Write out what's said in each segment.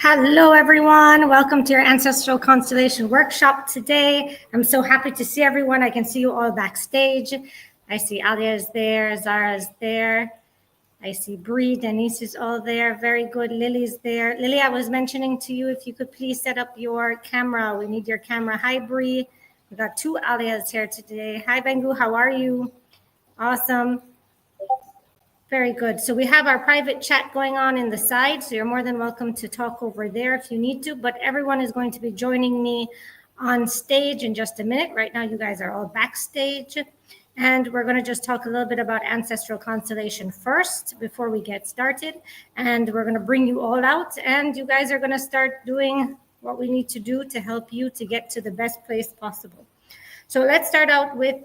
Hello, everyone. Welcome to your Ancestral Constellation workshop today. I'm so happy to see everyone. I can see you all backstage. I see Alia is there, Zara is there. I see Bree, Denise is all there. Very good. Lily's there. Lily, I was mentioning to you, if you could please set up your camera. We need your camera. Hi, Bree. We got two Alias here today. Hi, Bengu. How are you? Awesome. Very good. So we have our private chat going on in the side. So you're more than welcome to talk over there if you need to. But everyone is going to be joining me on stage in just a minute. Right now, you guys are all backstage. And we're going to just talk a little bit about Ancestral Constellation first before we get started. And we're going to bring you all out. And you guys are going to start doing what we need to do to help you to get to the best place possible. So let's start out with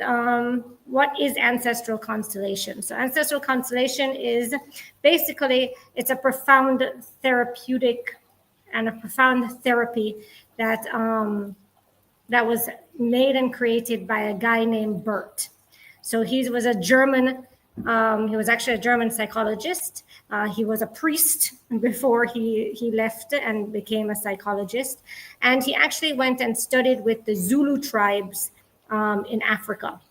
what is Ancestral Constellation. So Ancestral Constellation is basically, it's a profound therapeutic and a profound therapy that, that was made and created by a guy named Bert. So he was a German, he was actually a German psychologist. He was a priest before he left and became a psychologist. And he actually went and studied with the Zulu tribes in Africa.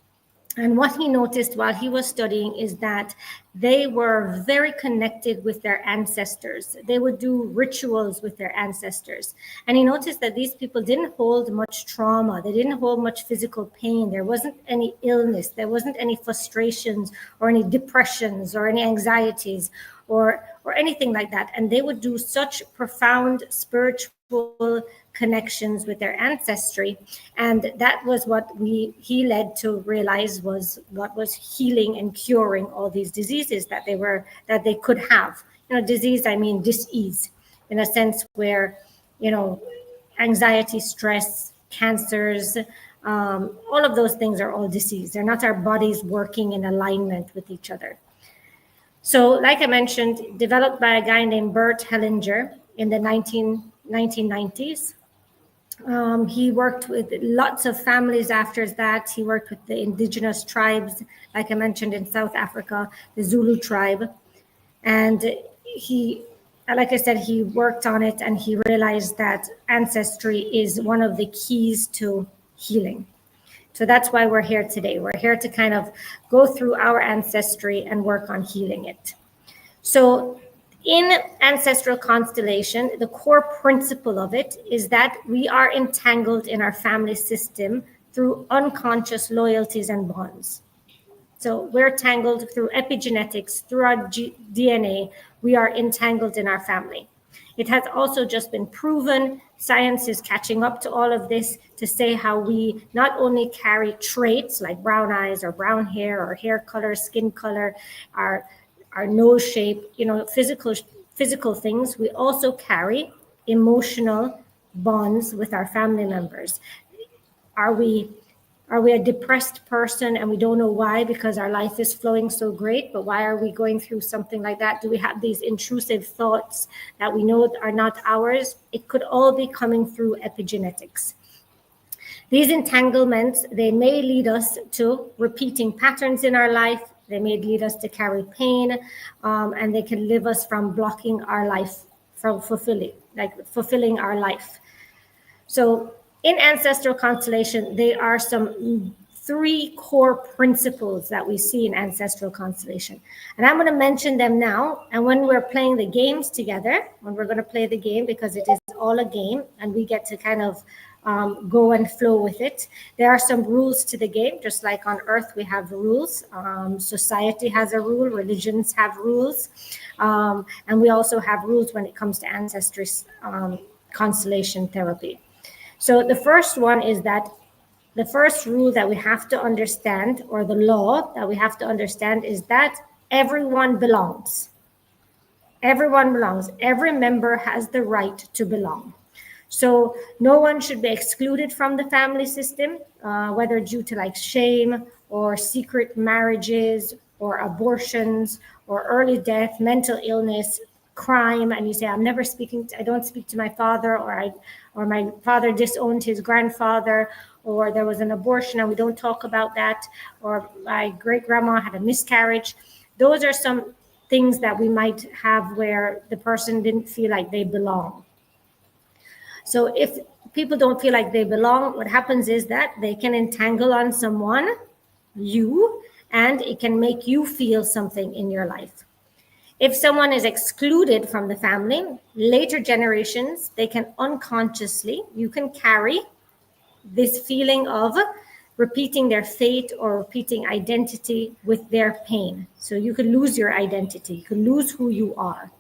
And what he noticed while he was studying is that they were very connected with their ancestors. They would do rituals with their ancestors. And he noticed that these people didn't hold much trauma. They didn't hold much physical pain. There wasn't any illness. There wasn't any frustrations or any depressions or any anxieties or anything like that. And they would do such profound spiritual connections with their ancestry, and that was what he led to realize was what was healing and curing all these diseases that they could have. Disease, I mean dis-ease, in a sense where anxiety, stress, cancers, all of those things are all disease. They're not our bodies working in alignment with each other. So, like I mentioned, developed by a guy named Bert Hellinger in the 1990s. He worked with lots of families after that. He worked with the indigenous tribes, like I mentioned, in South Africa, the Zulu tribe. And like I said, he worked on it and he realized that ancestry is one of the keys to healing. So that's why we're here today. We're here to kind of go through our ancestry and work on healing it. So in Ancestral Constellation, the core principle of it is that we are entangled in our family system through unconscious loyalties and bonds. So we're tangled through epigenetics, through our DNA. We are entangled in our family. It has also just been proven, science is catching up to all of this, to say how we not only carry traits like brown eyes or brown hair or hair color, skin color, our nose shape, physical things. We also carry emotional bonds with our family members. Are we a depressed person and we don't know why, because our life is flowing so great, but why are we going through something like that? Do we have these intrusive thoughts that we know are not ours? It could all be coming through epigenetics. These entanglements, they may lead us to repeating patterns in our life. They may lead us to carry pain, and they can leave us from blocking our life, from fulfilling our life. So in Ancestral Constellation, there are some 3 core principles that we see in Ancestral Constellation. And I'm going to mention them now. And when we're playing the games together, when we're going to play the game, because it is all a game and we get to kind of go and flow with it. There are some rules to the game, just like on Earth we have rules. Society has a rule, religions have rules, and we also have rules when it comes to ancestry constellation therapy. So the first one is that the first rule that we have to understand, or the law that we have to understand, is that everyone belongs. Everyone belongs. Every member has the right to belong. So no one should be excluded from the family system, whether due to like shame or secret marriages or abortions or early death, mental illness, crime. And you say, I don't speak to my father, or my father disowned his grandfather, or there was an abortion and we don't talk about that, or my great grandma had a miscarriage. Those are some things that we might have where the person didn't feel like they belong. So if people don't feel like they belong, what happens is that they can entangle on someone, you, and it can make you feel something in your life. If someone is excluded from the family, later generations, they can unconsciously, you can carry this feeling of repeating their fate or repeating identity with their pain. So you could lose your identity, you could lose who you are.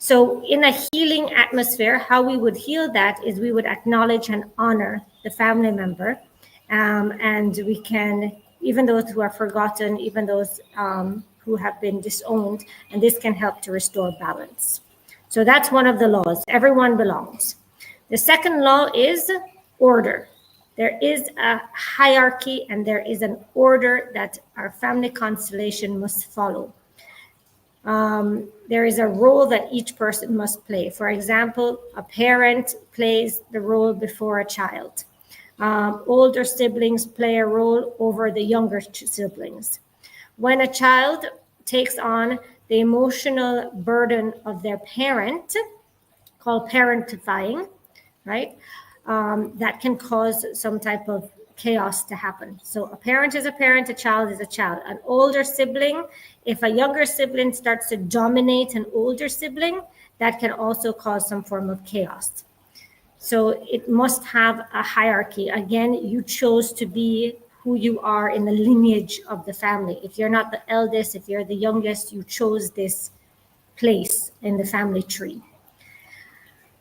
So in a healing atmosphere, how we would heal that is we would acknowledge and honor the family member. And we can, even those who are forgotten, even those who have been disowned, and this can help to restore balance. So that's one of the laws. Everyone belongs. The second law is order. There is a hierarchy and there is an order that our family constellation must follow. There is a role that each person must play. For example, a parent plays the role before a child. Older siblings play a role over the younger siblings. When a child takes on the emotional burden of their parent, called parentifying, right? That can cause some type of chaos to happen. So a parent is a parent, a child is a child. An older sibling, if a younger sibling starts to dominate an older sibling, that can also cause some form of chaos. So it must have a hierarchy. Again, you chose to be who you are in the lineage of the family. If you're not the eldest, if you're the youngest, you chose this place in the family tree.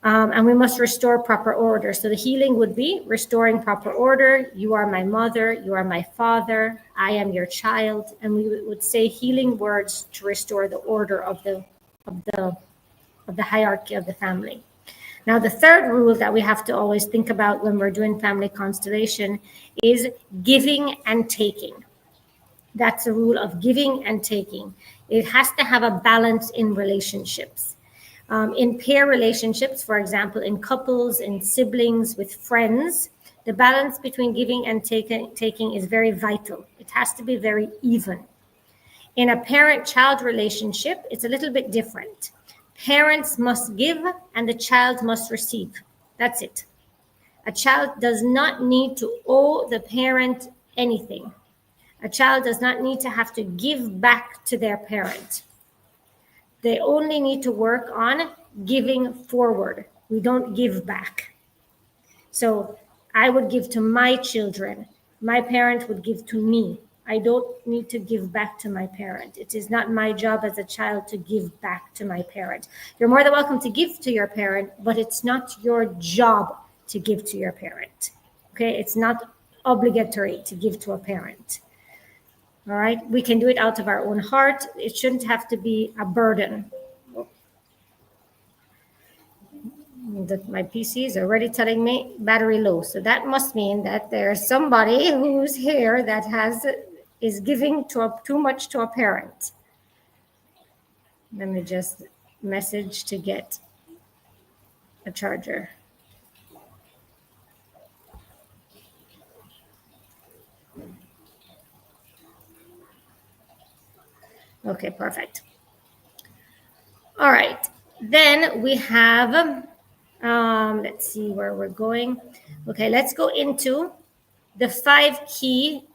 And we must restore proper order. So the healing would be restoring proper order. You are my mother, you are my father, I am your child. And we would say healing words to restore the order of the hierarchy of the family. Now, the third rule that we have to always think about when we're doing family constellation is giving and taking. That's a rule of giving and taking. It has to have a balance in relationships. In pair relationships, for example, in couples, in siblings, with friends, the balance between giving and taking is very vital. It has to be very even. In a parent-child relationship, it's a little bit different. Parents must give and the child must receive. That's it. A child does not need to owe the parent anything. A child does not need to have to give back to their parent. They only need to work on giving forward. We don't give back. So I would give to my children. My parent would give to me. I don't need to give back to my parent. It is not my job as a child to give back to my parent. You're more than welcome to give to your parent, but it's not your job to give to your parent. Okay, it's not obligatory to give to a parent. All right, we can do it out of our own heart. It shouldn't have to be a burden. That my PC is already telling me battery low. So that must mean that there's somebody who's here that is giving too much to a parent. Let me just message to get a charger. Okay, perfect. All right, then we have, let's see where we're going. Okay, let's go into the 5 key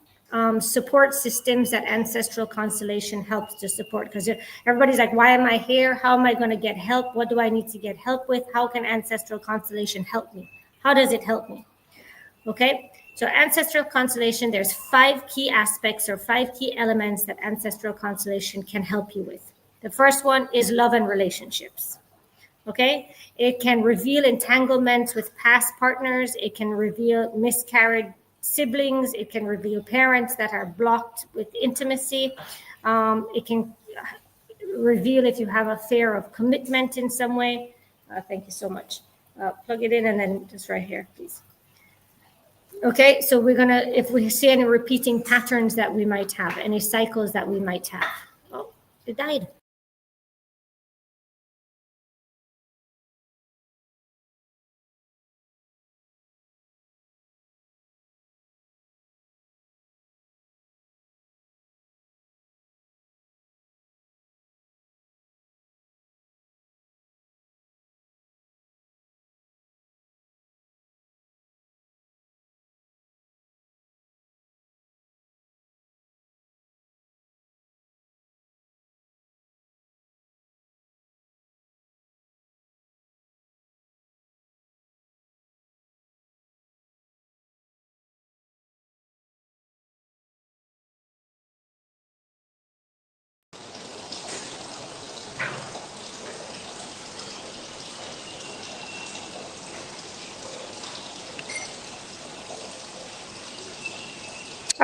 support systems that Ancestral Constellation helps to support. Because everybody's like, why am I here? How am I going to get help? What do I need to get help with? How can Ancestral Constellation help me? How does it help me? Okay, so Ancestral Constellation, there's 5 key aspects or 5 key elements that Ancestral Constellation can help you with. The first one is love and relationships. Okay, it can reveal entanglements with past partners. It can reveal miscarried siblings. It can reveal parents that are blocked with intimacy. It can reveal if you have a fear of commitment in some way. Thank you so much. Plug it in and then just right here, please. Okay, so we're gonna, if we see any repeating patterns that we might have, any cycles that we might have. Oh, it died.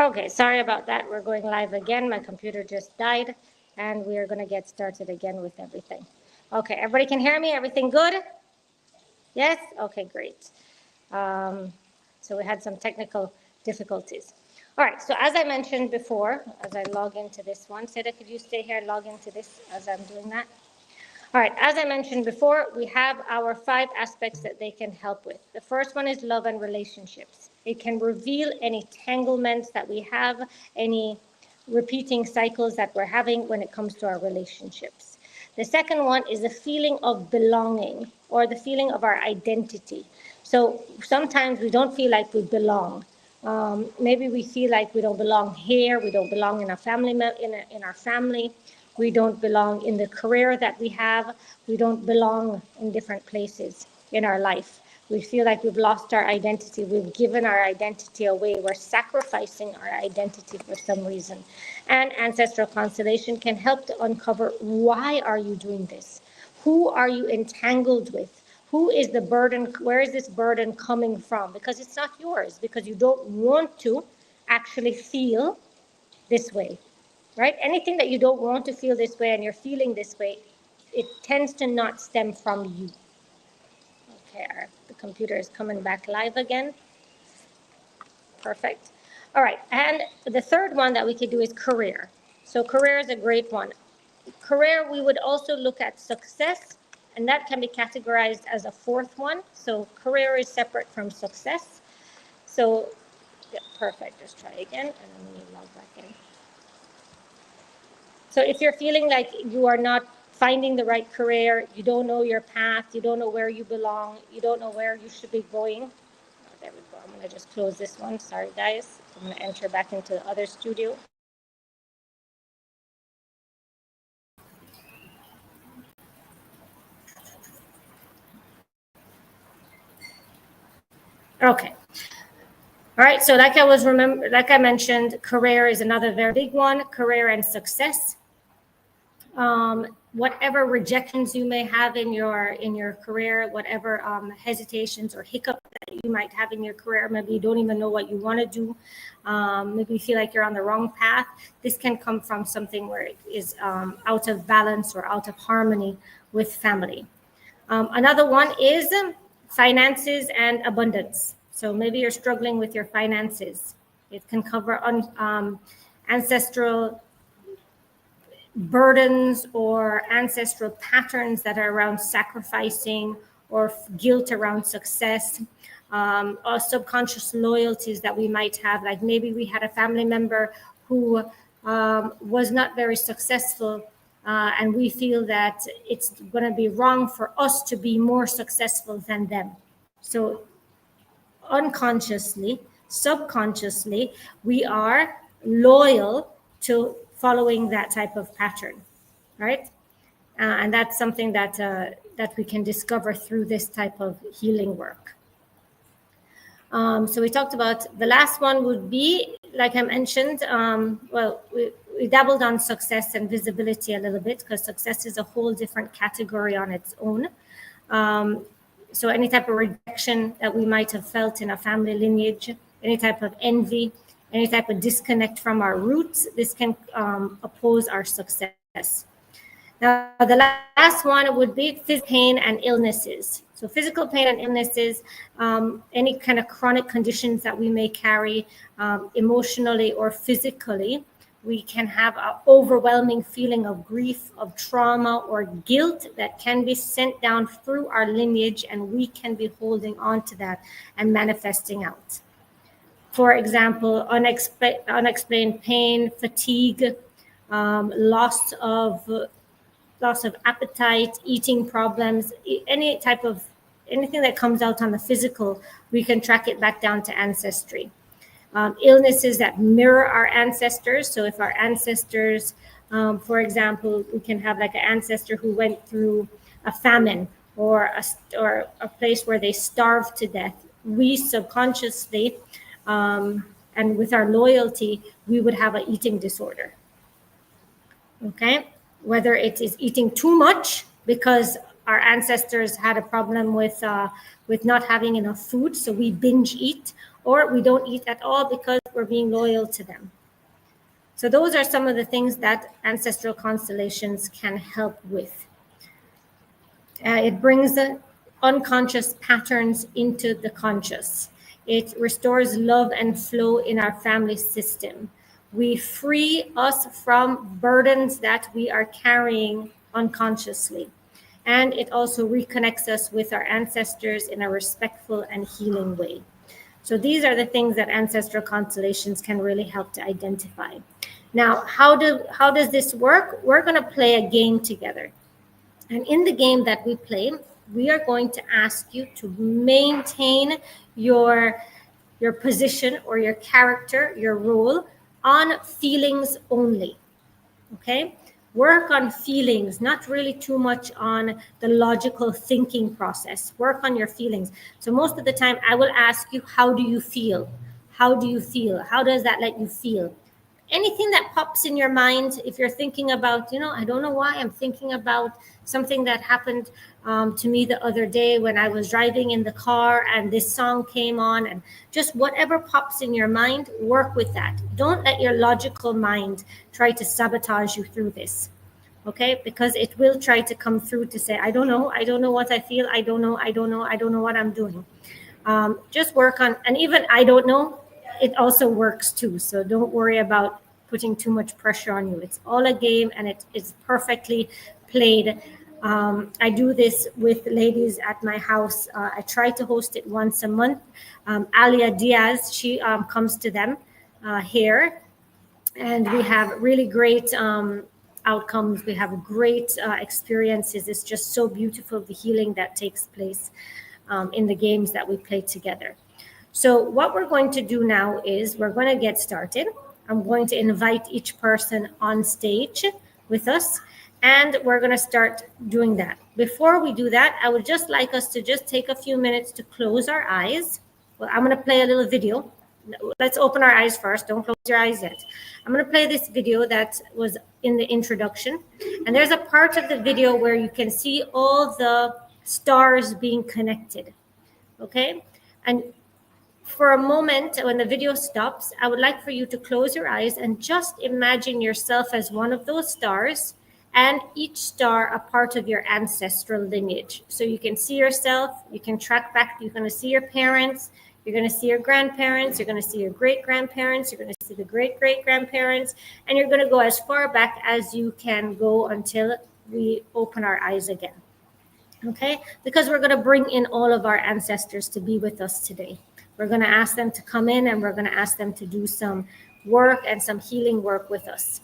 Okay, sorry about that. We're going live again. My computer just died, and we are going to get started again with everything. Okay, everybody can hear me? Everything good? Yes? Okay, great. So we had some technical difficulties. All right, so as I mentioned before, as I log into this one, Seda, could you stay here and log into this as I'm doing that? All right, as I mentioned before, we have our 5 aspects that they can help with. The first one is love and relationships. It can reveal any entanglements that we have, any repeating cycles that we're having when it comes to our relationships. The second one is the feeling of belonging or the feeling of our identity. So sometimes we don't feel like we belong. Maybe we feel like we don't belong here, we don't belong in our family, in our family. We don't belong in the career that we have. We don't belong in different places in our life. We feel like we've lost our identity. We've given our identity away. We're sacrificing our identity for some reason. And Ancestral Constellation can help to uncover, why are you doing this? Who are you entangled with? Who is the burden? Where is this burden coming from? Because it's not yours, because you don't want to actually feel this way. Right? Anything that you don't want to feel this way and you're feeling this way, it tends to not stem from you. Okay, the computer is coming back live again. Perfect. All right, and the third one that we could do is career. So career is a great one. Career, we would also look at success, and that can be categorized as a fourth one. So career is separate from success. So, yeah, perfect. Just try again, and then we log back in. So if you're feeling like you are not finding the right career, you don't know your path, you don't know where you belong, you don't know where you should be going. Oh, there we go. I'm going to just close this one. Sorry, guys. I'm going to enter back into the other studio. Okay. All right. So like I mentioned, career is another very big one. Career and success. Whatever rejections you may have in your career, whatever hesitations or hiccups that you might have in your career, maybe you don't even know what you want to do, maybe you feel like you're on the wrong path. This can come from something where it is out of balance or out of harmony with family. Another one is finances and abundance. So maybe you're struggling with your finances. It can cover ancestral burdens or ancestral patterns that are around sacrificing or guilt around success, or subconscious loyalties that we might have. Like maybe we had a family member who was not very successful, and we feel that it's going to be wrong for us to be more successful than them. So unconsciously, subconsciously, we are loyal to following that type of pattern, right? And that's something that that we can discover through this type of healing work. So we talked about the last one would be, like I mentioned, well, we dabbled on success and visibility a little bit, because success is a whole different category on its own. So any type of rejection that we might have felt in a family lineage, any type of envy, any type of disconnect from our roots, this can oppose our success. Now, the last one would be physical pain and illnesses. So physical pain and illnesses, any kind of chronic conditions that we may carry emotionally or physically. We can have an overwhelming feeling of grief, of trauma, or guilt that can be sent down through our lineage, and we can be holding on to that and manifesting out. For example, unexplained pain, fatigue, loss of appetite, eating problems, anything that comes out on the physical, we can track it back down to ancestry. Illnesses that mirror our ancestors. So if our ancestors, for example, we can have like an ancestor who went through a famine or a place where they starved to death, we subconsciously and with our loyalty, we would have an eating disorder. Okay, whether it is eating too much because our ancestors had a problem with not having enough food, so we binge eat, or we don't eat at all because we're being loyal to them. So those are some of the things that ancestral constellations can help with. It brings the unconscious patterns into the conscious. It restores love and flow in our family system. We free us from burdens that we are carrying unconsciously. And it also reconnects us with our ancestors in a respectful and healing way. So these are the things that ancestral constellations can really help to identify. Now, how does this work? We're going to play a game together. And in the game that we play, we are going to ask you to maintain your position or your character, your role on feelings only. Okay? Work on feelings, not really too much on the logical thinking process. Work on your feelings. So most of the time I will ask you, how do you feel? How do you feel? How does that let you feel? Anything that pops in your mind, if you're thinking about, I don't know why I'm thinking about something that happened to me the other day when I was driving in the car and this song came on, and just whatever pops in your mind, work with that. Don't let your logical mind try to sabotage you through this, okay? Because it will try to come through to say, I don't know what I feel, I don't know what I'm doing. Just work on, and even I don't know, it also works too. So don't worry about putting too much pressure on you. It's all a game, and it's perfectly played. I do this with ladies at my house. I try to host it once a month. Alia Diaz, she comes to them here, and we have really great outcomes. We have great experiences. It's just so beautiful, the healing that takes place in the games that we play together. So what we're going to do now is we're going to get started. I'm going to invite each person on stage with us, and we're going to start doing that. Before we do that, I would just like us to just take a few minutes to close our eyes. Well, I'm going to play a little video. Let's open our eyes first. Don't close your eyes yet. I'm going to play this video that was in the introduction. And there's a part of the video where you can see all the stars being connected. Okay? And for a moment, when the video stops, I would like for you to close your eyes and just imagine yourself as one of those stars, and each star a part of your ancestral lineage. So you can see yourself, you can track back, you're going to see your parents, you're going to see your grandparents, you're going to see your great-grandparents, you're going to see the great-great-grandparents, and you're going to go as far back as you can go until we open our eyes again. Okay? Because we're going to bring in all of our ancestors to be with us today. We're going to ask them to come in, and we're going to ask them to do some work and some healing work with us.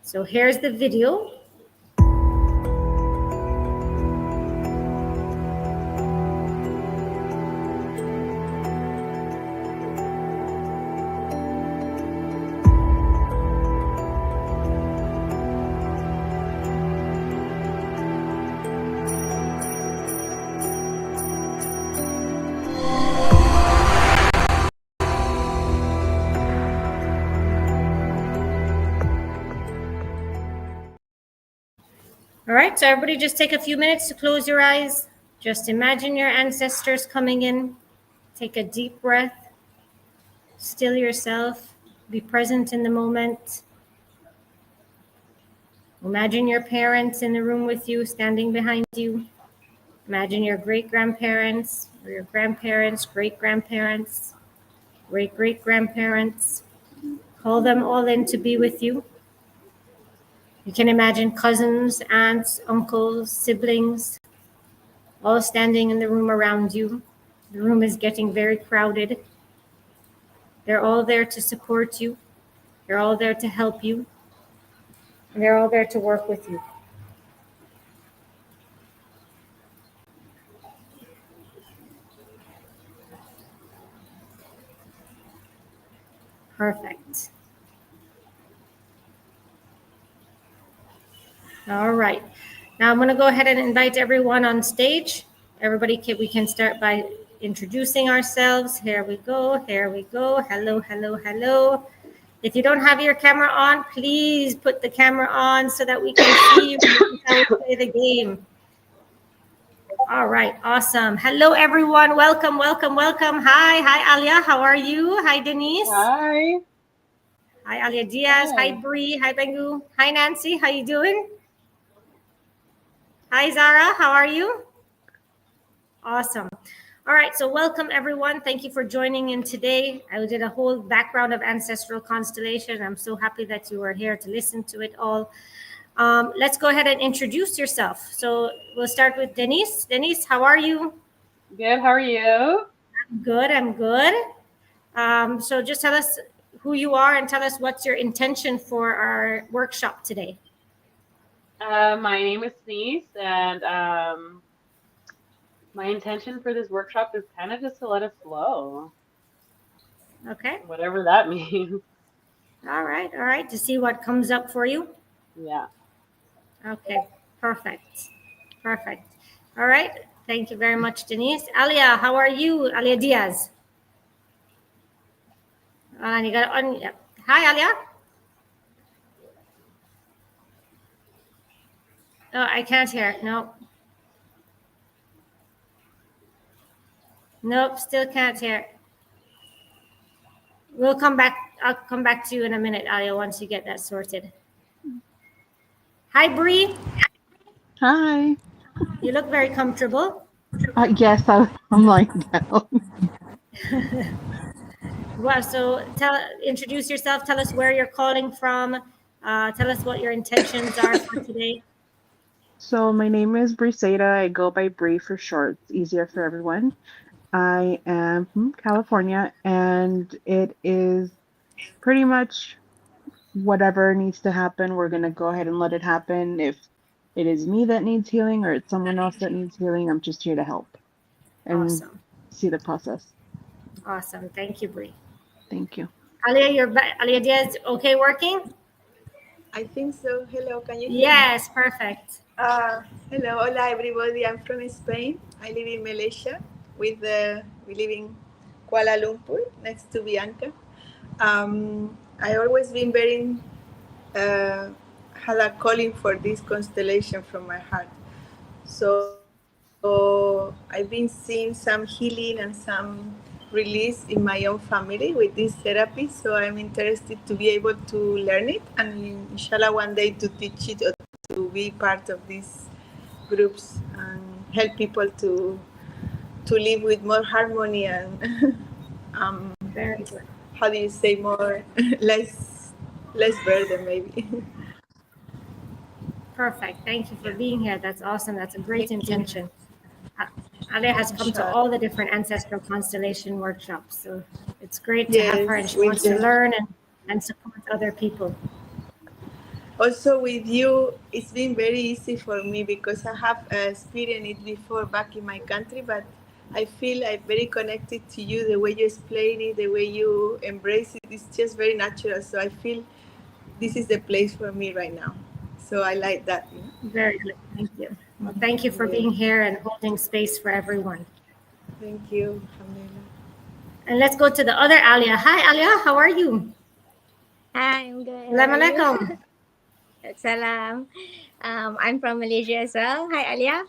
So here's the video. All right, so everybody just take a few minutes to close your eyes. Just imagine your ancestors coming in. Take a deep breath. Still yourself. Be present in the moment. Imagine your parents in the room with you, standing behind you. Imagine your great-grandparents or your grandparents, great-grandparents, great-great-grandparents. Call them all in to be with you. You can imagine cousins, aunts, uncles, siblings, all standing in the room around you. The room is getting very crowded. They're all there to support you. They're all there to help you. And they're all there to work with you. Perfect. All right. Now I'm going to go ahead and invite everyone on stage. We can start by introducing ourselves. Here we go. Hello, hello, hello. If you don't have your camera on, please put the camera on so that we can see you and play the game. All right, awesome. Hello, everyone. Welcome, welcome, welcome. Hi, Alia. How are you? Hi, Denise. Hi. Hi, Alia Diaz. Hi, Bree. Hi, Bengu. Hi, Nancy. How you doing? Hi, Zara. How are you? Awesome. All right, so welcome everyone. Thank you for joining in today. I did a whole background of Ancestral Constellation. I'm so happy that you are here to listen to it all. Let's go ahead and introduce yourself. So we'll start with Denise. Denise, how are you? Good. How are you? I'm good. So just tell us who you are and tell us what's your intention for our workshop today. My name is Denise, and my intention for this workshop is kind of just to let it flow, Okay. whatever that means. All right. To see what comes up for you. Yeah. Okay. Perfect. All right. Thank you very much, Denise. Alia, how are you? Alia Diaz. You got on. Yeah. Hi, Alia. Oh, I can't hear. No. Nope. Still can't hear. We'll come back. I'll come back to you in a minute, Alia, once you get that sorted. Hi, Bree. Hi. You look very comfortable. Yes, I'm lying down. Well, so introduce yourself. Tell us where you're calling from. Tell us what your intentions are for today. So my name is Briseda. I go by Bree for short. It's easier for everyone. I am from California, and it is pretty much whatever needs to happen. We're gonna go ahead and let it happen. If it is me that needs healing or it's someone else that needs healing, I'm just here to help and Awesome. see the process. Awesome. Thank you, Bree. Thank you. Alia Diaz, okay working? I think so. Hello, can you hear me? Yes, perfect. Hello, hola everybody. I'm from Spain. I live in Malaysia. We live in Kuala Lumpur, next to Bianca. I always been very had a calling for this constellation from my heart. So I've been seeing some healing and some release in my own family with this therapy. So I'm interested to be able to learn it and inshallah one day to teach it or to be part of these groups and help people to live with more harmony and Very good. how do you say more less burden maybe. Perfect. Thank you for being here. That's awesome. That's a great Thank you. intention. Alia has come to all the different ancestral constellation workshops. So it's great to have her and Yes, she wants to with learn and support other people. also with you, it's been very easy for me because I have experienced it before back in my country, but I feel I'm very connected to you. The way you explain it, the way you embrace it, it's just very natural. So I feel this is the place for me right now. So I like that. Very good. Thank you. Well, thank you for Yeah. being here and holding space for everyone. Thank you. Alhamdulillah. And let's go to the other Alia. Hi, Alia. How are you? Hi, I'm good. How Salam are you? alaikum. Salam. I'm from Malaysia as well. Hi, Alia.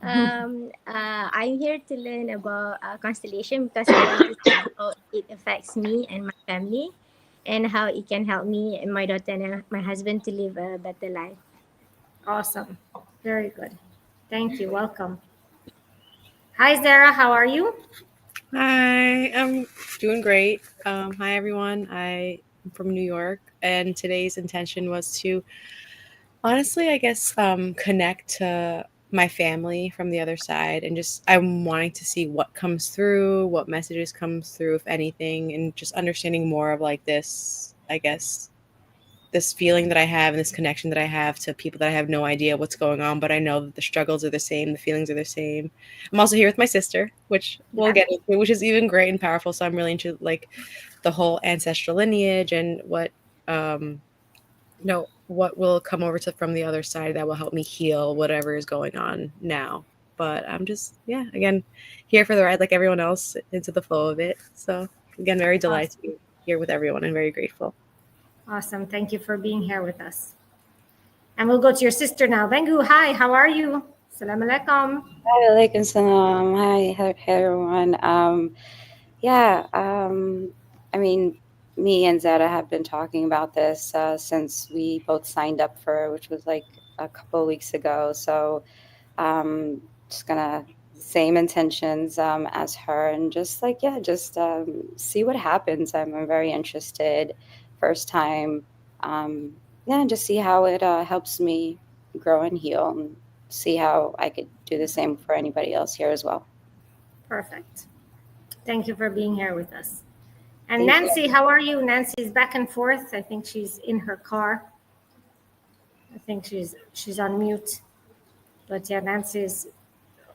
I'm here to learn about constellation because I want to see how it affects me and my family and how it can help me and my daughter and my husband to live a better life. Awesome. Very good. Thank you. Welcome. Hi, Zara. How are you? Hi, I'm doing great. Hi, everyone. I'm from New York, and today's intention was to honestly, I guess, connect to my family from the other side, and just I'm wanting to see what comes through, what messages comes through, if anything, and just understanding more of like this, I guess, this feeling that I have and this connection that I have to people that I have no idea what's going on, but I know that the struggles are the same, the feelings are the same. I'm also here with my sister, which we'll get into, which is even great and powerful. So I'm really into like the whole ancestral lineage and what will come over to from the other side that will help me heal whatever is going on now. But I'm just, yeah, again, here for the ride like everyone else into the flow of it. So again, very delighted to be here with everyone and very grateful. Awesome. Thank you for being here with us. And we'll go to your sister now. Bengu, hi. How are you? Assalamu alaikum. Alaikum salam. Hi, everyone. I mean, me and Zeta have been talking about this since we both signed up for it, which was like a couple of weeks ago. So, just gonna same intentions as her, and just like just see what happens. I'm very interested. First time, and just see how it helps me grow and heal, and see how I could do the same for anybody else here as well. Perfect. Thank you for being here with us. And Thank you. Nancy, how are you? Nancy's back and forth. I think she's in her car. I think she's on mute. But yeah, Nancy's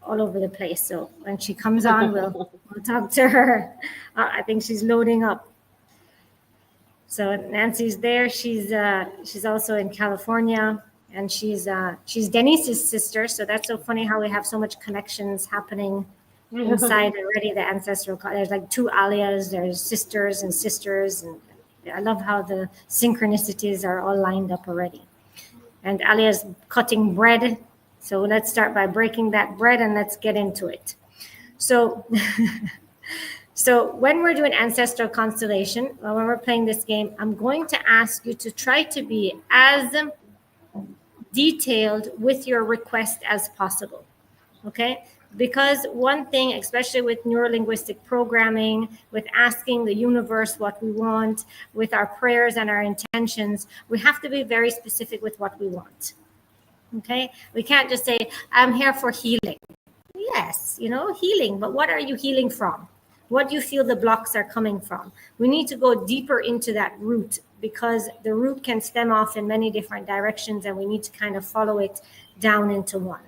all over the place. So when she comes on, we'll talk to her. I think she's loading up. So Nancy's there. She's also in California, and she's Denise's sister. So that's so funny how we have so much connections happening inside already. The ancestral. There's like two Alias. There's sisters, and I love how the synchronicities are all lined up already. And Alia's cutting bread. So let's start by breaking that bread and let's get into it. So, so when we're doing Ancestral Constellation, when we're playing this game, I'm going to ask you to try to be as detailed with your request as possible, okay? Because one thing, especially with neurolinguistic programming, with asking the universe what we want, with our prayers and our intentions, we have to be very specific with what we want. Okay, we can't just say, I'm here for healing. Yes, healing, but what are you healing from? What do you feel the blocks are coming from? We need to go deeper into that root, because the root can stem off in many different directions, and we need to kind of follow it down into one.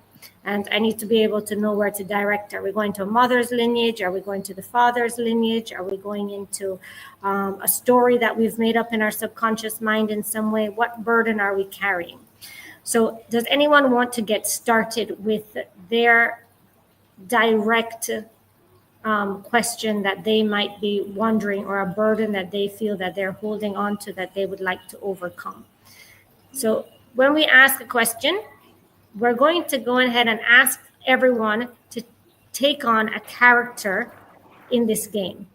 And I need to be able to know where to direct. Are we going to a mother's lineage? Are we going to the father's lineage? Are we going into a story that we've made up in our subconscious mind in some way? What burden are we carrying? So does anyone want to get started with their direct question that they might be wondering, or a burden that they feel that they're holding on to that they would like to overcome? So when we ask a question, we're going to go ahead and ask everyone to take on a character in this game.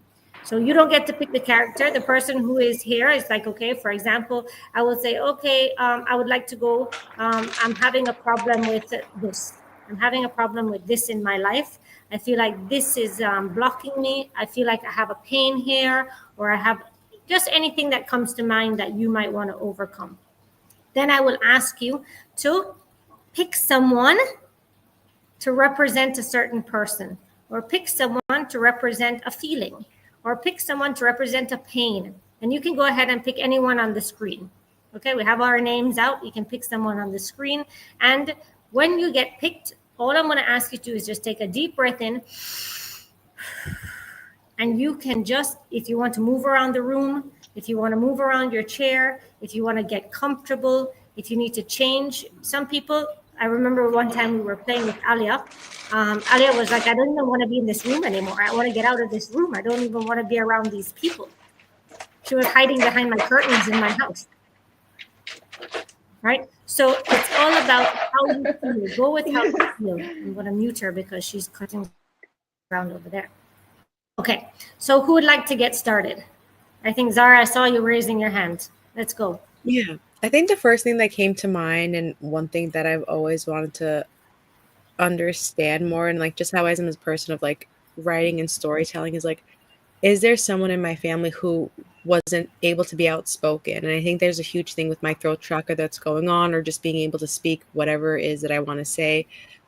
So you don't get to pick the character. The person who is here is like, okay, for example, I will say, okay, I would like to go, I'm having a problem with this. I'm having a problem with this in my life. I feel like this is blocking me. I feel like I have a pain here, or I have just anything that comes to mind that you might want to overcome. Then I will ask you to pick someone to represent a certain person, or pick someone to represent a feeling, or pick someone to represent a pain. And you can go ahead and pick anyone on the screen. Okay, we have our names out. You can pick someone on the screen. And when you get picked, all I'm going to ask you to do is just take a deep breath in. And you can just, if you want to move around the room, if you want to move around your chair, if you want to get comfortable, if you need to change. Some people, I remember one time we were playing with Alia. Alia was like, I don't even want to be in this room anymore. I want to get out of this room. I don't even want to be around these people. She was hiding behind my curtains in my house. Right? So it's all about how you feel. Go with how you feel. I'm going to mute her because she's cutting around over there. Okay, so who would like to get started? I think, Zara, I saw you raising your hand. Let's go. Yeah, I think the first thing that came to mind, and one thing that I've always wanted to understand more, and like just how I am as a person of like writing and storytelling, is like, is there someone in my family who wasn't able to be outspoken? And I think there's a huge thing with my throat chakra that's going on, or just being able to speak whatever it is that I want to say.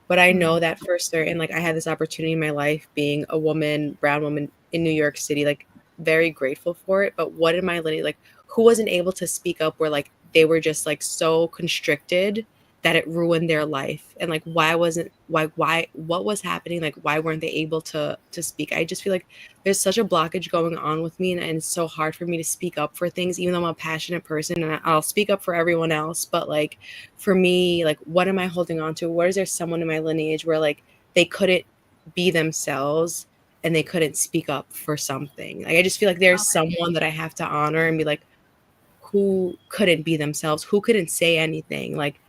But I know that for certain, like I had this opportunity in my life being a woman, brown woman in New York City, like very grateful for it. But what in my lineage, like who wasn't able to speak up, where like they were just like so constricted that it ruined their life? And like why what was happening? Like why weren't they able to speak? I just feel like there's such a blockage going on with me, and it's so hard for me to speak up for things, even though I'm a passionate person and I'll speak up for everyone else. But like for me, like what am I holding on to? Where is there someone in my lineage where like they couldn't be themselves and they couldn't speak up for something? Like I just feel like there's someone that I have to honor and be like, who couldn't be themselves, who couldn't say anything. Like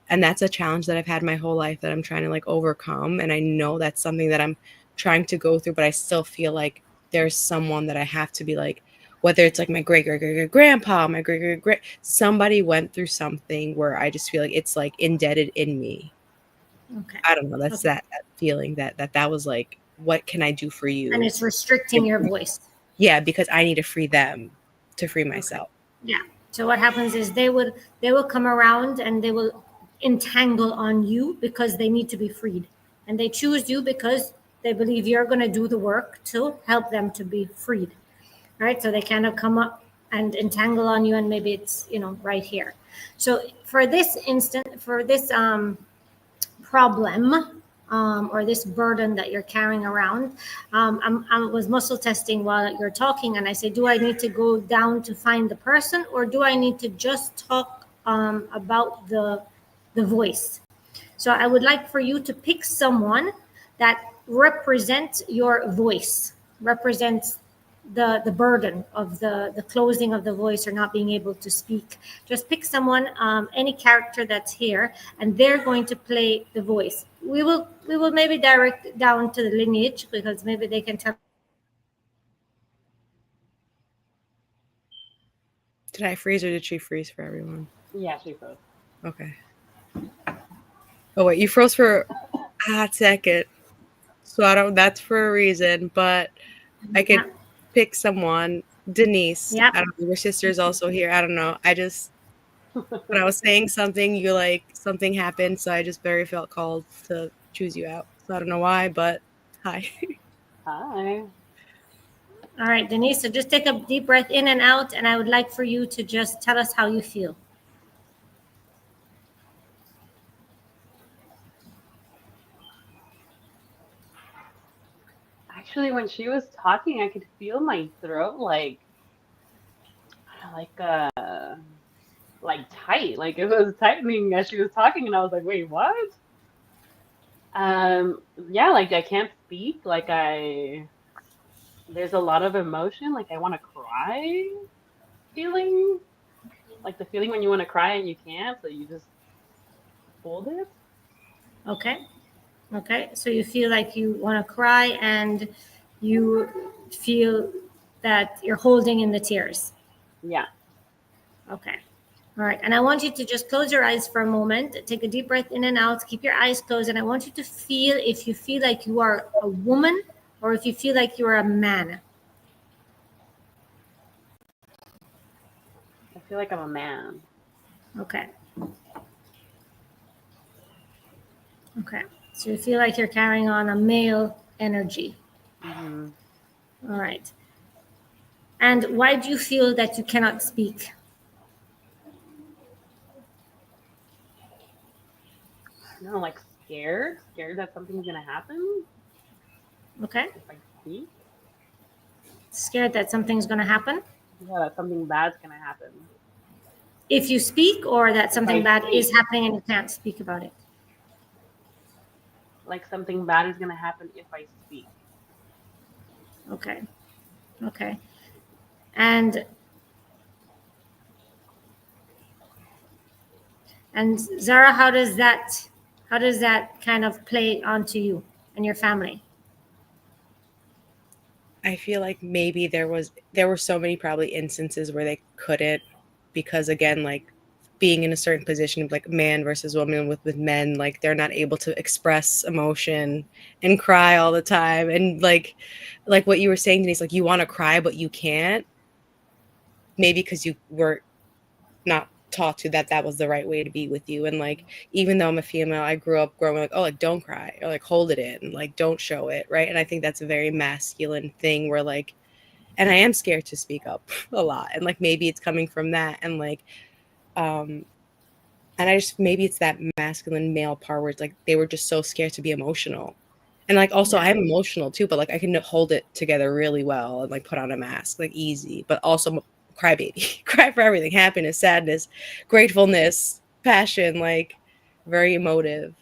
and that's a challenge that I've had my whole life that I'm trying to like overcome. And I know that's something that I'm trying to go through, but I still feel like there's someone that I have to be like, whether it's like my great grandpa, my great somebody went through something where I just feel like it's like indebted in me. Okay. I don't know. That's Okay. that feeling that was like, what can I do for you? And it's restricting your voice. Yeah, because I need to free them to free myself. Yeah. So what happens is they will come around and they will entangle on you because they need to be freed. And they choose you because they believe you're going to do the work to help them to be freed. Right? So they kind of come up and entangle on you, and maybe it's, right here. So for this problem, or this burden that you're carrying around, I was muscle testing while you're talking, and I say, do I need to go down to find the person, or do I need to just talk about the voice? So I would like for you to pick someone that represents your voice, represents the burden of the closing of the voice or not being able to speak. Just pick someone, any character that's here, and they're going to play the voice. We will maybe direct down to the lineage, because maybe they can tell. Did I freeze or did she freeze for everyone? Yeah, she froze. Okay. Oh wait, you froze for a hot second. So that's for a reason, but I could pick someone. Denise. Yep. I don't know. Your sister's also here. I don't know. When I was saying something, something happened, so I just very felt called to choose you out. So I don't know why, but hi. Hi. All right, Denise, so just take a deep breath in and out, and I would like for you to just tell us how you feel. Actually, when she was talking, I could feel my throat like tight. Like it was tightening as she was talking, and I was like, wait, what? Yeah, like I can't speak. There's a lot of emotion. Like I want to cry feeling. Like the feeling when you want to cry and you can't, so you just hold it. Okay, so you feel like you want to cry, and you feel that you're holding in the tears. Yeah. Okay. All right. And I want you to just close your eyes for a moment. Take a deep breath in and out. Keep your eyes closed. And I want you to feel if you feel like you are a woman or if you feel like you're a man. I feel like I'm a man. Okay. Okay. So you feel like you're carrying on a male energy. Mm-hmm. All right. And why do you feel that you cannot speak? No, like scared that something's gonna happen Okay. if I speak. Scared that something's going to happen? Yeah, that something bad's gonna happen. If you speak, or that something bad is speak. happening and you can't speak about it? Like something bad is gonna happen if I speak. Okay. Okay. And Zara, how does that kind of play onto you and your family? I feel like maybe there were so many probably instances where they couldn't, because again, like being in a certain position of like man versus woman with men, like they're not able to express emotion and cry all the time. And like what you were saying, Denise, like you want to cry, but you can't, maybe because you were not taught to that was the right way to be with you. And like even though I'm a female, I grew up growing like, oh, like don't cry, or like hold it in, like don't show it, right? And I think that's a very masculine thing where like, and I am scared to speak up a lot, and like maybe it's coming from that, and like and I just, maybe it's that masculine male part where it's like they were just so scared to be emotional. And like also I'm emotional too, but like I can hold it together really well and like put on a mask like easy, but also cry baby, cry for everything, happiness, sadness, gratefulness, passion, like very emotive.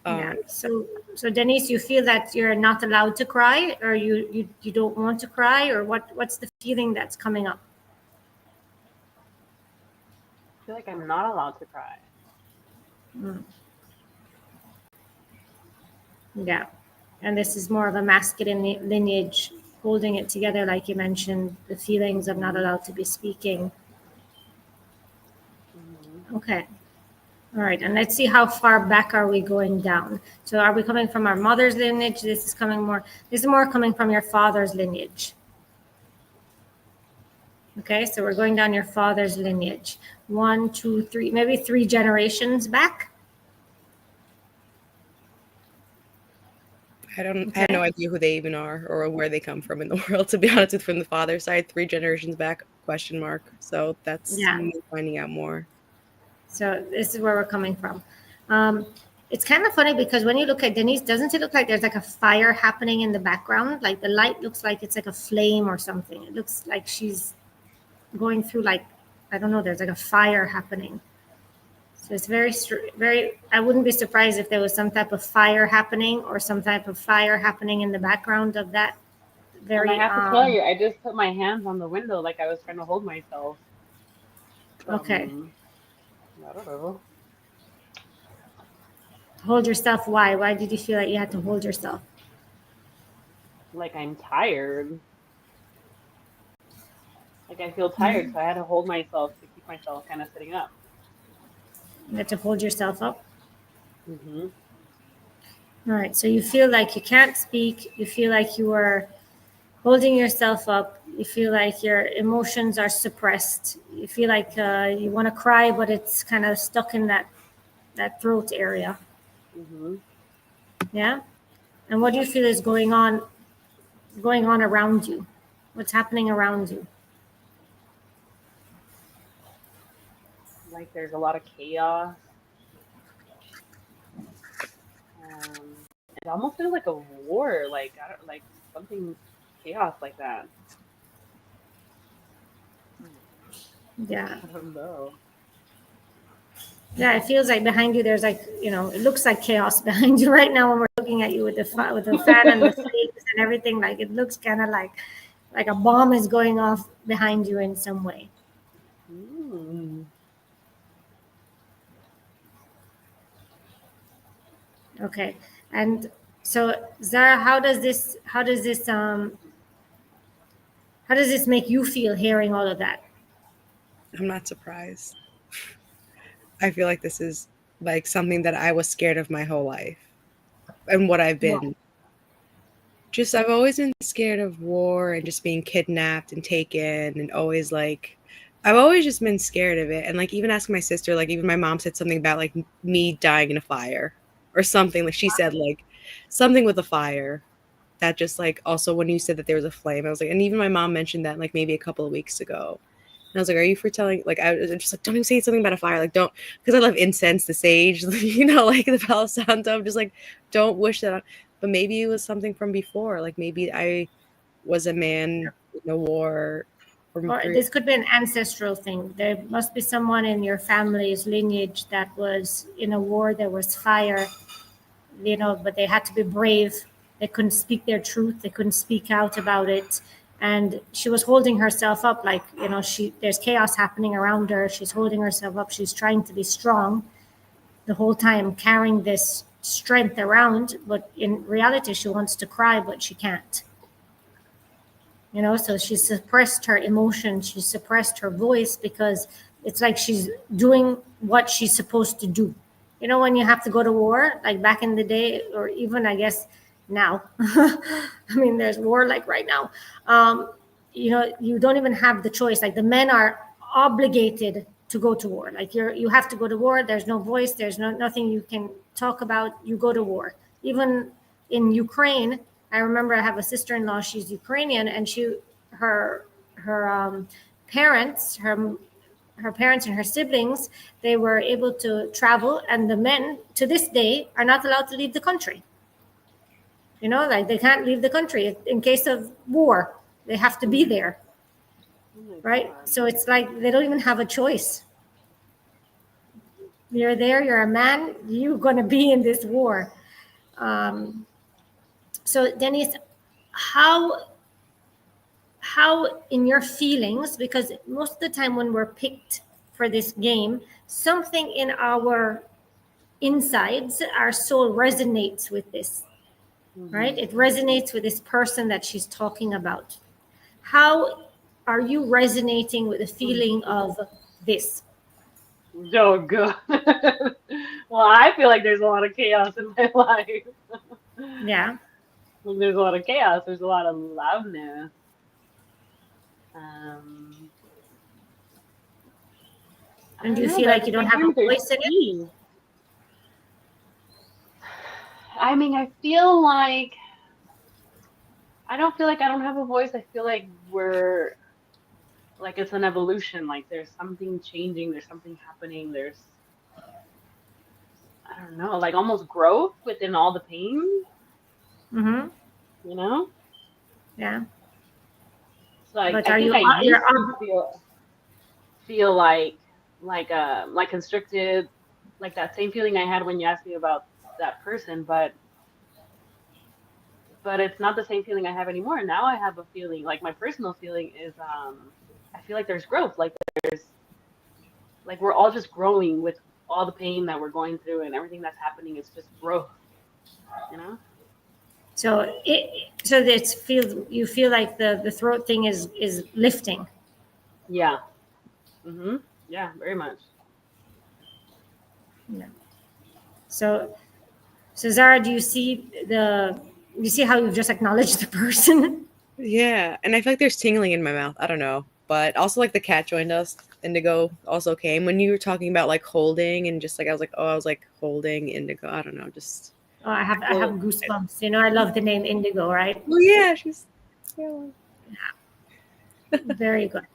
Yeah. So Denise, you feel that you're not allowed to cry, or you don't want to cry, or what's the feeling that's coming up? I feel like I'm not allowed to cry. Mm. Yeah. And this is more of a masculine lineage, holding it together, like you mentioned, the feelings of not allowed to be speaking. Okay. All right. And let's see how far back are we going down. So are we coming from our mother's lineage? This is more coming from your father's lineage. Okay. So we're going down your father's lineage. 1, 2, 3, maybe 3 generations back. I have no idea who they even are or where they come from in the world, to be honest with, from the father side, 3 generations back, question mark. So that's me finding out more. So this is where we're coming from. It's kind of funny because when you look at Denise, doesn't it look like there's like a fire happening in the background? Like the light looks like it's like a flame or something. It looks like she's going through like, I don't know, there's like a fire happening. So it's very, I wouldn't be surprised if there was some type of fire happening or some type of fire happening in the background of that very. And I have to tell you, I just put my hands on the window like I was trying to hold myself. Okay. I don't know. Hold yourself. Why? Why did you feel like you had to hold yourself? Like I'm tired. Like I feel tired, so I had to hold myself to keep myself kind of sitting up. You had to hold yourself up. Mm-hmm. All right. So you feel like you can't speak. You feel like you are holding yourself up. You feel like your emotions are suppressed. You feel like you want to cry, but it's kind of stuck in that throat area. Mm-hmm. Yeah. And what do you feel is going on around you? What's happening around you? Like there's a lot of chaos. It almost feels like a war, like I don't, like something chaos like that. Yeah. I don't know. Yeah, it feels like behind you there's like, it looks like chaos behind you right now when we're looking at you with the fan and the flames and everything. Like it looks kind of like a bomb is going off behind you in some way. Okay. And so Zara, how does this make you feel hearing all of that? I'm not surprised. I feel like this is like something that I was scared of my whole life and what I've been. Just I've always been scared of war and just being kidnapped and taken, and always like I've always just been scared of it. And like even asking my sister, like even my mom said something about like me dying in a fire or something. Like she said like something with a fire. That just like also when you said that there was a flame, I was like, and even my mom mentioned that like maybe a couple of weeks ago. And I was like, are you foretelling? Like, I was just like, don't even say something about a fire. Like, don't, because I love incense, the sage, like the Palo Santo. I'm just like, don't wish that on. But maybe it was something from before. Like, maybe I was a man in a war. Or this could be an ancestral thing. There must be someone in your family's lineage that was in a war. There was fire, but they had to be brave. They couldn't speak their truth. They couldn't speak out about it. And she was holding herself up like, there's chaos happening around her. She's holding herself up. She's trying to be strong the whole time, carrying this strength around. But in reality, she wants to cry, but she can't. So she suppressed her emotions. She suppressed her voice because it's like she's doing what she's supposed to do. When you have to go to war, like back in the day, or even I guess now, I mean, there's war like right now. You don't even have the choice. Like the men are obligated to go to war. Like you have to go to war. There's no voice. There's nothing you can talk about. You go to war. Even in Ukraine, I remember I have a sister-in-law. She's Ukrainian, and her parents, her parents and her siblings, they were able to travel, and the men to this day are not allowed to leave the country. Like they can't leave the country in case of war. They have to be there, right? So it's like they don't even have a choice. You're there, you're a man, you're going to be in this war. So Denise, how in your feelings, because most of the time when we're picked for this game, something in our insides, our soul resonates with this, right? It resonates with this person that she's talking about. How are you resonating with the feeling of this? Oh, good. Well, I feel like there's a lot of chaos in my life. Yeah. Like there's a lot of chaos. There's a lot of loudness. Um, I And do don't you know, feel but at like the you don't same have a time, there's voice in it? peace. I mean, I feel like I don't feel like I don't have a voice. I feel like we're like it's an evolution. Like there's something changing. There's something happening. There's I don't know, like almost growth within all the pain. Mm-hmm. You know. Yeah. So I, But I are think you, I you're, used to feel like constricted, like that same feeling I had when you asked me about that person, but it's not the same feeling I have anymore. Now I have a feeling, like my personal feeling is I feel like there's growth, there's like we're all just growing with all the pain that we're going through and everything that's happening. It's just growth, you know? so that you feel like the throat thing is lifting. Yeah. Yeah, very much. Yeah. So Zara, do you see how you've just acknowledged the person? Yeah, and I feel like there's tingling in my mouth. I don't know, but also like the cat joined us. Indigo also came when you were talking about like holding and just like I was like holding Indigo. I don't know, just Oh, I have well, goosebumps. I love the name Indigo, right? well yeah, she's yeah. Very good.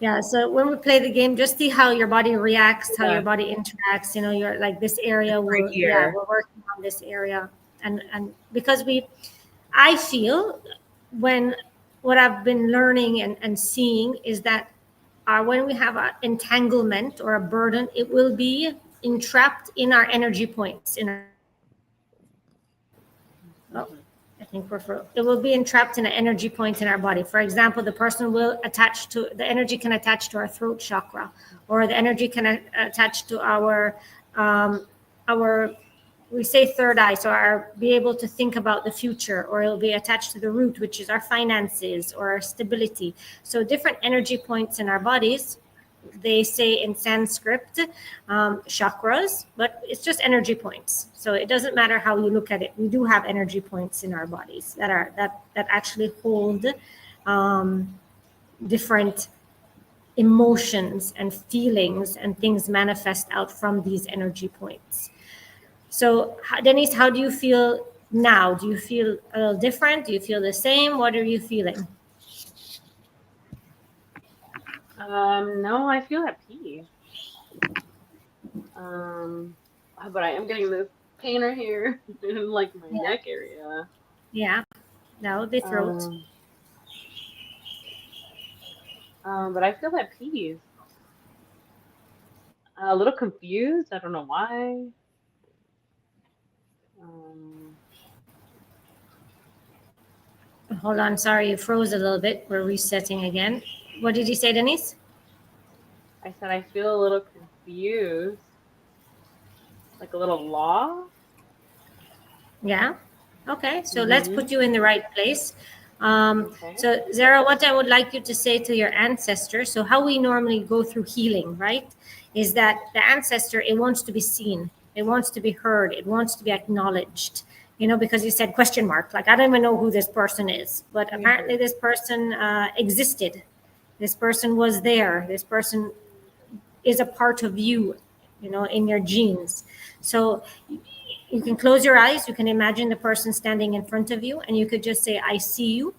Yeah. So when we play the game, just see how your body reacts, how your body interacts. You're like this area. Right here. We're working on this area, and because I feel when what I've been learning and seeing is that when we have an entanglement or a burden, it will be entrapped in our energy points. I think it will be entrapped in an energy point in our body. For example, the person will attach to the energy can attach to our throat chakra, or the energy can attach to our we say third eye, so be able to think about the future, or it'll be attached to the root, which is our finances or our stability. So different energy points in our bodies. They say in Sanskrit chakras, but it's just energy points. So it doesn't matter how you look at it. We do have energy points in our bodies that actually hold different emotions and feelings, and things manifest out from these energy points. So Denise, how do you feel now? Do you feel a little different? Do you feel the same? What are you feeling? No, I feel at peace. But I am getting this pain right here in like my neck area. Yeah, no, the throat. But I feel at peace. A little confused. I don't know why. Hold on, sorry, you froze a little bit. We're resetting again. What did you say, Denise? I said I feel a little confused, like a little lost. Yeah. Okay, so let's put you in the right place. Okay. So Zara, what I would like you to say to your ancestor, so how we normally go through healing, right, is that the ancestor, it wants to be seen, it wants to be heard, it wants to be acknowledged, because you said question mark, like I don't even know who this person is, but apparently this person existed. This person was there. This person is a part of you, in your genes. So you can close your eyes. You can imagine the person standing in front of you, and you could just say, I see you.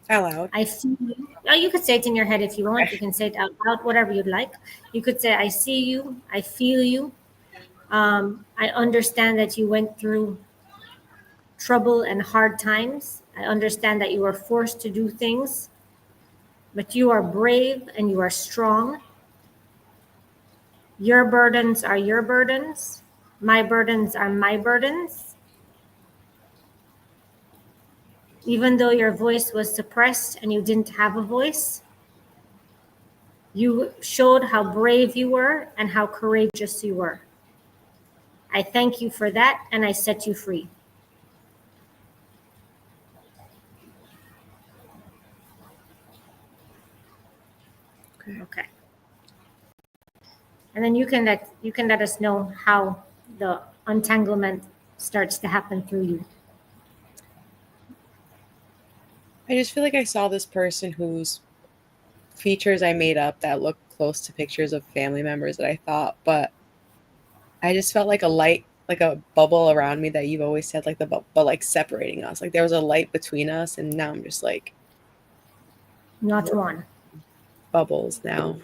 Out loud. I feel you. You could say it in your head if you want. You can say it out loud, whatever you'd like. You could say, I see you. I feel you. I understand that you went through trouble and hard times. I understand that you were forced to do things, but you are brave and you are strong. Your burdens are your burdens. My burdens are my burdens. Even though your voice was suppressed and you didn't have a voice, you showed how brave you were and how courageous you were. I thank you for that, and I set you free. Okay. And then you can let us know how the untanglement starts to happen through you. I just feel like I saw this person whose features I made up that look close to pictures of family members that I thought, but I just felt like a light, like a bubble around me that you've always said, like the bubble, but like separating us. Like there was a light between us, and now I'm just like Not one. bubbles now.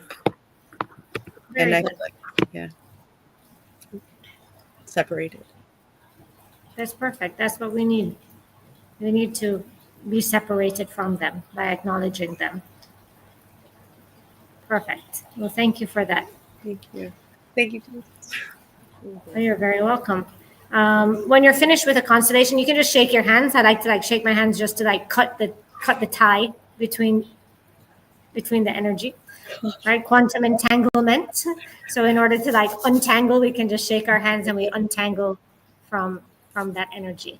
Very And I good. feel like, yeah, separated. That's perfect. That's what we need. We need to be separated from them by acknowledging them. Perfect. Well, thank you for that. Thank you. Thank you. Oh, you're very welcome. When you're finished with a constellation, you can just shake your hands. I like to shake my hands just to cut the tie between the energy, right? Quantum entanglement. So in order to untangle, we can just shake our hands and we untangle from that energy.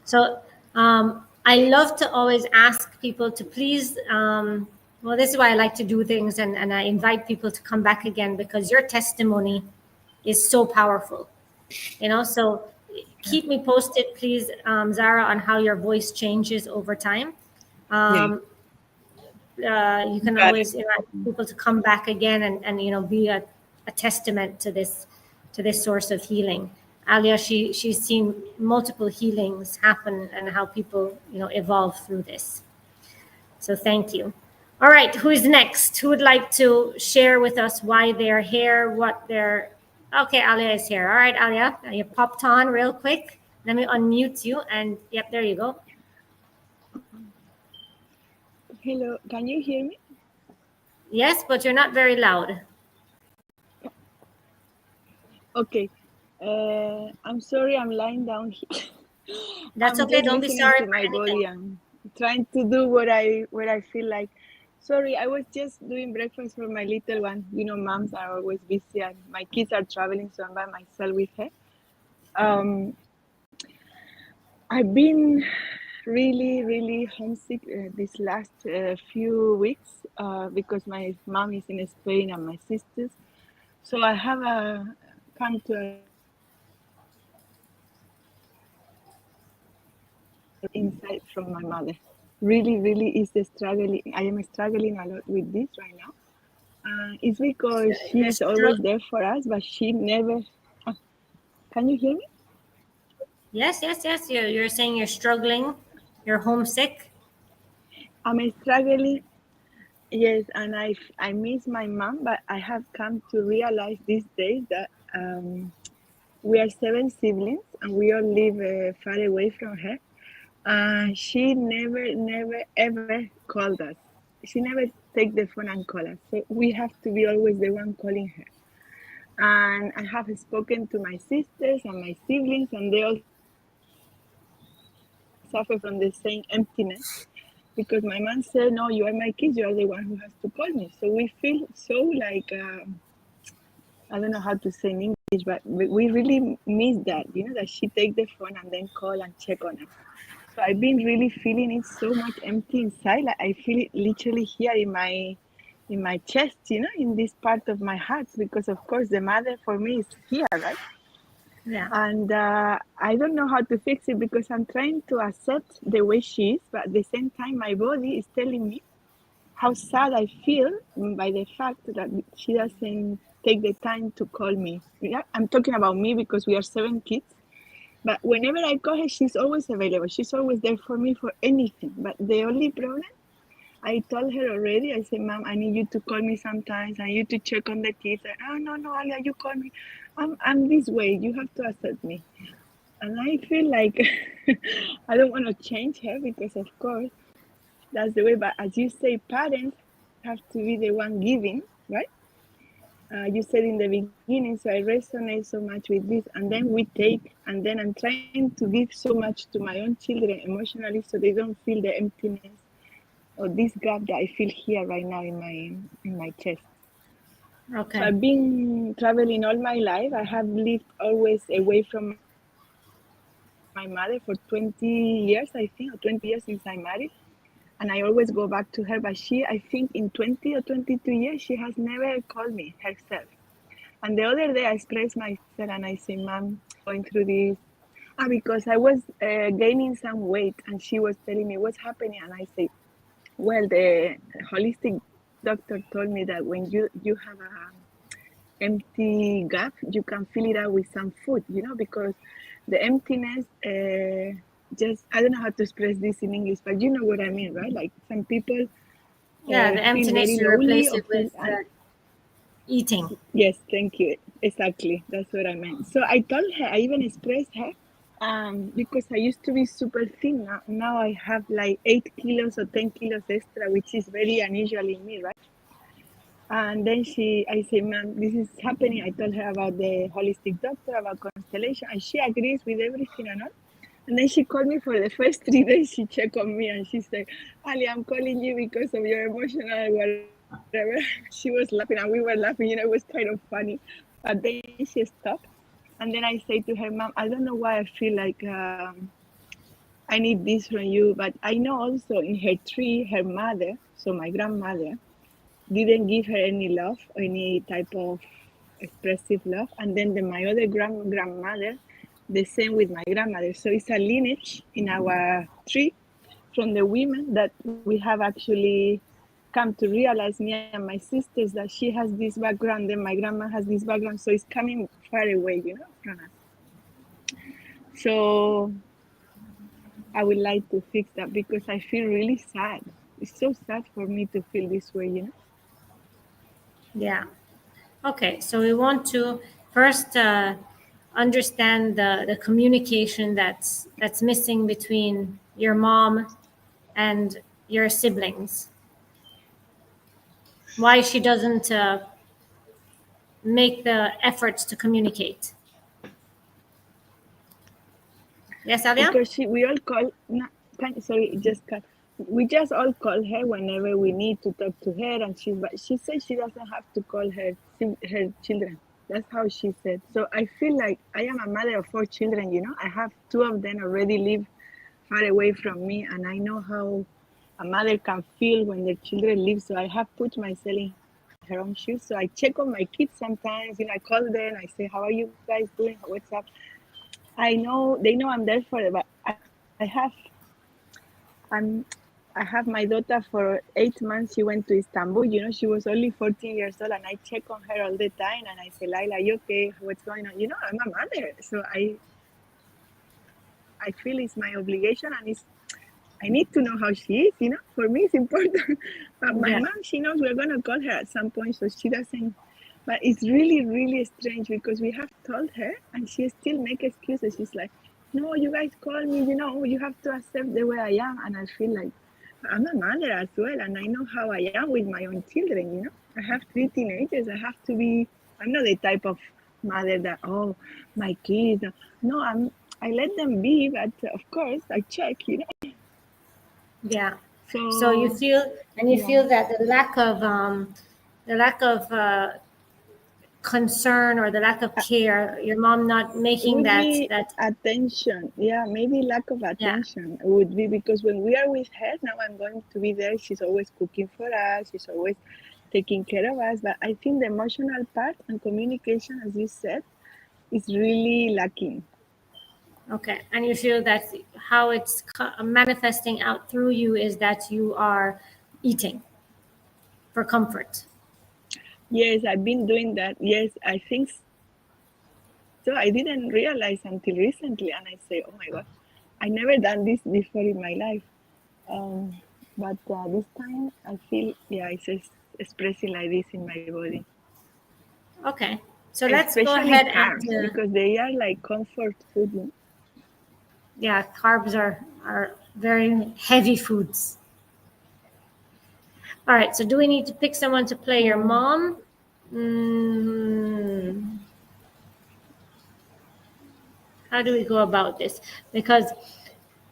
So I love to always ask people to please. Well, this is why I like to do things, and I invite people to come back again because your testimony is so powerful. So keep me posted, please, Zara, on how your voice changes over time. You can always invite people to come back again and be a testament to this source of healing. Alia, she's seen multiple healings happen and how people evolve through this. So thank you. All right, who is next? Who would like to share with us why they're here, what they're... Okay, Alia is here. All right, Alia, you popped on real quick. Let me unmute you, and yep, there you go. Hello, can you hear me? Yes, but you're not very loud. Okay. I'm sorry, I'm lying down here. That's I'm okay. just Don't be listening sorry to for my anything. body and trying to do what I feel like. Sorry, I was just doing breakfast for my little one. Moms are always busy and my kids are traveling, so I'm by myself with her. I've been really, really homesick these last few weeks because my mom is in Spain and my sisters. So I have come to a insight from my mother. Really, really is struggling. I am struggling a lot with this right now. It's because she is always there for us, but she never. Can you hear me? Yes. You're saying you're struggling. You're homesick. I'm struggling. Yes, and I miss my mom, but I have come to realize these days that we are 7 siblings and we all live far away from her. She never, ever called us. She never take the phone and call us. So we have to be always the one calling her. And I have spoken to my sisters and my siblings, and they all suffer from the same emptiness. Because my mom said, no, you are my kids, you are the one who has to call me. So we feel so like, I don't know how to say in English, but we really miss that, that she take the phone and then call and check on us. So I've been really feeling it so much empty inside. Like I feel it literally here in my chest, in this part of my heart, because of course the mother for me is here, right? Yeah. And I don't know how to fix it because I'm trying to accept the way she is, but at the same time, my body is telling me how sad I feel by the fact that she doesn't take the time to call me. Yeah, I'm talking about me because we are 7 kids. But whenever I call her, she's always available. She's always there for me for anything. But the only problem, I told her already, I said, Mom, I need you to call me sometimes. I need you to check on the kids. Oh, no, Alia, you call me. I'm this way. You have to accept me. And I feel like I don't want to change her because, of course, that's the way. But as you say, parents have to be the one giving, right? You said in the beginning, so I resonate so much with this. And then we take, and then I'm trying to give so much to my own children emotionally so they don't feel the emptiness or this gap that I feel here right now in my chest. Okay. So I've been traveling all my life. I have lived always away from my mother for 20 years, I think, or 20 years since I married. And I always go back to her. But she, I think in 20 or 22 years, she has never called me herself. And the other day I expressed myself and I say, Mom, going through this. Because I was gaining some weight and she was telling me what's happening. And I say, well, the holistic doctor told me that when you have a empty gap, you can fill it out with some food, because the emptiness, just, I don't know how to express this in English, but you know what I mean, right? Like some people Yeah, the feel emptiness, very you lonely replace or it feel, with eating. yes, thank you. Exactly. That's what I meant. So I told her, I even expressed her, because I used to be super thin. Now I have like 8 kilos or 10 kilos extra, which is very unusual in me, right? And then I say, Ma'am, this is happening. I told her about the holistic doctor, about constellation, and she agrees with everything and all. And then she called me for the first 3 days. She checked on me and she said, Ali, I'm calling you because of your emotional whatever. She was laughing and we were laughing. It was kind of funny. But then she stopped. And then I say to her, Mom, I don't know why I feel like I need this from you. But I know also in her tree, her mother, so my grandmother, didn't give her any love, any type of expressive love. And then my other grandmother, the same with my grandmother. So it's a lineage in our tree from the women that we have actually come to realize, me and my sisters, that she has this background, then my grandma has this background. So it's coming far away, from us. So I would like to fix that because I feel really sad. It's so sad for me to feel this way. Yeah. Okay, so we want to first understand the communication that's missing between your mom and your siblings. Why she doesn't make the efforts to communicate. Yes, Alia? Because we all call, no, sorry, just cut. We just all call her whenever we need to talk to her, and but she said she doesn't have to call her children. That's how she said. So I feel like I am a mother of 4 children. I have 2 of them already live far away from me, and I know how a mother can feel when their children leave. So I have put myself in her own shoes. So I check on my kids sometimes. I call them. I say, "How are you guys doing? What's up?" I know they know I'm there for them, but I'm I have my daughter for 8 months. She went to Istanbul. She was only 14 years old, and I check on her all the time. And I say, Laila, you okay? What's going on? I'm a mother, so I feel it's my obligation, and I need to know how she is. For me, it's important. But my Yeah. mom, she knows we're gonna call her at some point, so she doesn't. But it's really, really strange because we have told her, and she still make excuses. She's like, "No, you guys call me. You have to accept the way I am." And I feel like I'm a mother as well, and I know how I am with my own children. I have 3 teenagers. I have to be. I'm not the type of mother that, oh, my kids. No, I let them be, but of course I check. Yeah. So you So feel, and you yeah, feel that the lack of concern or the lack of care, your mom not making would that be attention. Yeah, maybe lack of yeah. attention would be because when we are with her, now I'm going to be there. She's always cooking for us. She's always taking care of us. But I think the emotional part and communication, as you said, is really lacking. Okay, and you feel that how it's manifesting out through you is that you are eating for comfort. Yes, I've been doing that. Yes, I think so. I didn't realize until recently, and I say, oh my God, I never done this before in my life. But this time I feel, yeah, it's expressing like this in my body. Okay, so let's go Especially ahead and carbs because they are like comfort food. yeah, carbs are very heavy foods. All right, so do we need to pick someone to play your mom? How do we go about this? Because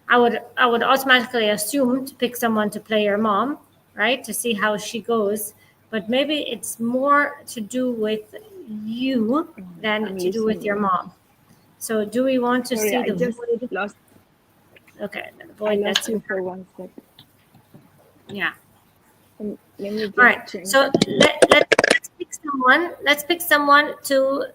I would automatically assume to pick someone to play your mom, right? To see how she goes. but maybe it's more to do with you than I'm to do with your listening. mom. So do we want to Sorry, see I the just void? lost. Okay, the I void lost that's you in for her. 1 sec. Yeah. Let me All just right. change. So let's pick someone. Let's pick someone to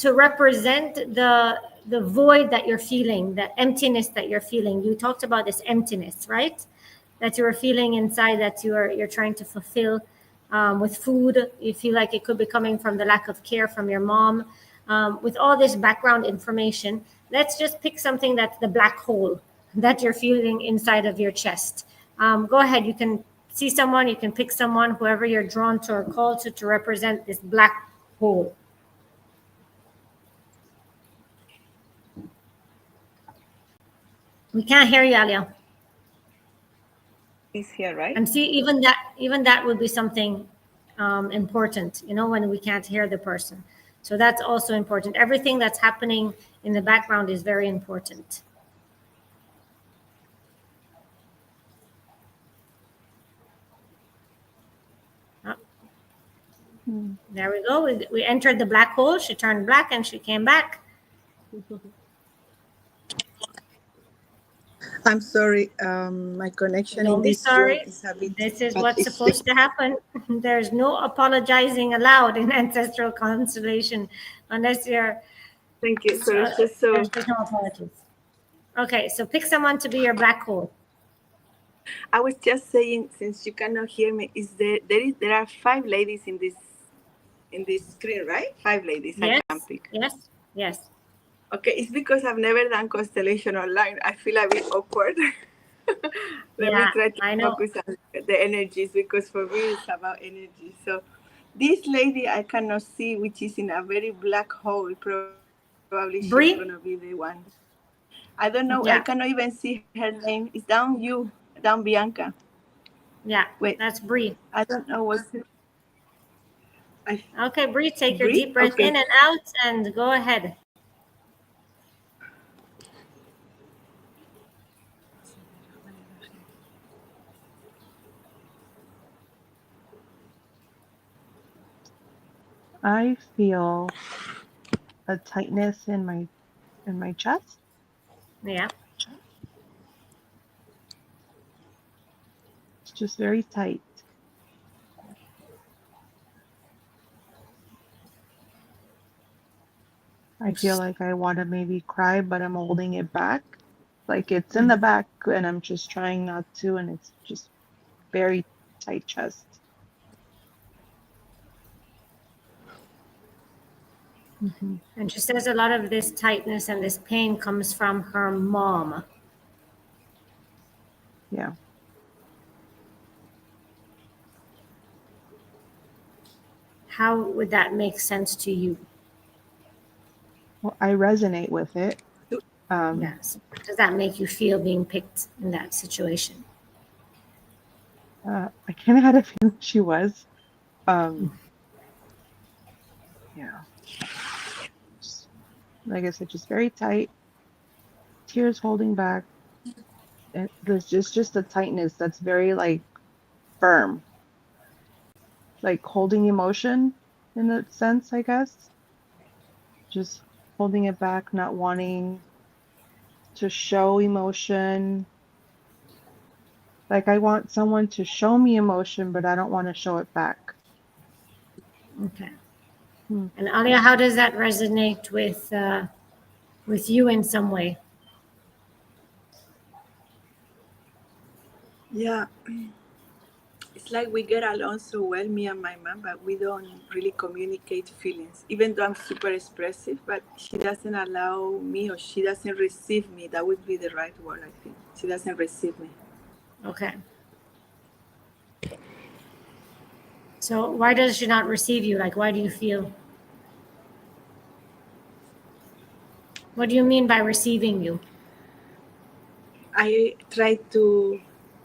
represent the void that you're feeling, the emptiness that you're feeling. You talked about this emptiness, right? That you were feeling inside that you're trying to fulfill with food. You feel like it could be coming from the lack of care from your mom. With all this background information, let's just pick something that's the black hole that you're feeling inside of your chest. Go ahead. You can see someone. You can pick someone, whoever you're drawn to or called to represent this black hole. We can't hear you, Alia. Is here, right? And see, even that would be something important, when we can't hear the person. So that's also important. Everything that's happening in the background is very important. There we go. We entered the black hole. She turned black and she came back. I'm sorry, my connection in Don't be this room sorry. is a bit This is bad. what's supposed to happen. There's no apologizing allowed in Ancestral Constellation unless you're. Thank you. So it's just There's no apologies. Okay, so pick someone to be your black hole. I was just saying, since you cannot hear me, there are 5 ladies in this screen, right? 5 ladies. Yes, I can pick. yes. Okay, it's because I've never done constellation online. I feel a bit awkward. Let me try to I know. focus on the energies, because for me it's about energy. So this lady I cannot see, which is in a very black hole. Probably she's Bree? gonna be the one. I don't know. Yeah. I cannot even see her name. It's down Bianca. Yeah, Wait, that's Bree. I don't know what's. Okay, Bree, take your Bree? deep breath Okay. in and out and go ahead. I feel a tightness in my chest. Yeah. It's just very tight. I feel like I want to maybe cry, but I'm holding it back. Like it's in the back and I'm just trying not to, and it's just very tight chest. And she says a lot of this tightness and this pain comes from her mom. Yeah. How would that make sense to you? Well, I resonate with it. Yes. Does that make you feel being picked in that situation? I kind of had a feeling she was. Yeah. Just, like I said, just very tight, tears holding back. And there's just a tightness that's very like firm, like holding emotion in a sense, I guess. Just holding it back, not wanting to show emotion. Like I want someone to show me emotion, but I don't want to show it back. Okay. And Alia, how does that resonate with you in some way? Yeah, it's like we get along so well, me and my mom, but we don't really communicate feelings. Even though I'm super expressive, but she doesn't allow me, or she doesn't receive me. That would be the right word, I think. She doesn't receive me. Okay. So why does she not receive you? Like, why do you feel? What do you mean by receiving you? I try to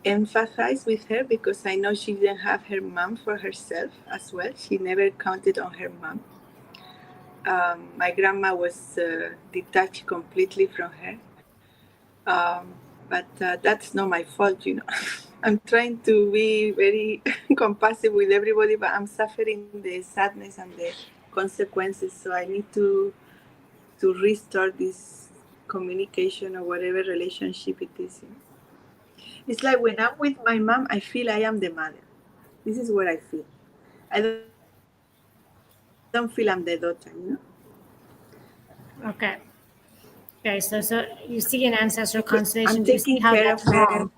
empathize with her because I know she didn't have her mom for herself as well. She never counted on her mom. My grandma was detached completely from her. but that's not my fault, you know. I'm trying to be very compassionate with everybody, but I'm suffering the sadness and the consequences. So I need to restart this communication or whatever relationship it is. You know? It's like when I'm with my mom, I feel I am the mother. This is what I feel. I don't feel I'm the daughter. You know. Okay. Okay, so you see in ancestral Because I'm constellation, do you see taking how care that's of her. wrong?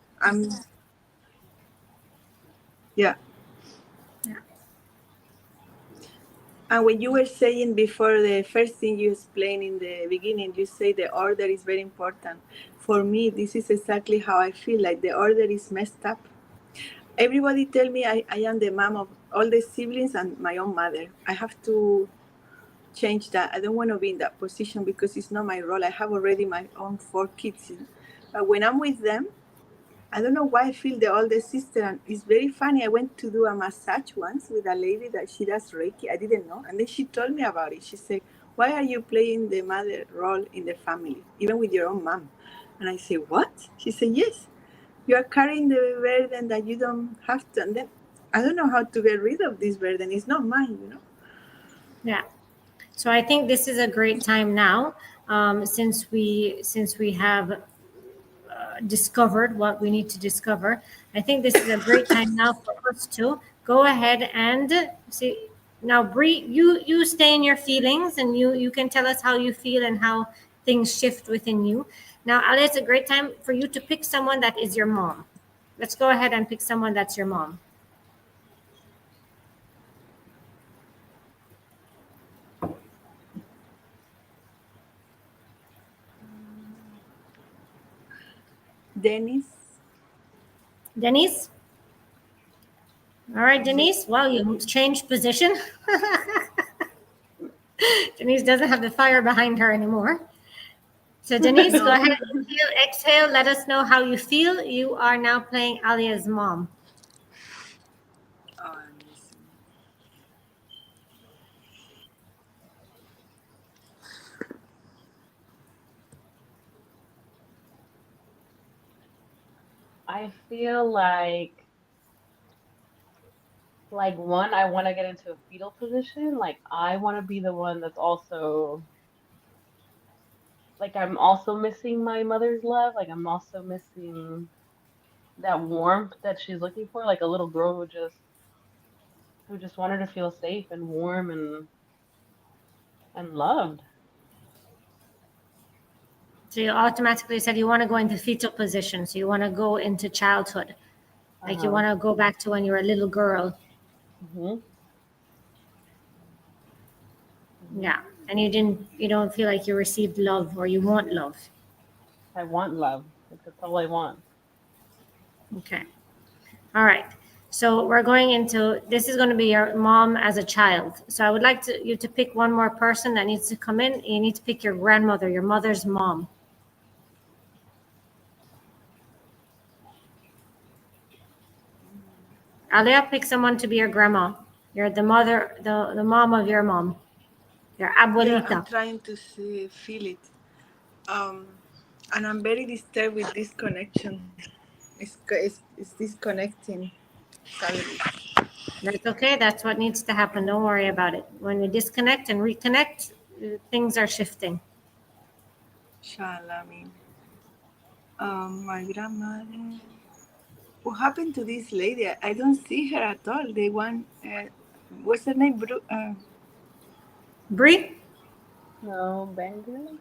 Yeah. Yeah. And when you were saying before, the first thing you explained in the beginning, you say the order is very important. For me, this is exactly how I feel. Like the order is messed up. Everybody tell me I am the mom of all the siblings and my own mother. I have to change that. I don't want to be in that position because it's not my role. I have already my own 4 kids. You know? But when I'm with them, I don't know why I feel the older sister. And it's very funny. I went to do a massage once with a lady that she does Reiki. I didn't know. And then she told me about it. She said, "Why are you playing the mother role in the family, even with your own mom?" And I said, "What?" She said, "Yes. You are carrying the burden that you don't have to." And then I don't know how to get rid of this burden. It's not mine, you know. Yeah. So I think this is a great time now, since we have discovered what we need to discover. I think this is a great time now for us to go ahead and see. Now, Bree, you stay in your feelings, and you can tell us how you feel and how things shift within you. Now, Ali, it's a great time for you to pick someone that is your mom. Let's go ahead and pick someone that's your mom. Dennis. Denise? All right, Denise. Well, you changed position. Denise doesn't have the fire behind her anymore. So Denise, go No. ahead, inhale, exhale. Let us know how you feel. You are now playing Alia's mom. Oh, I'm missing. I feel like one, I want to get into a fetal position. Like I want to be the one that's also like I'm also missing my mother's love. Like I'm also missing that warmth that she's looking for. Like a little girl who just wanted to feel safe and warm and loved. So you automatically said you want to go into fetal position. So you want to go into childhood. Like you Uh-huh. want to go back to when you were a little girl. hmm hmm Yeah. And you don't feel like you received love or you want love. I want love. Like that's all I want. Okay. All right. So we're going into, this is going to be your mom as a child. So I would like you to pick one more person that needs to come in. You need to pick your grandmother, your mother's mom. Alia, pick someone to be your grandma. You're the mother, the mom of your mom, your Yeah, I'm abuelita. trying to feel it. Um, and I'm very disturbed with this connection. It's disconnecting suddenly. That's okay. That's what needs to happen. Don't worry about it. When we disconnect and reconnect, things are shifting. Inshallah, I mean. My grandmother. What happened to this lady? I don't see her at all. The one, what's her name? Bree? No, Benjamin?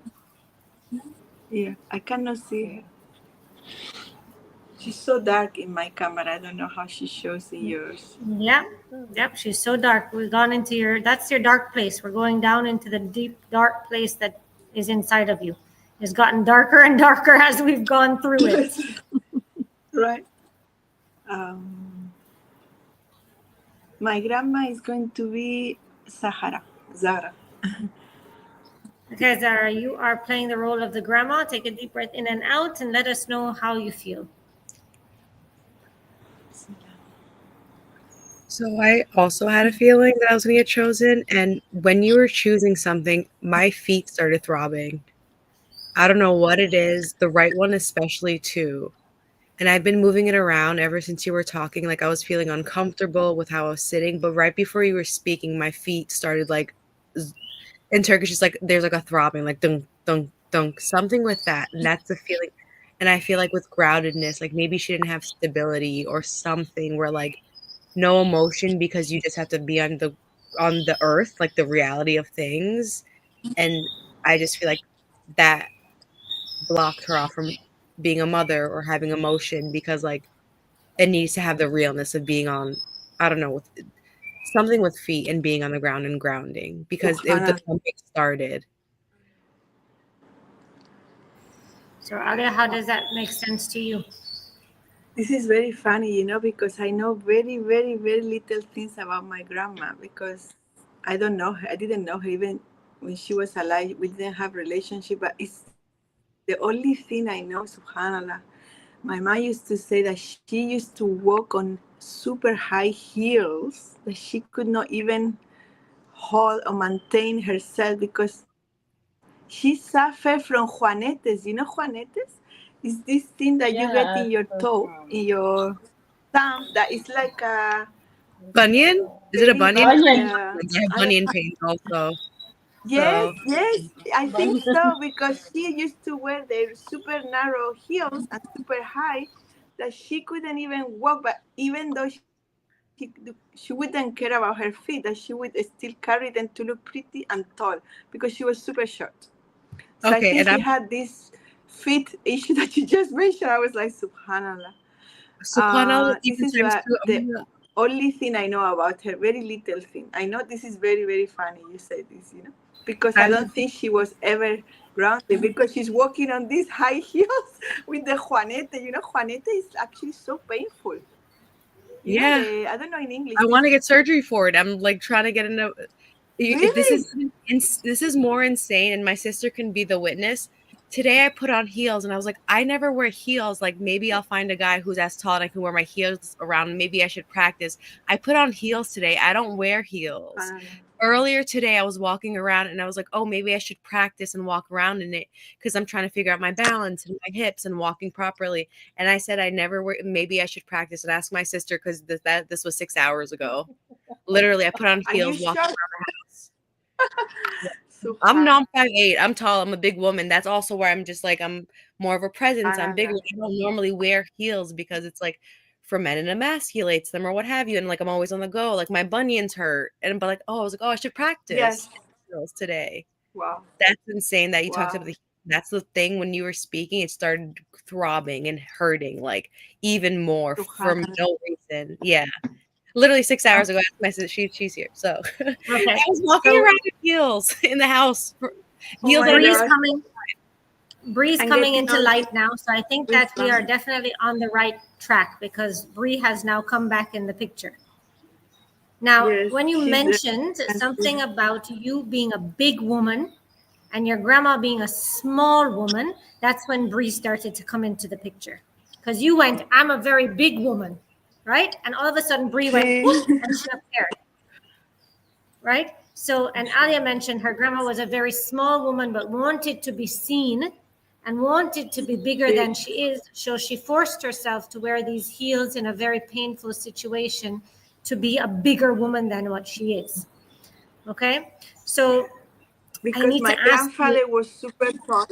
Yeah, I cannot see her. She's so dark in my camera. I don't know how she shows in yours. Yep. Yep. She's so dark. We've gone into that's your dark place. We're going down into the deep, dark place that is inside of you. It's gotten darker and darker as we've gone through it. Right. Um, my grandma is going to be Zara. Okay, Zara, you are playing the role of the grandma. Take a deep breath in and out and let us know how you feel. So I also had a feeling that I was going to get chosen, and when you were choosing something, my feet started throbbing. I don't know what it is, the right one especially too. And I've been moving it around ever since you were talking. Like I was feeling uncomfortable with how I was sitting, but right before you were speaking, my feet started like in Turkish, it's like there's like a throbbing, like dunk, dunk, dunk, something with that. And that's the feeling. And I feel like with groundedness, like maybe she didn't have stability or something where like no emotion because you just have to be on the earth, like the reality of things. And I just feel like that blocked her off from being a mother or having emotion because like it needs to have the realness of being on, I don't know, with something with feet and being on the ground and grounding because the topic started. So Alia, how does that make sense to you? This is very funny, because I know very, very, very little things about my grandma because I don't know her. I didn't know her even when she was alive. We didn't have relationship, but it's the only thing I know, subhanallah. My mom used to say that she used to walk on super high heels that she could not even hold or maintain herself because she suffered from Juanetes. You know Juanetes? It's this thing that you get in your toe, in your thumb, that is like a Bunion? Is it a bunion? Bunion. I have bunion pains also. Yes, So yes, I think so because she used to wear their super narrow heels and super high that she couldn't even walk. But even though she wouldn't care about her feet, that she would still carry them to look pretty and tall because she was super short. So I okay, think and she I'm had this feet issue that you just mentioned. I was like, Subhanallah. subhanallah This even is times what two. the only thing I know about her. Very little thing. I know this is very, very funny. You say this, because I don't think she was ever grounded because she's walking on these high heels with the Juanete. Juanete is actually so painful. Yeah, I don't know in English. I want to get surgery for it. I'm like trying to get into. This Really? is more insane, and my sister can be the witness. Today I put on heels, and I was like, I never wear heels. Like maybe I'll find a guy who's as tall and I can wear my heels around. Maybe I should practice. I put on heels today. I don't wear heels. Earlier today, I was walking around and I was like, oh, maybe I should practice and walk around in it because I'm trying to figure out my balance and my hips and walking properly. And I said, I never wear, maybe I should practice and ask my sister because this was 6 hours ago. Literally, I put on Are you heels, walking sure? around the house. Subhanallah. I'm 5'8". I'm tall. I'm a big woman. That's also where I'm just like, I'm more of a presence. I'm bigger. I don't normally wear heels because it's like for men it emasculates them or what have you. And like, I'm always on the go. Like my bunions hurt. But like, oh, I was like, oh, I should practice Yes. heels today. Wow. That's insane that you talked Wow. about that's the thing when you were speaking, it started throbbing and hurting like even more for no reason. Yeah. Literally 6 hours ago, I asked my sister, she's here. So Okay. I was walking around in heels in the house. Heels Bree's coming into light now, so I think that we are definitely on the right track because Bree has now come back in the picture. Now, when you mentioned something about you being a big woman and your grandma being a small woman, that's when Bree started to come into the picture. Because you went, I'm a very big woman, right? And all of a sudden, Bree went, whoop, and she appeared, right? So, and Alia mentioned her grandma was a very small woman, but wanted to be seen and wanted to be bigger than she is. So she forced herself to wear these heels in a very painful situation to be a bigger woman than what she is. Okay? So because my grandfather was super tall.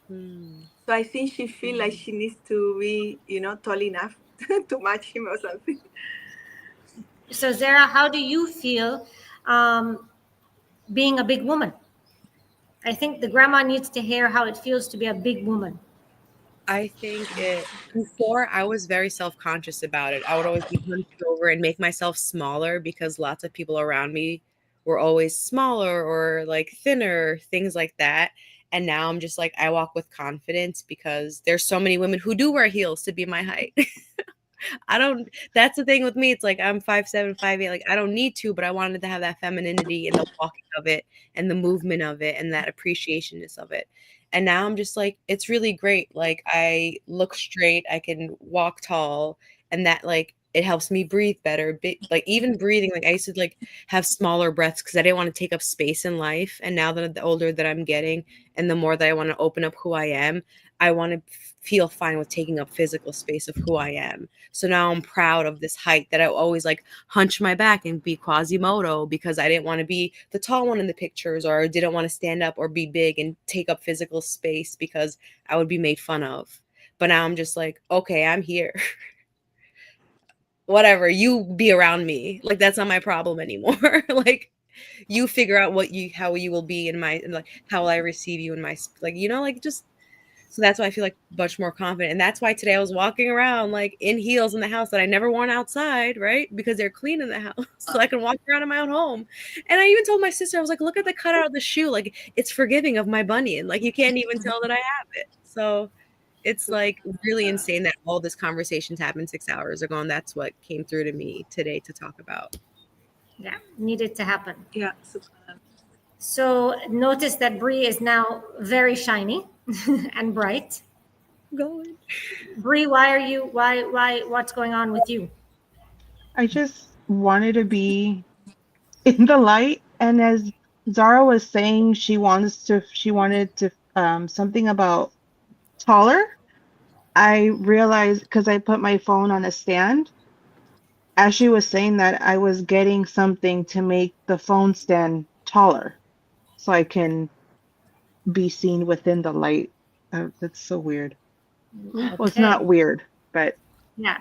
So I think she feels like she needs to be, tall enough to match him or something. So Zara, how do you feel being a big woman? I think the grandma needs to hear how it feels to be a big woman. I think before I was very self-conscious about it. I would always be hunched over and make myself smaller because lots of people around me were always smaller or like thinner, things like that. And now I'm just like, I walk with confidence because there's so many women who do wear heels to be my height. That's the thing with me. It's like I'm 5'7", 5'8". Like I don't need to, but I wanted to have that femininity and the walking of it and the movement of it and that appreciationness of it. And now I'm just like, it's really great. Like I look straight, I can walk tall, and that like It helps me breathe better. Like even breathing, like I used to like have smaller breaths because I didn't want to take up space in life. And now that the older that I'm getting and the more that I want to open up who I am, I want to feel fine with taking up physical space of who I am. So now I'm proud of this height that I always like hunch my back and be Quasimodo because I didn't want to be the tall one in the pictures, or I didn't want to stand up or be big and take up physical space because I would be made fun of. But now I'm just like, okay, I'm here. Whatever, you be around me. Like that's not my problem anymore. Like you figure out how you will be in my, like how will I receive you in my, like, like just. So that's why I feel like much more confident. And that's why today I was walking around like in heels in the house that I never worn outside, right? Because they're clean in the house. So I can walk around in my own home. And I even told my sister, I was like, look at the cutout of the shoe. Like it's forgiving of my bunion. Like you can't even tell that I have it. So it's like really insane that all this conversations happened 6 hours ago. And that's what came through to me today to talk about. Yeah, needed to happen. Yeah. So notice that Bree is now very shiny and bright. Going. Bree, what's going on with you? I just wanted to be in the light. And as Zara was saying, she wanted to something about taller. I realized because I put my phone on a stand, as she was saying that, I was getting something to make the phone stand taller so I can be seen within the light. That's so weird. Okay. Well, it's not weird, but Yeah,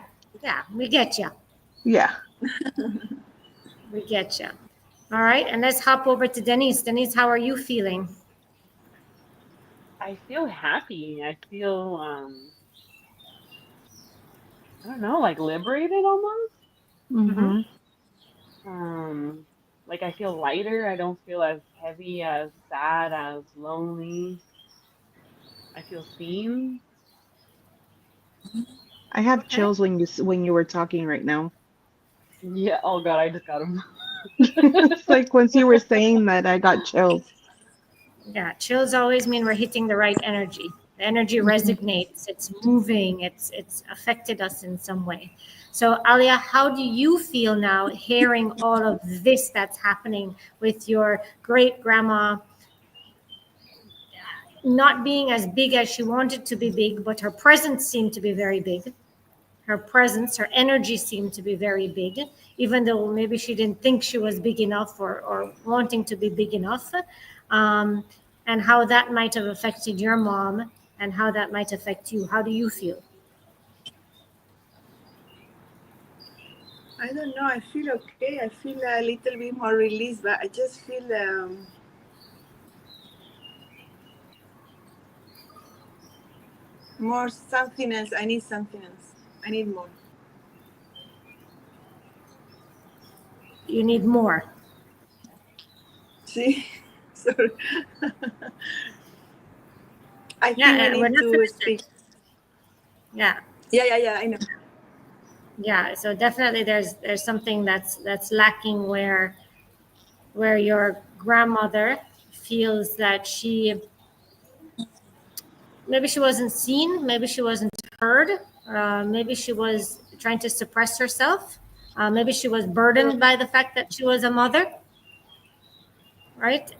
we get you. yeah. We get you. All right, and let's hop over to Denise. Denise, how are you feeling? I feel happy. I feel I don't know, like liberated almost. Mm-hmm. Like I feel lighter. I don't feel as heavy, as sad, as lonely. I feel seen. I have Okay. chills when you were talking right now. Yeah. Oh God, I just got them. It's like once you were saying that, I got chills. Yeah, chills always mean we're hitting the right energy. The energy resonates. It's moving. It's affected us in some way. So Alia, how do you feel now hearing all of this that's happening with your great grandma not being as big as she wanted to be big, but her presence seemed to be very big. Her presence, her energy seemed to be very big, even though maybe she didn't think she was big enough or wanting to be big enough. And how that might have affected your mom and how that might affect you. How do you feel? I don't know. I feel okay. I feel a little bit more released, but I just feel more something else. I need something else. I need more. You need more. See? Sorry. I think Yeah, we we're need not to finished. speak. Yeah. Yeah, I know. Yeah. So definitely there's something that's lacking where your grandmother feels that maybe she wasn't seen, maybe she wasn't heard, maybe she was trying to suppress herself, maybe she was burdened by the fact that she was a mother, right?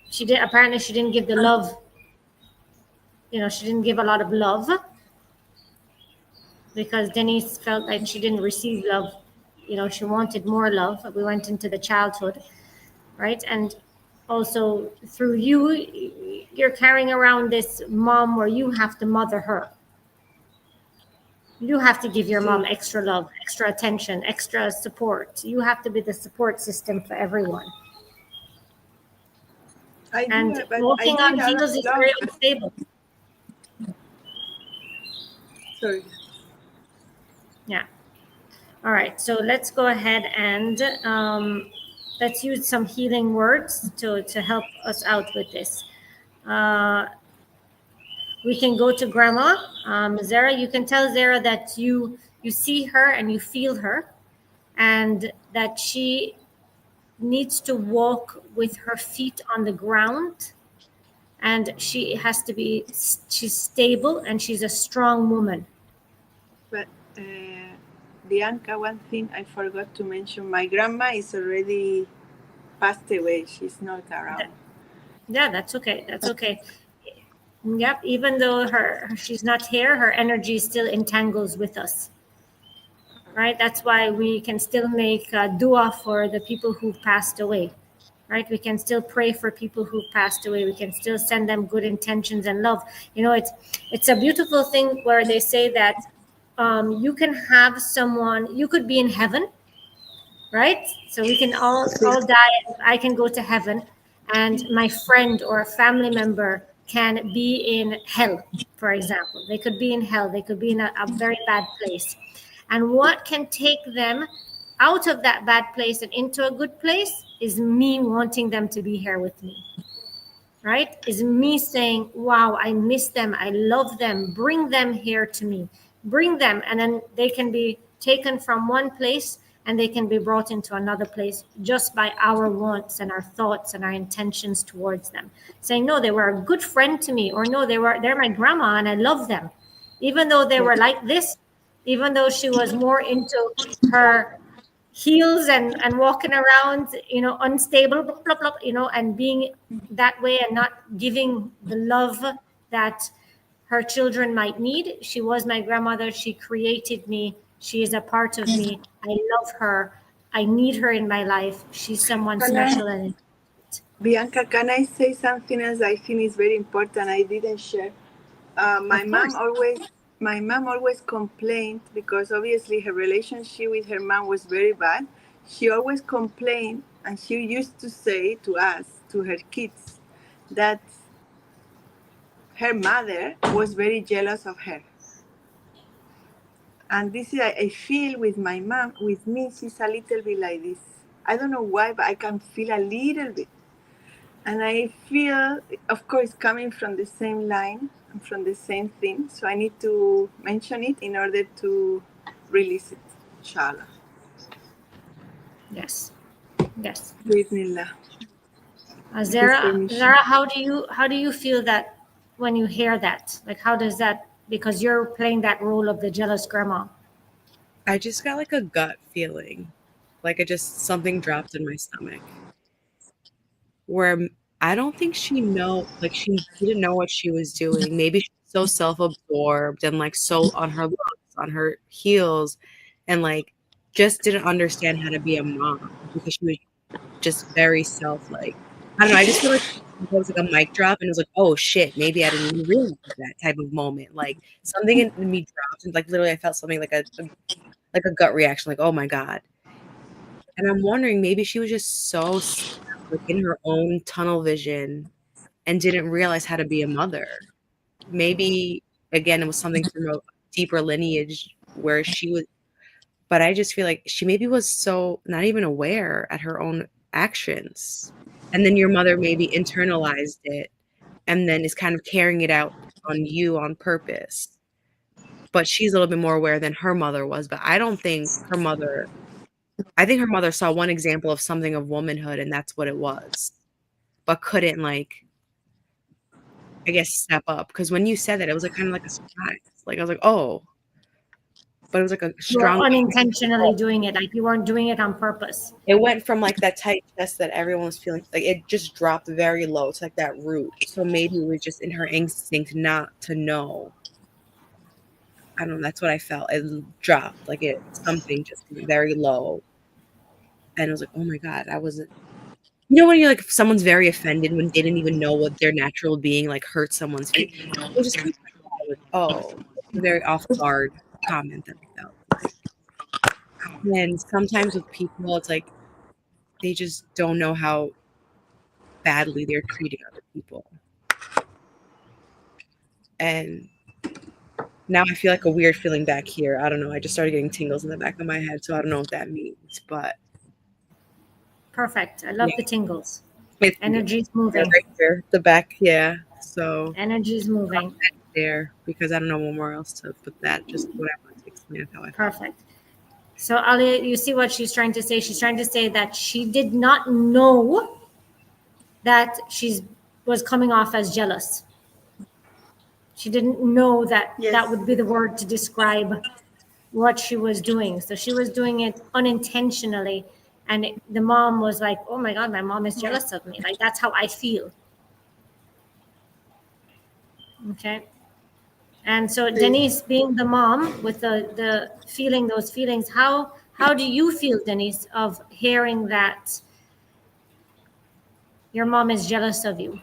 She didn't give the love, she didn't give a lot of love because Denise felt like she didn't receive love. She wanted more love. We went into the childhood, right? And also through you're carrying around this mom where you have to mother her. You have to give your mom extra love, extra attention, extra support. You have to be the support system for everyone. I do, And but walking I on do it out heels of is love. very unstable. Sorry. Yeah. All right. So let's go ahead and let's use some healing words to help us out with this. We can go to Grandma. Zara, you can tell Zara that you see her and you feel her, and that she needs to walk with her feet on the ground, and she's stable and she's a strong woman. But Bianca, one thing I forgot to mention. My grandma is already passed away. She's not around. Yeah, that's okay. That's okay. Yep. Even though she's not here, her energy still entangles with us. Right. That's why we can still make dua for the people who've passed away. Right. We can still pray for people who've passed away. We can still send them good intentions and love. You know, it's a beautiful thing where they say that you can have someone. You could be in heaven, right? So we can all die. I can go to heaven, and my friend or a family member can be in hell, for example. They could be in hell. They could be in a very bad place. And what can take them out of that bad place and into a good place is me wanting them to be here with me, right? Is me saying, wow, I miss them. I love them. Bring them here to me. Bring them. And then they can be taken from one place and they can be brought into another place just by our wants and our thoughts and our intentions towards them. Saying, no, they were a good friend to me, or no, they're my grandma and I love them. Even though they were like this, even though she was more into her heels and walking around, you know, unstable, blah, blah, blah, you know, and being that way and not giving the love that her children might need. She was my grandmother. She created me. She is a part of me. I love her. I need her in my life. She's someone special. And Bianca, can I say something else I think is very important I didn't share? My mom always complained because obviously her relationship with her mom was very bad. She always complained, and she used to say to us, to her kids, that her mother was very jealous of her. And this is, I feel with my mom, with me, she's a little bit like this. I don't know why, but I can feel a little bit. And I feel, of course, coming from the same line and from the same thing. So I need to mention it in order to release it, inshallah. yes, yes. Bismillah. Zara, how do you feel that when you hear that? Like, how does that? Because you're playing that role of the jealous grandma. I just got like a gut feeling, like it just something dropped in my stomach. Where I don't think she she didn't know what she was doing. Maybe she's so self-absorbed and like so on her looks, on her heels, and like just didn't understand how to be a mom because she was just very like I don't know. I just feel like it was like a mic drop, and it was like, oh shit, maybe I didn't even realize that type of moment. Like something in me dropped, and like literally, I felt something like a gut reaction, like oh my god. And I'm wondering, maybe she was just so stuck, like in her own tunnel vision and didn't realize how to be a mother. Maybe again, it was something from a deeper lineage where she was, but I just feel like she maybe was so not even aware at her own actions. And then your mother maybe internalized it and then is kind of carrying it out on you on purpose. But she's a little bit more aware than her mother was. But I don't think her mother, I think her mother saw one example of something of womanhood and that's what it was, but couldn't like, I guess, step up. Because when you said that, it was like kind of like a surprise. Like I was like, oh, but it was like a You were strong unintentionally doing it, like you weren't doing it on purpose. It went from like that tight chest that everyone was feeling, like it just dropped very low to like that root. So maybe it was just in her instinct not to know. I don't know. That's what I felt. It dropped like something just very low, and it was like, oh my god, I wasn't. You know when you're like, if someone's very offended when they didn't even know what their natural being like hurt someone's feet. It was just kind of like, oh, a very off guard comment that I felt like. And sometimes with people, it's like they just don't know how badly they're treating other people. And now I feel like a weird feeling back here. I don't know. I just started getting tingles in the back of my head, so I don't know what that means. But Perfect. I love the tingles. it's Energy's moving. right here, the back, yeah. So Energy's moving. there because I don't know more else to put that. Just what I want to explain how I feel. Perfect. So Ali, you see what she's trying to say? She's trying to say that she did not know that she was coming off as jealous. She didn't know that that would be the word to describe what she was doing. So she was doing it unintentionally. And the mom was like, oh my God, my mom is jealous of me. Like, that's how I feel. Okay. And so Denise, being the mom with the feeling those feelings, how do you feel, Denise, of hearing that your mom is jealous of you?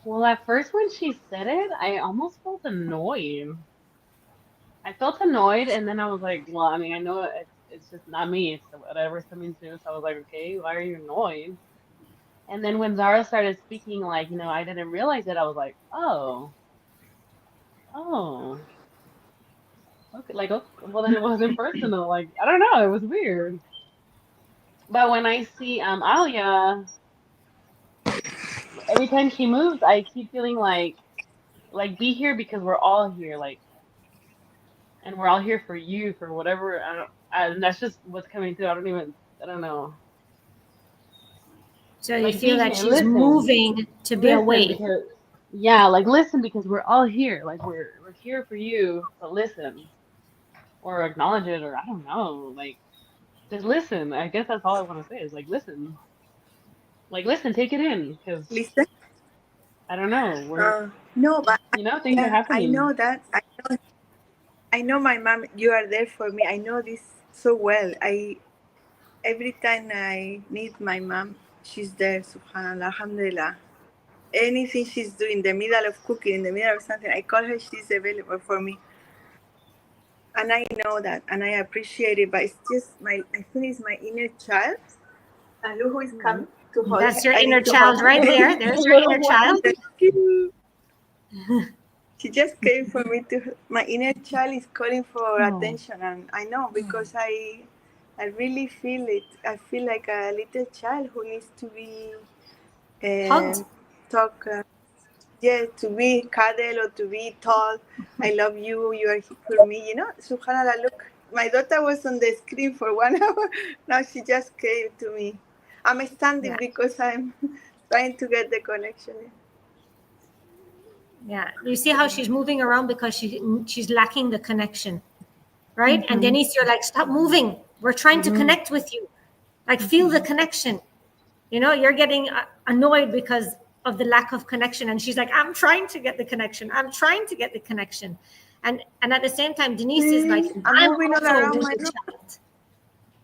Well, at first when she said it, I almost felt annoyed. I felt annoyed, and then I was like, well, I mean, I know it's just not me, it's whatever's coming through. So I was like, okay, why are you annoyed? And then when Zara started speaking, like, I didn't realize it. I was like, oh, okay, like, okay, well, then it wasn't personal. Like, I don't know, it was weird. But when I see Alia, every time she moves, I keep feeling like be here because we're all here, like, and we're all here for you for whatever. And that's just what's coming through. I don't know. So you Like, feel be that here, she's listen, moving to be listen, away. because yeah, like listen because we're all here. Like we're here for you, so listen or acknowledge it, or I don't know, like just listen. I guess that's all I want to say is like listen, take it in, because Listen. I don't know, No, but things are yeah, I happening. know that. I know my mom. You are there for me. I know this so well. Every time I need my mom, she's there. Subhanallah, alhamdulillah. Anything she's doing, in the middle of cooking, in the middle of something, I call her. She's available for me, and I know that, and I appreciate it. But it's just I think it's my inner child. And look who is coming to hold her. That's your I inner need to hold child right her. there. There's your Little inner one. child. She just came for me to. My inner child is calling for Oh. attention, and I know because I really feel it. I feel like a little child who needs to be Hugged. talk. Yeah, to be cuddled or to be told, I love you. You are here for me. Subhanallah. Look, my daughter was on the screen for 1 hour. Now she just came to me. I'm standing Yeah. because I'm trying to get the connection. Yeah. You see how she's moving around because she's lacking the connection, right? And Denise, you're like, stop moving. We're trying to connect with you. Like, feel the connection. You're getting annoyed because of the lack of connection. And she's like, I'm trying to get the connection. I'm trying to get the connection. And at the same time, Denise is like, I'm I'm moving all also a around my wounded room. child.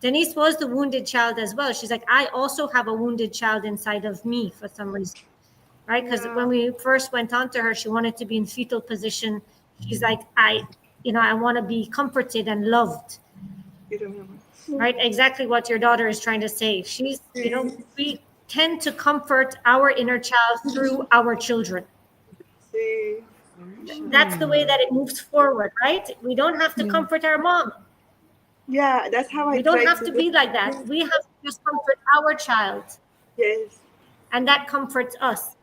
Denise was the wounded child as well. She's like, I also have a wounded child inside of me for some reason, right? Because when we first went on to her, she wanted to be in fetal position. She's like, I want to be comforted and loved, right? Exactly what your daughter is trying to say. She's, we tend to comfort our inner child through our children. That's the way that it moves forward, right? We don't have to comfort our mom. Yeah, that's how I We don't try have to to do. be like that. We have to just comfort our child. Yes. And that comforts us.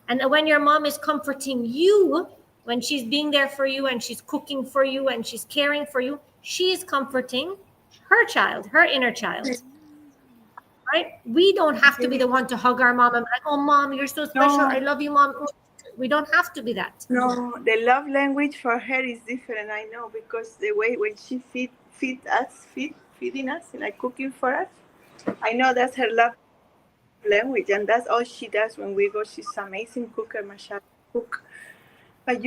And when your mom is comforting you, when she's being there for you and she's cooking for you and she's caring for you, she's comforting her child, her inner child. Right? We don't have to be the one to hug our mom and be like, oh, mom, you're so special. No. I love you, mom. We don't have to be that. No, the love language for her is different. I know because the way when she feeding us, like cooking for us, I know that's her love language, and that's all she does when we go. She's an amazing cooker, mashallah, cook. But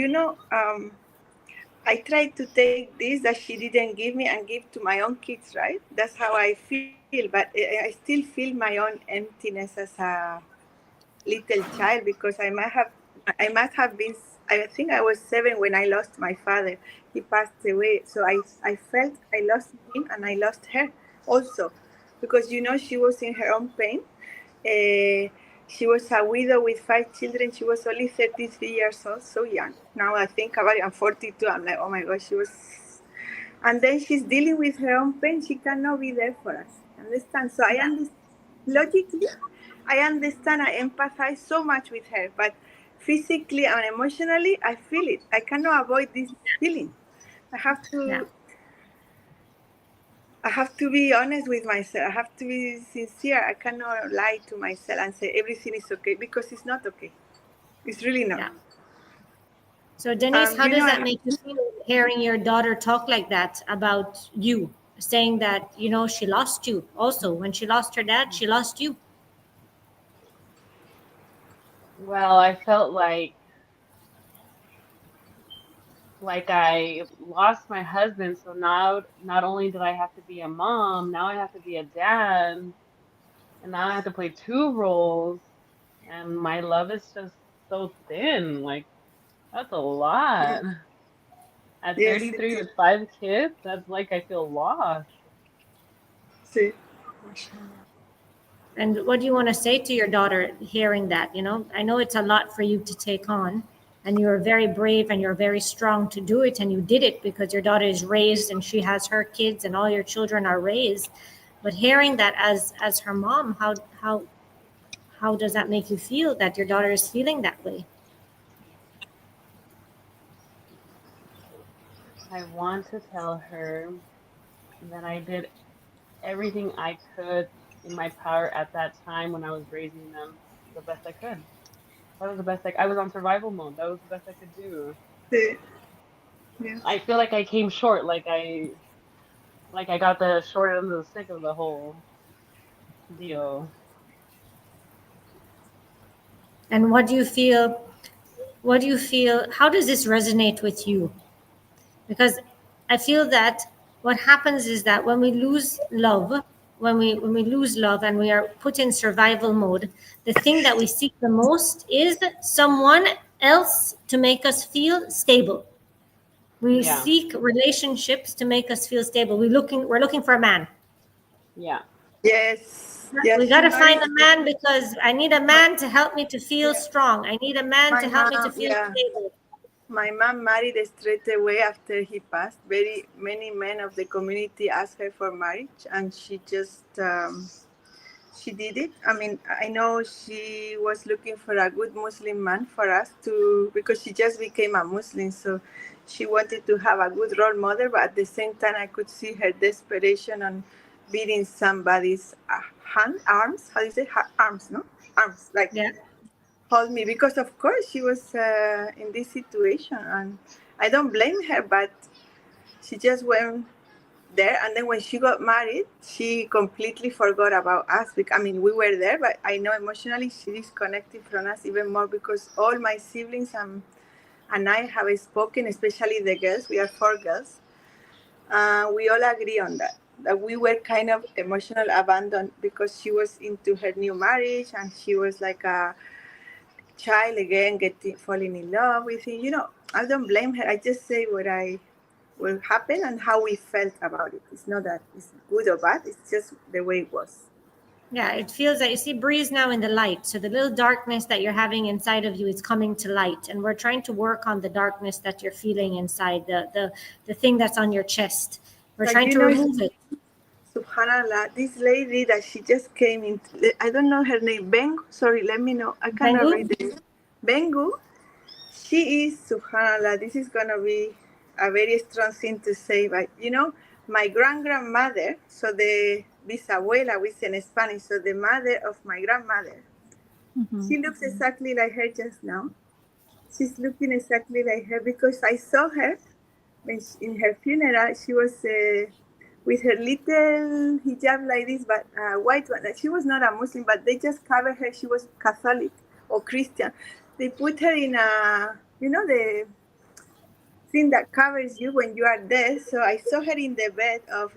I tried to take this that she didn't give me and give to my own kids, right? That's how I feel, but I still feel my own emptiness as a little child because I must have been. I think I was 7 when I lost my father. He passed away, so I felt I lost him and I lost her also, because she was in her own pain. She was a widow with 5 children. She was only 33 years old, so young. Now I think about it, I'm 42. I'm like, oh my God, she was. And then she's dealing with her own pain. She cannot be there for us. Understand? So I understand. Logically, I understand. I empathize so much with her, but physically and emotionally, I feel it. I cannot avoid this feeling. I have to. Yeah. I have to be honest with myself. I have to be sincere. I cannot lie to myself and say everything is okay because it's not okay. It's really not. Yeah. So Denise, how does that make you feel hearing your daughter talk like that about you, saying that, you know, she lost you also. When she lost her dad, she lost you. Well, I felt like I lost my husband, so now not only did I have to be a mom, now I have to be a dad, and now I have to play two roles, and my love is just so thin. Like that's a lot. At Yes, it 33 is. with 5 kids, that's like I feel lost. Sí. And what do you want to say to your daughter hearing that? You know, I know it's a lot for you to take on, and you're very brave and you're very strong to do it, and you did it because your daughter is raised and she has her kids and all your children are raised. But hearing that as her mom, how does that make you feel that your daughter is feeling that way? I want to tell her that I did everything I could in my power at that time when I was raising them the best I could. That was the best I was on survival mode. That was the best I could do. Sí. Yes. I feel like I came short, like I got the short end of the stick of the whole deal. And what do you feel, how does this resonate with you? Because I feel that what happens is that when we lose love, when we lose love and we are put in survival mode, the thing that we seek the most is someone else to make us feel stable. We Yeah, seek relationships to make us feel stable. We're looking for a man. yeah, Yes. We Yes. got She to find married a man because I need a man to help me to feel yeah, strong. I need a man my to help me to mom. feel Yeah. stable. My mom married straight away after he passed. Very many men of the community asked her for marriage, and she just she did it. I mean, I know she was looking for a good Muslim man for us to, because she just became a Muslim, so she wanted to have a good role model. But at the same time, I could see her desperation on beating somebody's arms. How do you say arms? No, arms. Like Yeah. hold me, because of course she was in this situation, and I don't blame her, but she just went there. And then when she got married, she completely forgot about us. I mean, we were there, but I know emotionally she disconnected from us even more, because all my siblings and I have spoken, especially the girls. We are 4 girls. We all agree on that we were kind of emotional abandoned, because she was into her new marriage, and she was like a child again, getting falling in love with him. I don't blame her. I just say what happened and how we felt about it. It's not that it's good or bad. It's just the way it was. Yeah, it feels like you see Breeze now in the light. So the little darkness that you're having inside of you is coming to light. And we're trying to work on the darkness that you're feeling inside, the thing that's on your chest. We're But trying to remove it. Subhanallah, this lady that she just came in, I don't know her name. Bengu, sorry, let me know. I cannot Bengu? read it. Bengu, she is, Subhanallah, this is going to be a very strong thing to say, but my grandmother, so the bisabuela, we say in Spanish, so the mother of my grandmother, Mhm. she looks exactly like her just now. She's looking exactly like her, because I saw her when in her funeral. She was with her little hijab like this, but white one. She was not a Muslim, but they just covered her. She was Catholic or Christian. They put her in the thing that covers you when you are dead. So I saw her in the bed of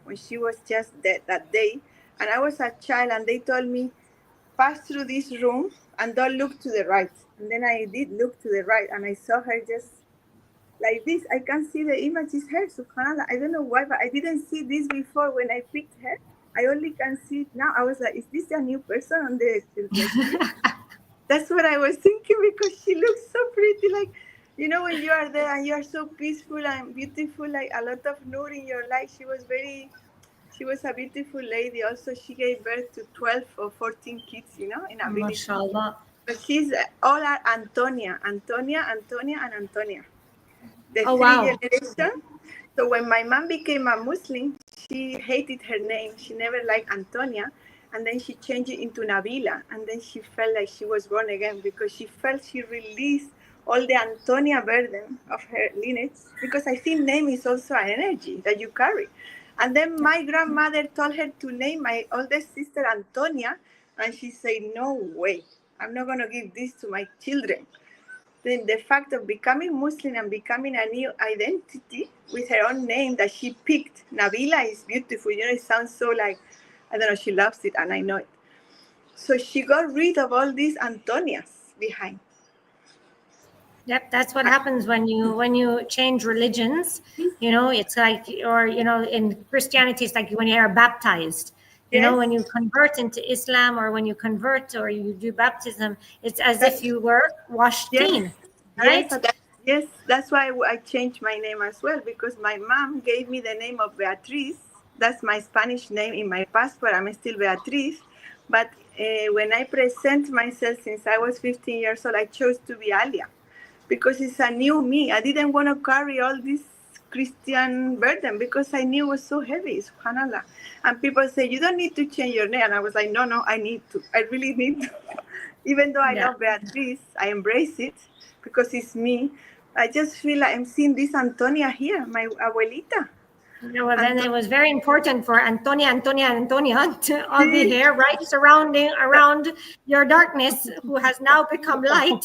when she was just dead that day, and I was a child, and they told me, pass through this room and don't look to the right. And then I did look to the right, and I saw her just like this. I can see the image is her, subhanallah. I don't know why, but I didn't see this before when I picked her. I only can see it now. I was like, is this a new person on the screen? That's what I was thinking, because she looks so pretty. Like, when you are there and you are so peaceful and beautiful, like a lot of nur in your life. She was a beautiful lady. Also, she gave birth to 12 or 14 kids, in a village. MashaAllah. But she's all are Antonia, and Antonia. The Oh, three wow. generations. So when my mom became a Muslim, she hated her name. She never liked Antonia. And then she changed it into Nabila. And then she felt like she was born again, because she felt she released all the Antonia burden of her lineage, because I think name is also an energy that you carry. And then my grandmother told her to name my oldest sister Antonia, and she said, no way, I'm not going to give this to my children. Then the fact of becoming Muslim and becoming a new identity with her own name that she picked, Nabila, is beautiful. You know, it sounds so like, I don't know, she loves it, and I know it. So she got rid of all these Antonias behind. Yep, that's what happens when you change religions. You know, it's like, or you know, in Christianity, it's like when you are baptized. You know, Yes. when you convert into Islam, or when you convert or you do baptism, it's as if you were washed clean, right? Yes, that's why I changed my name as well, because my mom gave me the name of Beatriz. That's my Spanish name in my passport. I'm still Beatriz. But when I present myself since I was 15 years old, I chose to be Alia, because it's a new me. I didn't want to carry all this Christian burden because I knew it was so heavy, subhanAllah. And people say, you don't need to change your name. And I was like, no, I need to. I really need to. Even though I love Beatriz, I embrace it because it's me. I just feel like I'm seeing this Antonia here, my abuelita. Yeah, well, then it was very important for Antonia to all the hair right surrounding around your darkness, who has now become light.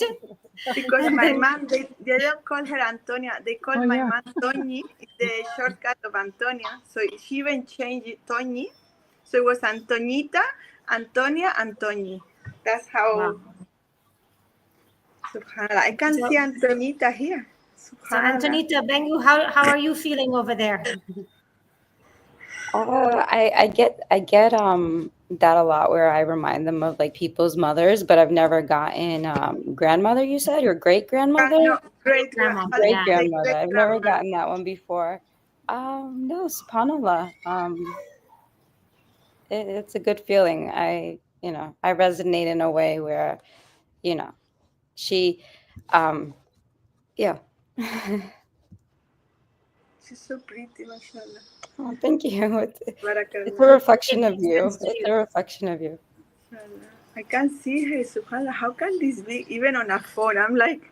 Because my mom, they don't call her Antonia. They call my mom Toñi, the shortcut of Antonia. So she even changed it, Toñi. So it was Antoñita, Antonia, and Toñi. That's how. Wow. Subhanallah. I can see Antoñita here. So Antonita, Bengu, how are you feeling over there? I get that a lot, where I remind them of like people's mothers, but I've never gotten grandmother, you said, or great grandmother? No, great grandma. Great grandmother. I've never gotten that one before. No, subhanallah. It's a good feeling. I resonate in a way where, she, yeah. She's so pretty, mashallah. Oh, thank you. It's a reflection of you. It's a reflection of you. I can't see her, subhanallah. How can this be even on a phone? I'm like,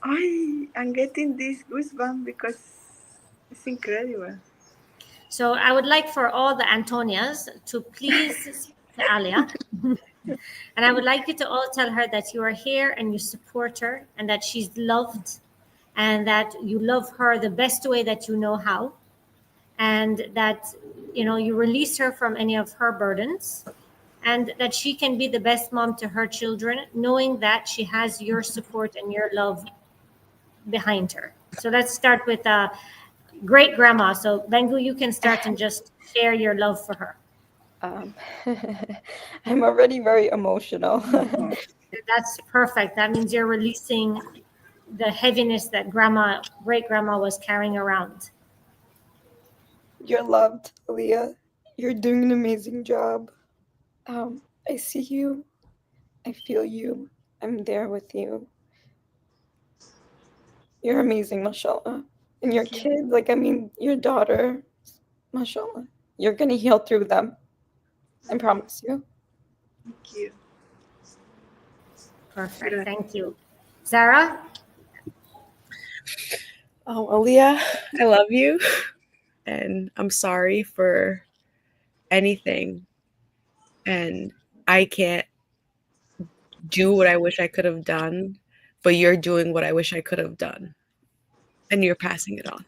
I'm getting this goosebump because it's incredible. So I would like for all the Antonias to please speak to Alia. And I would like you to all tell her that you are here and you support her, and that she's loved, and that you love her the best way that you know how, and that you release her from any of her burdens, and that she can be the best mom to her children, knowing that she has your support and your love behind her. So let's start with great grandma. So Bengu, you can start and just share your love for her. I'm already very emotional. That's perfect. That means you're releasing the heaviness that great grandma was carrying around. You're loved, Aaliyah. You're doing an amazing job. I see you. I feel you. I'm there with you. You're amazing, mashallah. And your kid, your daughter, mashallah. You're going to heal through them. I promise you. Thank you. Perfect. Thank you. Zara? Oh, Aaliyah, I love you. And I'm sorry for anything. And I can't do what I wish I could have done, but you're doing what I wish I could have done. And you're passing it on.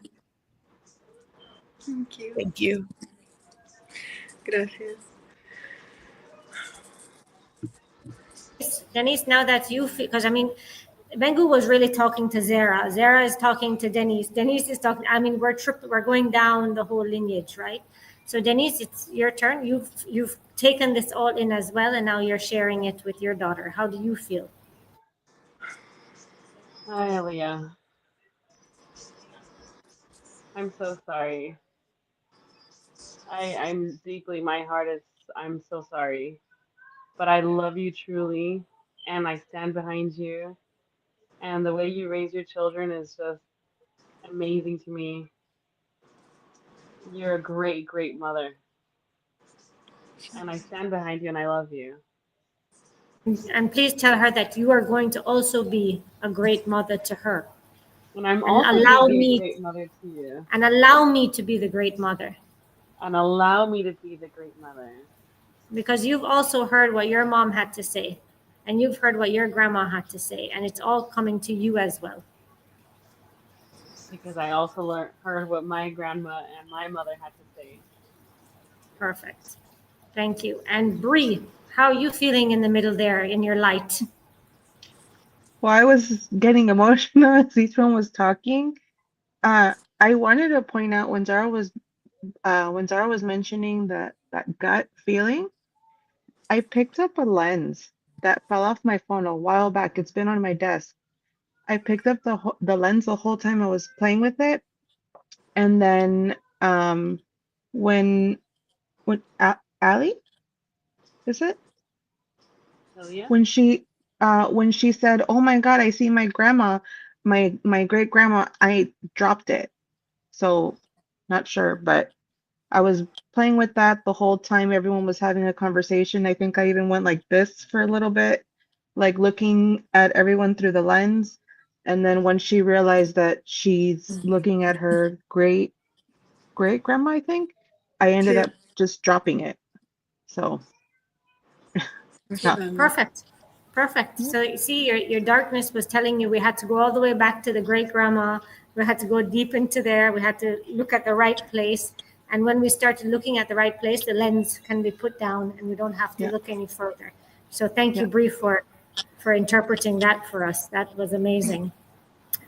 Thank you. Thank you. Gracias. Denise, now that you feel, because Bengu was really talking to Zara. Zara is talking to Denise. Denise is talking. We're going down the whole lineage, right? So Denise, it's your turn. You've taken this all in as well, and now you're sharing it with your daughter. How do you feel? Hi, Leah. I'm so sorry. My heart is, I'm so sorry. But I love you truly, and I stand behind you. And the way you raise your children is just amazing to me. You're a great, great mother. And I stand behind you and I love you. And please tell her that you are going to also be a great mother to her. And I'm And also allow going to be me a great mother to you. and allow me to be the great mother. And allow me to be the great mother. Because you've also heard what your mom had to say. And you've heard what your grandma had to say. And it's all coming to you as well. Because I also heard what my grandma and my mother had to say. Perfect. Thank you. And Bree, how are you feeling in the middle there in your light? Well, I was getting emotional as each one was talking. I wanted to point out when Zara was mentioning that gut feeling, I picked up a lens that fell off my phone a while back. It's been on my desk. I picked up the lens the whole time I was playing with it, and then when Allie, is it? So yeah. When she said, "Oh my God, I see my grandma, my great grandma," I dropped it. So not sure, but I was playing with that the whole time everyone was having a conversation. I think I even went like this for a little bit, like looking at everyone through the lens. And then when she realized that she's looking at her great great grandma, I think, I ended Yeah. up just dropping it. So yeah. Perfect. Perfect. So you see, your darkness was telling you we had to go all the way back to the great grandma. We had to go deep into there. We had to look at the right place. And when we started looking at the right place, the lens can be put down and we don't have to Yeah. look any further. So thank you, Yeah. Bree, for interpreting that for us. That was amazing.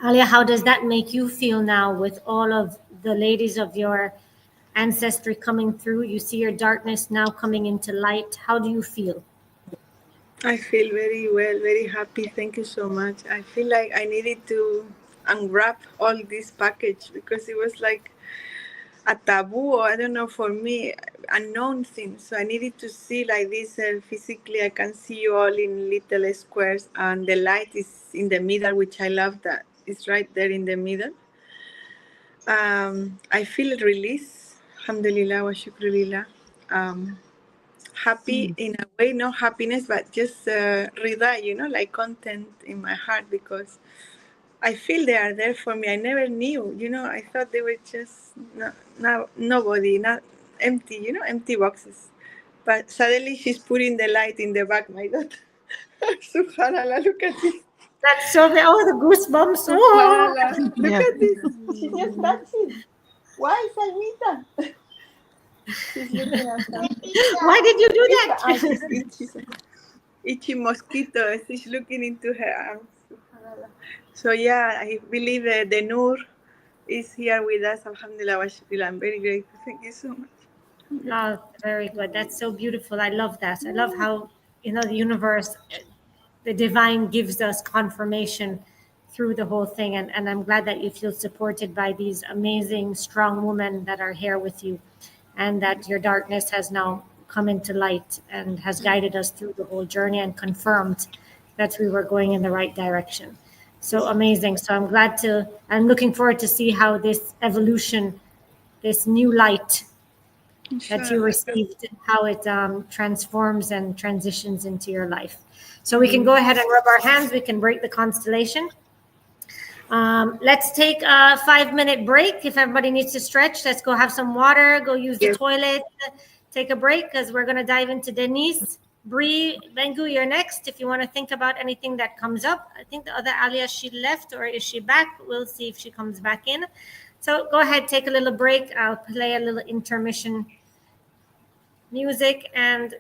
Alia, how does that make you feel now with all of the ladies of your ancestry coming through? You see your darkness now coming into light. How do you feel? I feel very well, very happy. Thank you so much. I feel like I needed to unwrap all this package because it was like a taboo, or I don't know, for me, unknown thing. So I needed to see like this physically. I can see you all in little squares, and the light is in the middle, which I love that. It's right there in the middle. I feel release. Alhamdulillah wa shukrulillah. Happy in a way, not happiness, but just rida, like content in my heart, because I feel they are there for me. I never knew, I thought they were just nobody, not empty, empty boxes. But suddenly she's putting the light in the back, my daughter. Subhanallah, look at this. That's so, oh, the goosebumps. Oh. Subhanallah, look Yeah. at this. She just dancing. Why, Salmita? She's looking at something. Why did you do Ah, that? she's itchy mosquito. She's looking into her arms. Subhanallah. So yeah, I believe the Noor is here with us. Alhamdulillah wa shukrillah. I'm very grateful. Thank you so much. Oh, very good. That's so beautiful. I love that. I love how, the universe, the divine gives us confirmation through the whole thing. And I'm glad that you feel supported by these amazing, strong women that are here with you, and that your darkness has now come into light and has guided us through the whole journey and confirmed that we were going in the right direction. So amazing. So I'm looking forward to see how this evolution, this new light that you Inshallah. received, how it transforms and transitions into your life. So we can go ahead and rub our hands. We can break the constellation. Let's take a 5-minute break. If everybody needs to stretch, let's go have some water, go use the toilet, take a break, because we're going to dive into Denise. Bree, Bengu, you're next. If you want to think about anything that comes up. I think the other Alia, she left, or is she back? We'll see if she comes back in. So go ahead, take a little break. I'll play a little intermission music and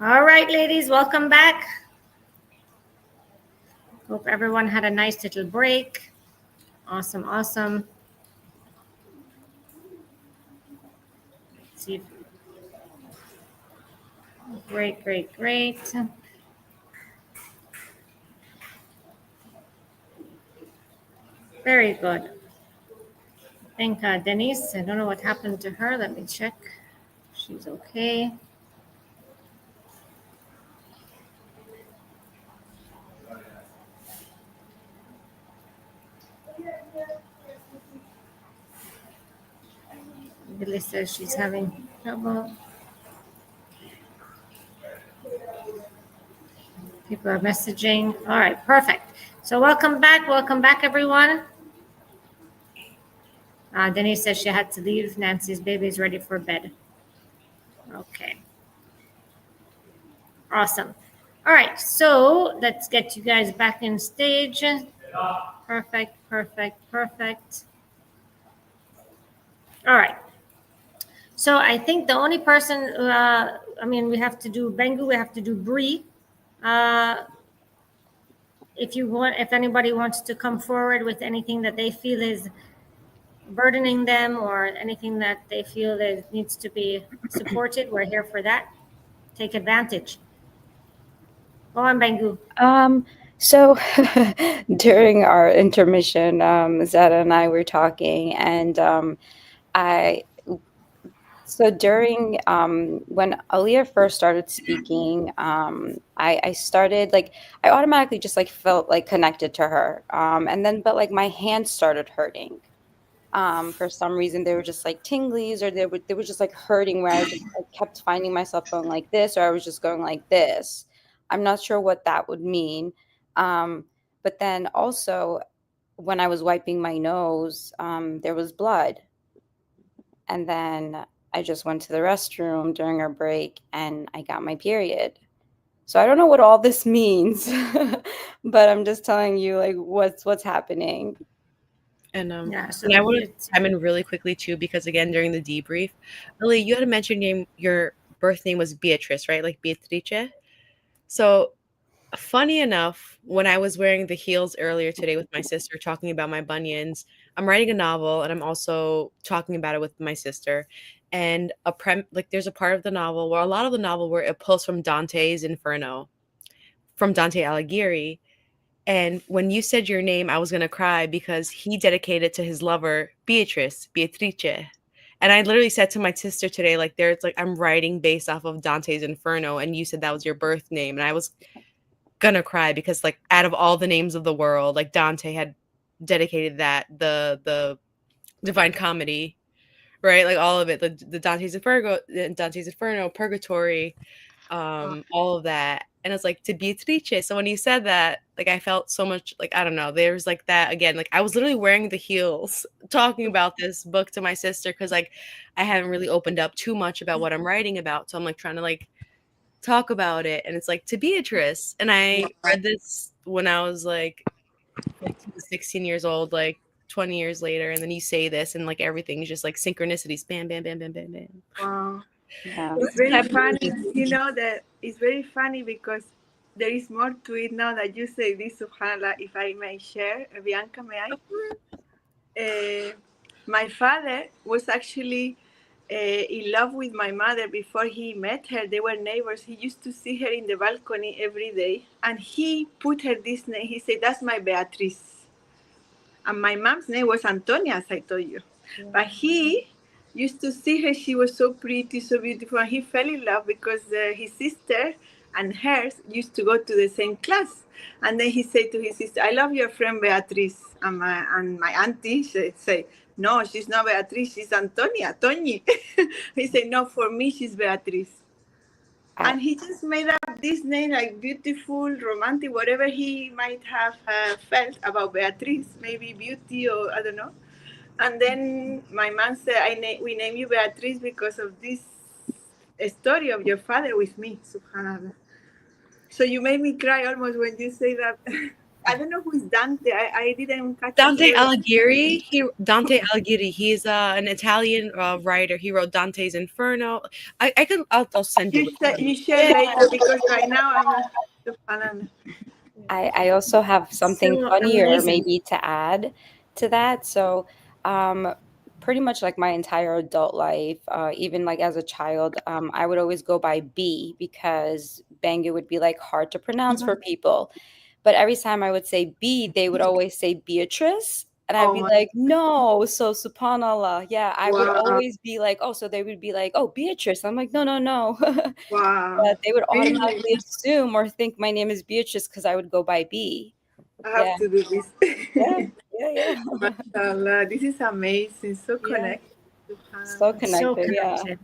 All right, ladies, welcome back. Hope everyone had a nice little break. Awesome, awesome. Let's see. Great, great, great. Very good. I think Denise, I don't know what happened to her. Let me check. She's okay. Billy says she's having trouble. People are messaging. All right, perfect. So welcome back, everyone. Denise says she had to leave. Nancy's baby is ready for bed. Okay. Awesome. All right, so let's get you guys back in stage. Perfect, perfect, perfect. All right. So I think the only person, we have to do Bengu, we have to do Bree. If anybody wants to come forward with anything that they feel is burdening them or anything that they feel that needs to be supported, we're here for that. Take advantage. Go on, Bengu. So during our intermission, Zeta and I were talking, and I so during when Aaliyah first started speaking, I started like I automatically just like felt like connected to her, and then but like my hands started hurting. For some reason they were just like tinglies, or they were just like hurting, where I just like, kept finding myself going like this, or I was just going like this. I'm not sure what that would mean. But then also when I was wiping my nose, there was blood, and then I just went to the restroom during our break and I got my period. So I don't know what all this means, but I'm just telling you like what's happening. And Yeah, so and I want to it's chime in really quickly too, because again during the debrief, Lily, you had mentioned your birth name was Beatrice, right? Like Beatrice. So funny enough, when I was wearing the heels earlier today with my sister, talking about my bunions, I'm writing a novel and I'm also talking about it with my sister. And like there's a part of the novel, where a lot of the novel, where it pulls from Dante's Inferno, from Dante Alighieri. And when you said your name, I was gonna cry, because he dedicated it to his lover, Beatrice. And I literally said to my sister today, like, there's like I'm writing based off of Dante's Inferno, and you said that was your birth name, and I was gonna cry, because like out of all the names of the world, like Dante had dedicated that, the Divine Comedy, right? Like all of it, the Dante's Inferno, Purgatory, all of that. And it's like, to Beatrice. So when you said that, like I felt so much like, I don't know, there's like that again. Like I was literally wearing the heels talking about this book to my sister, because like I haven't really opened up too much about what I'm writing about. So I'm like trying to like talk about it. And it's like, to Beatrice. And I read this when I was like 15, 16 years old, like 20 years later, and then you say this, and like everything's just like synchronicities, bam, bam, bam, bam, bam, bam. Wow. Yeah. It's very funny, that it's very funny because there is more to it now that you say this, Subhanallah, if I may share. Bianca, may I? My father was actually in love with my mother before he met her. They were neighbors. He used to see her in the balcony every day, and he put her this name. He said, "That's my Beatrice." And my mom's name was Antonia, as I told you. Yeah. But he used to see her. She was so pretty, so beautiful. And he fell in love because his sister and hers used to go to the same class. And then he said to his sister, "I love your friend Beatrice." And my auntie say, "No, she's not Beatrice. She's Antonia, Tony." He said, "No, for me, she's Beatrice." And he just made up this name, like beautiful, romantic, whatever he might have felt about Beatrice, maybe beauty or I don't know. And then my mom said, we name you Beatrice because of this story of your father with me, subhanAllah. So you made me cry almost when you say that. I don't know who is Dante. I didn't catch Dante Alighieri. Dante Alighieri. He's an Italian writer. He wrote Dante's Inferno. I'll send you. You share later because right now I'm. I also have something so funnier amazing. maybe to add to that. So, pretty much like my entire adult life, even like as a child, I would always go by B, because Bengu would be like hard to pronounce for people. But every time I would say B, they would always say Beatrice. And I'd be like, no. So subhanallah, yeah, I would always be like, oh, so they would be like, oh, Beatrice. I'm like, no, no, no. Wow. But they would automatically assume or think my name is Beatrice because I would go by B. I have to do this. Yeah. Mashallah, this is amazing. So connected. So connected, So connected.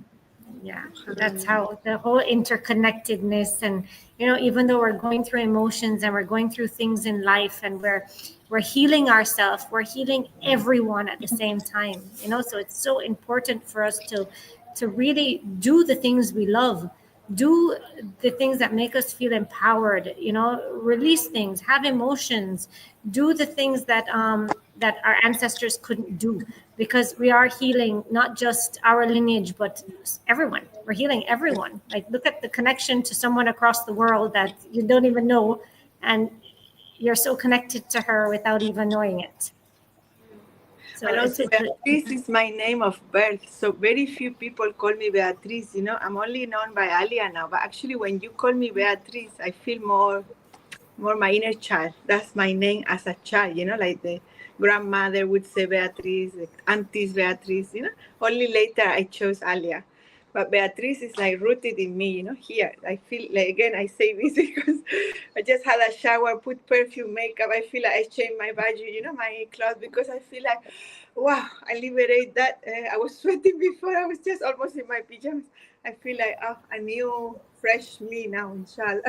Yeah, that's how the whole interconnectedness, and even though we're going through emotions and we're going through things in life, and we're healing ourselves, we're healing everyone at the same time. So it's so important for us to really do the things we love, do the things that make us feel empowered, release things, have emotions, do the things that our ancestors couldn't do, because we are healing not just our lineage but everyone. We're healing everyone. Like, look at the connection to someone across the world that you don't even know, and you're so connected to her without even knowing it. So and also Beatrice is my name of birth, so very few people call me Beatrice. I'm only known by Alia now, but actually when you call me Beatrice, I feel more more my inner child. That's my name as a child, like the grandmother would say Beatriz, the aunties Beatriz, Only later I chose Alia. But Beatriz is like rooted in me, here. I feel like, again, I say this because I just had a shower, put perfume, makeup. I feel like I changed my badge, my clothes, because I feel like, wow, I liberate that. I was sweating before. I was just almost in my pajamas. I feel like, a new, fresh me now, inshallah.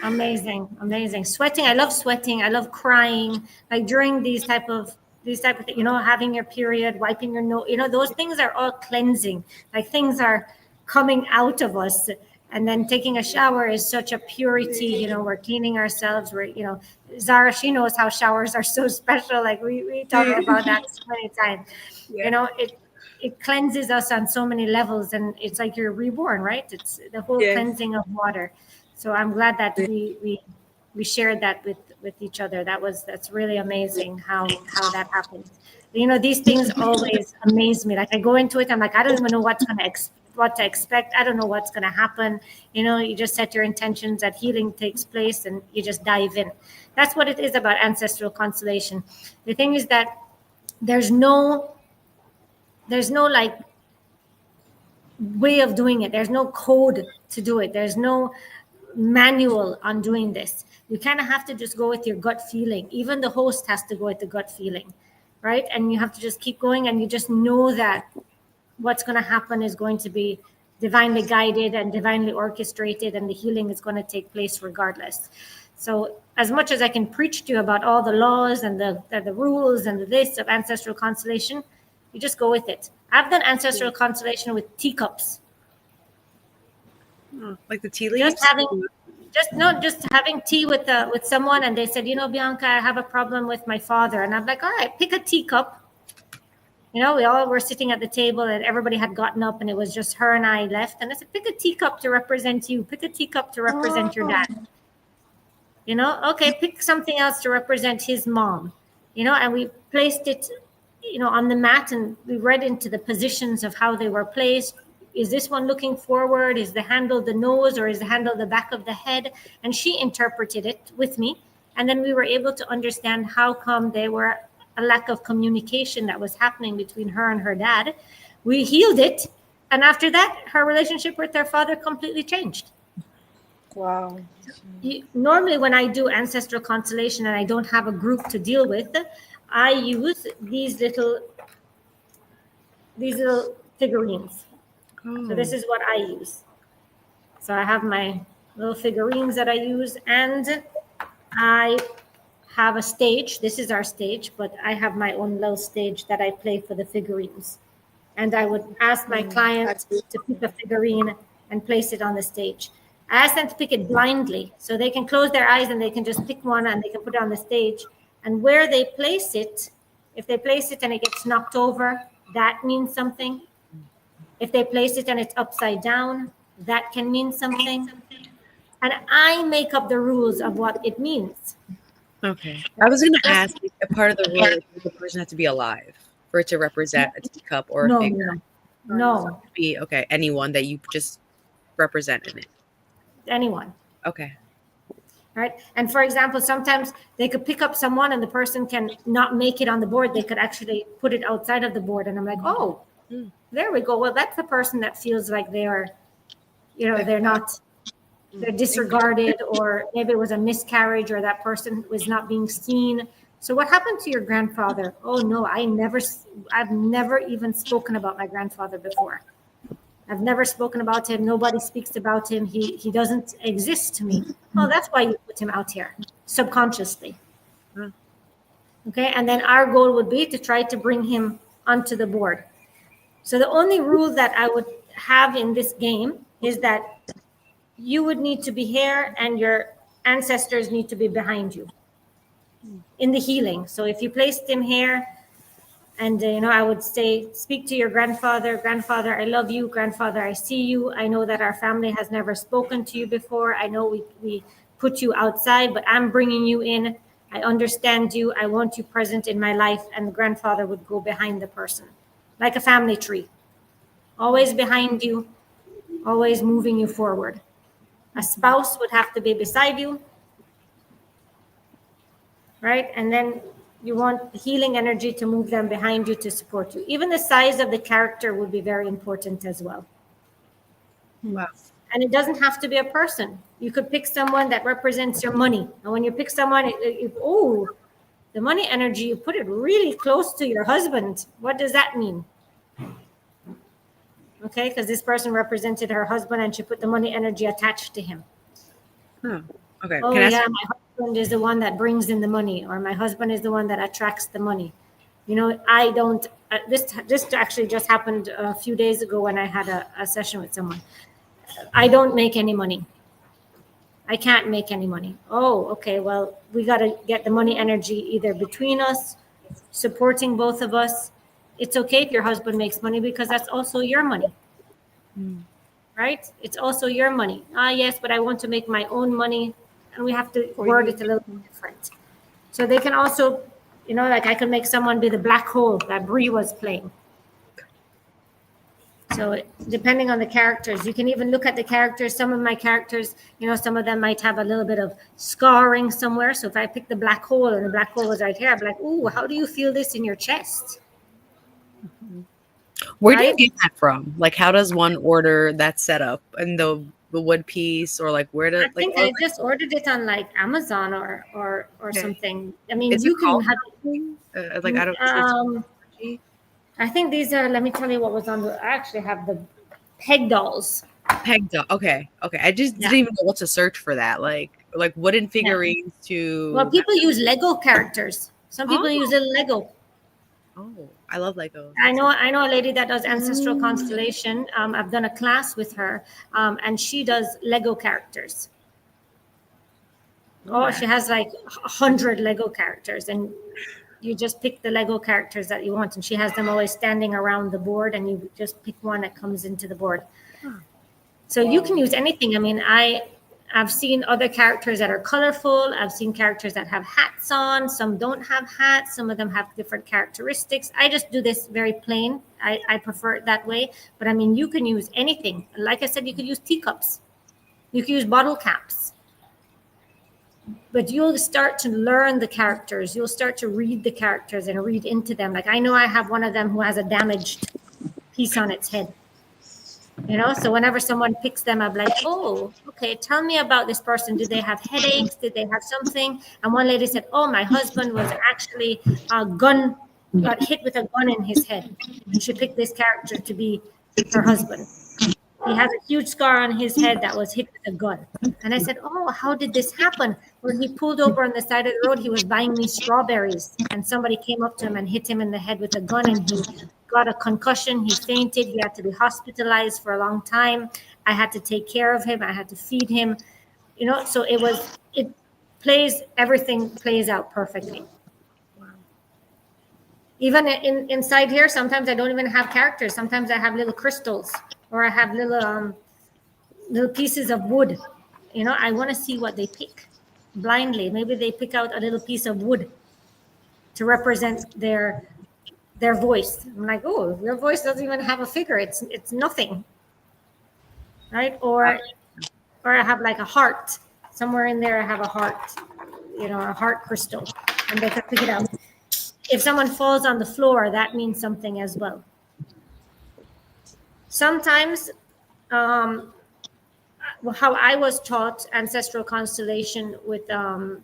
Amazing. Sweating. I love sweating. I love crying. Like during these type of things, having your period, wiping your nose, those things are all cleansing. Like things are coming out of us. And then taking a shower is such a purity, we're cleaning ourselves. Zara, she knows how showers are so special. Like we talk about that so many times. Yeah. It cleanses us on so many levels, and it's like you're reborn, right? It's the whole Yes. cleansing of water. So I'm glad that we shared that with each other. That's really amazing how that happens. These things always amaze me. Like I go into it, I'm like, I don't even know what to expect. I don't know what's gonna happen. You just set your intentions that healing takes place, and you just dive in. That's what it is about ancestral constellation. The thing is that there's no like way of doing it. There's no code to do it. There's no manual on doing this. You kind of have to just go with your gut feeling. Even the host has to go with the gut feeling, right? And you have to just keep going, and you just know that what's going to happen is going to be divinely guided and divinely orchestrated, and the healing is going to take place regardless. So as much as I can preach to you about all the laws and the rules and the this of ancestral constellation, you just go with it. I've done ancestral constellation with teacups. Like the tea leaves? Just having tea with someone, and they said, Bianca, I have a problem with my father. And I'm like, all right, pick a teacup. We all were sitting at the table, and everybody had gotten up, and it was just her and I left. And I said, pick a teacup to represent you. Pick a teacup to represent your dad. Okay, pick something else to represent his mom. And we placed it, on the mat, and we read into the positions of how they were placed. Is this one looking forward? Is the handle the nose, or is the handle the back of the head? And she interpreted it with me. And then we were able to understand how come there were a lack of communication that was happening between her and her dad. We healed it. And after that, her relationship with her father completely changed. Wow. Normally, when I do ancestral constellation and I don't have a group to deal with, I use these little figurines. So this is what I use. So I have my little figurines that I use, and I have a stage. This is our stage, but I have my own little stage that I play for the figurines. And I would ask my clients to pick a figurine and place it on the stage. I ask them to pick it blindly, so they can close their eyes and they can just pick one and they can put it on the stage. And where they place it, if they place it and it gets knocked over, that means something. If they place it and it's upside down, that can mean something. And I make up the rules of what it means. Okay. I was going to ask if a part of the rule is the person has to be alive for it to represent a teacup or a figure. No. Be okay. Anyone that you just represent in it. Anyone. Okay. Right. And for example, sometimes they could pick up someone and the person can not make it on the board. They could actually put it outside of the board. And I'm like, oh, there we go. Well, that's the person that feels like they're disregarded, or maybe it was a miscarriage, or that person was not being seen. So what happened to your grandfather? Oh no, I've never even spoken about my grandfather before. I've never spoken about him. Nobody speaks about him. He doesn't exist to me. Oh, that's why you put him out here subconsciously. Okay. And then our goal would be to try to bring him onto the board. So the only rule that I would have in this game is that you would need to be here and your ancestors need to be behind you in the healing. So if you placed him here, and I would say, speak to your grandfather. Grandfather, I love you. Grandfather, I see you. I know that our family has never spoken to you before. I know we put you outside, but I'm bringing you in. I understand you. I want you present in my life. And the grandfather would go behind the person, like a family tree, always behind you, always moving you forward. A spouse would have to be beside you. right? And then you want healing energy to move them behind you to support you. Even the size of the character would be very important as well. Wow. And it doesn't have to be a person. You could pick someone that represents your money. And when you pick someone, the money energy, you put it really close to your husband. What does that mean? Okay, because this person represented her husband and she put the money energy attached to him. Huh. Okay. Oh, Can I ask yeah, my husband is the one that brings in the money, or my husband is the one that attracts the money. You know, I don't, this actually just happened a few days ago when I had a session with someone. I don't make any money. I can't make any money. Oh, okay. Well, we got to get the money energy either between us, supporting both of us. It's okay if your husband makes money because that's also your money, right? It's also your money. Yes, but I want to make my own money, and we have to word it a little bit different. So they can also, you know, like I can make someone be the black hole that Brie was playing. So depending on the characters, you can even look at the characters. Some of my characters, you know, some of them might have a little bit of scarring somewhere. So if I pick the black hole and the black hole was right here, I'm like, ooh, how do you feel this in your chest? Where do you Right? get that from? Like, how does one order that setup and the wood piece, or like where to I like? think I just ordered it on like Amazon or Okay. something. I mean, Is it you can called have. something? Like I don't. It's I think these are. Let me tell you what was on the. I actually have the peg dolls. peg doll. Okay. I just Yeah. didn't even know what to search for that. Like wooden figurines Well, to. people use Lego characters. Some people use Oh. little Lego. Oh, I love Legos. I know a lady that does Ancestral Constellation. I've done a class with her, and she does Lego characters. Oh, she has like 100 Lego characters, and you just pick the Lego characters that you want, and she has them always standing around the board, and you just pick one that comes into the board. So you can use anything. I mean, I've seen other characters that are colorful. I've seen characters that have hats on. Some don't have hats. Some of them have different characteristics. I just do this very plain. I prefer it that way. But I mean, you can use anything. Like I said, you could use teacups. You could use bottle caps. But you'll start to learn the characters. You'll start to read the characters and read into them. Like I know I have one of them who has a damaged piece on its head. You know, so whenever someone picks them, I'm like, oh, okay, tell me about this person. Did they have headaches? Did they have something? And one lady said, oh, my husband was actually got hit with a gun in his head. And she picked this character to be her husband. He has a huge scar on his head that was hit with a gun. And I said, oh, how did this happen? When he pulled over on the side of the road, he was buying me strawberries. And somebody came up to him and hit him in the head with a gun. And he got a concussion. He fainted. He had to be hospitalized for a long time. I had to take care of him. I had to feed him. You know, so everything plays out perfectly. Even inside here, sometimes I don't even have characters. Sometimes I have little crystals, or I have little pieces of wood. You know, I want to see what they pick blindly. Maybe they pick out a little piece of wood to represent their voice. I'm like, oh, your voice doesn't even have a figure. It's nothing, right? Or I have like a heart somewhere in there. I have a heart, you know, a heart crystal, and they can pick it out. If someone falls on the floor, that means something as well. Sometimes, how I was taught Ancestral Constellation with the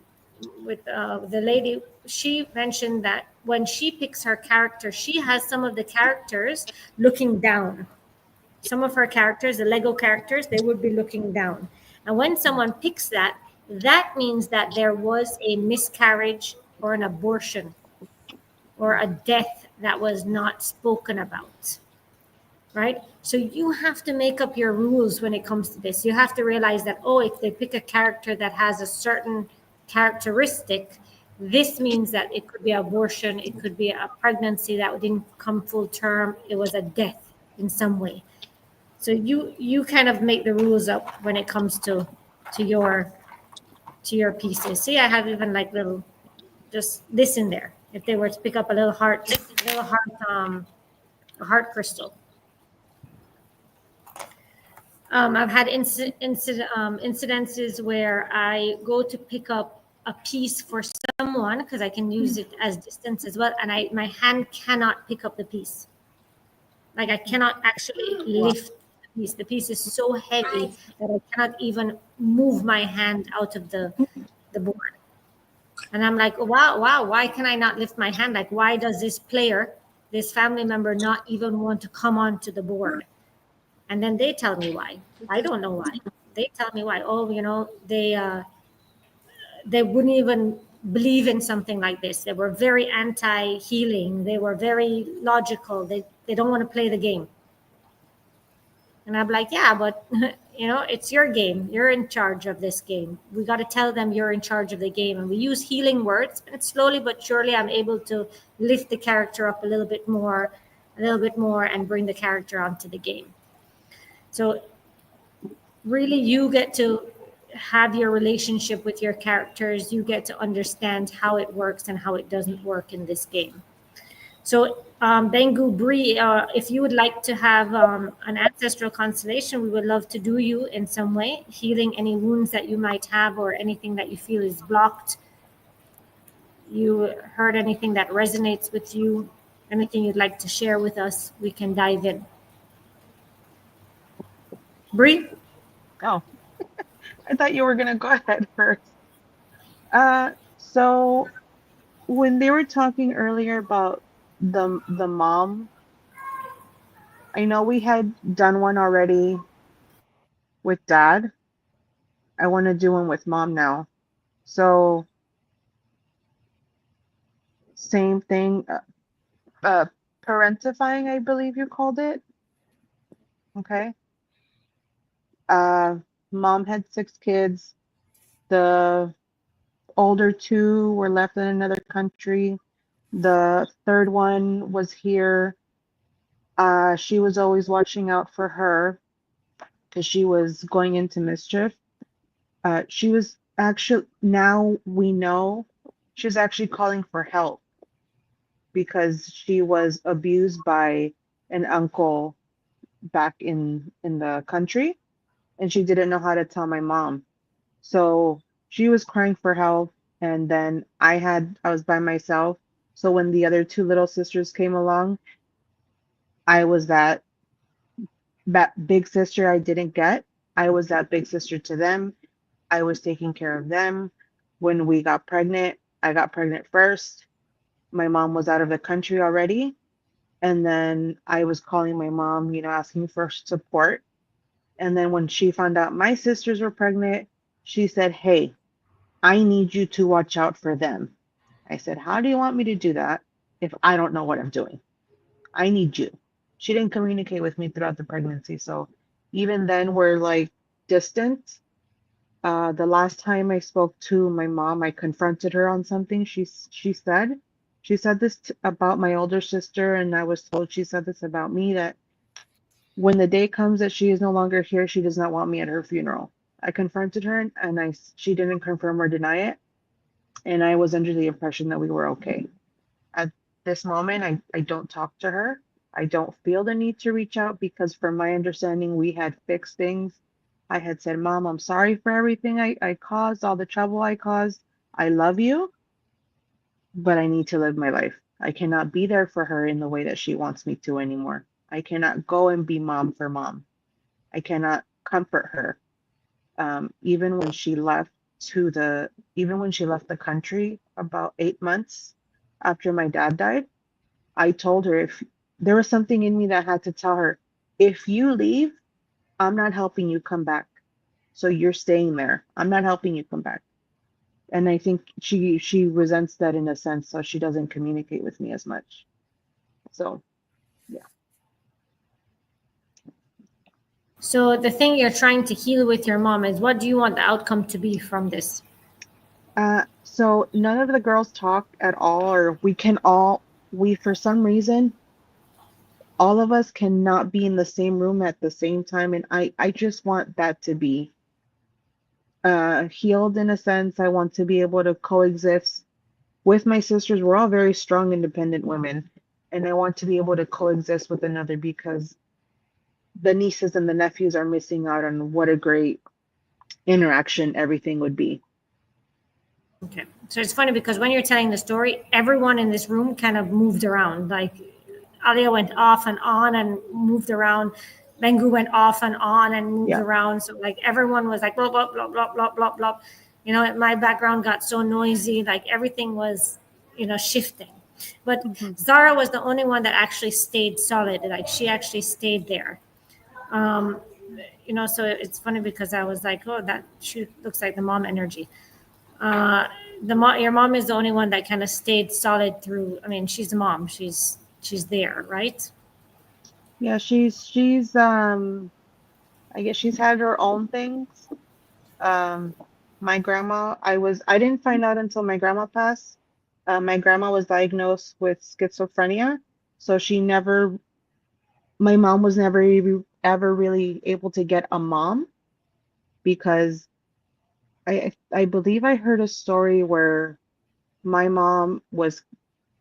lady, she mentioned that when she picks her character, she has some of the characters looking down. Some of her characters, the Lego characters, they would be looking down. And when someone picks that, that means that there was a miscarriage or an abortion or a death that was not spoken about, right? So you have to make up your rules when it comes to this. You have to realize that, oh, if they pick a character that has a certain characteristic, this means that it could be abortion, it could be a pregnancy that didn't come full term, it was a death in some way. So you kind of make the rules up when it comes to your pieces. See, I have even like little, just this in there. If they were to pick up a little heart crystal. I've had incidences where I go to pick up a piece for someone, because I can use it as distance as well, and my hand cannot pick up the piece. Like I cannot actually lift the piece. The piece is so heavy that I cannot even move my hand out of the board. And I'm like, wow, why can I not lift my hand? Like, why does this player, this family member, not even want to come onto the board? And then they tell me why. I don't know why. They tell me why. Oh, they wouldn't even believe in something like this. They were very anti-healing. They were very logical. They don't want to play the game. And I'm like, yeah, but it's your game. You're in charge of this game. We got to tell them you're in charge of the game. And we use healing words, and slowly but surely I'm able to lift the character up a little bit more, and bring the character onto the game. So really you get to have your relationship with your characters. You get to understand how it works and how it doesn't work in this game. So Bengu Bree, if you would like to have an ancestral constellation, we would love to do you in some way, healing any wounds that you might have or anything that you feel is blocked. You heard anything that resonates with you, anything you'd like to share with us, we can dive in. Bree? Oh, I thought you were gonna go ahead first. So when they were talking earlier about the mom, I know we had done one already with dad. I want to do one with mom now. So same thing, parentifying, I believe you called it. Okay. Uh, Mom had 6 kids. The older 2 were left in another country. The third one was here. She was always watching out for her because she was going into mischief. She was actually, now we know, she was actually calling for help because she was abused by an uncle back in the country, and she didn't know how to tell my mom. So she was crying for help, and then I was by myself. So when the other 2 little sisters came along, I was that big sister I didn't get. I was that big sister to them. I was taking care of them. When we got pregnant, I got pregnant first. My mom was out of the country already. And then I was calling my mom, asking for support. And then when she found out my sisters were pregnant, she said, "Hey, I need you to watch out for them." I said, "How do you want me to do that if I don't know what I'm doing? I need you." She didn't communicate with me throughout the pregnancy. So even then, we're like distant. The last time I spoke to my mom, I confronted her on something she said this about my older sister, and I was told she said this about me, that when the day comes that she is no longer here, she does not want me at her funeral. I confronted her, and she didn't confirm or deny it, and I was under the impression that we were okay. At this moment, I don't talk to her. I don't feel the need to reach out because, from my understanding, we had fixed things. I had said, "Mom, I'm sorry for everything I caused, all the trouble I caused. I love you, but I need to live my life. I cannot be there for her in the way that she wants me to anymore. I cannot go and be mom for mom. I cannot comfort her." Even when she left even when she left the country about 8 months after my dad died, I told her, if there was something in me that had to tell her, if you leave, I'm not helping you come back. So you're staying there. I'm not helping you come back. And I think she resents that in a sense, so she doesn't communicate with me as much. So yeah. So the thing you're trying to heal with your mom is, what do you want the outcome to be from this? So none of the girls talk at all, or we for some reason, all of us cannot be in the same room at the same time. And I just want that to be healed in a sense. I want to be able to coexist with my sisters. We're all very strong, independent women. And I want to be able to coexist with another, because the nieces and the nephews are missing out on what a great interaction everything would be. Okay. So it's funny because when you're telling the story, everyone in this room kind of moved around. Like Alia went off and on and moved around. Bengu went off and on and moved Yeah. around. So like everyone was like blah blah blah blah blah blah blah. You know, my background got so noisy, like everything was, shifting. But Mhm. Zara was the only one that actually stayed solid. Like she actually stayed there. Um, so it's funny because I was like, oh, that she looks like the mom energy. Uh, your mom is the only one that kind of stayed solid through. I mean, she's the mom. She's there, right? Yeah, she's I guess she's had her own things. Um, my grandma, I didn't find out until my grandma passed. My grandma was diagnosed with schizophrenia, so my mom was never ever really able to get a mom because I believe I heard a story where my mom was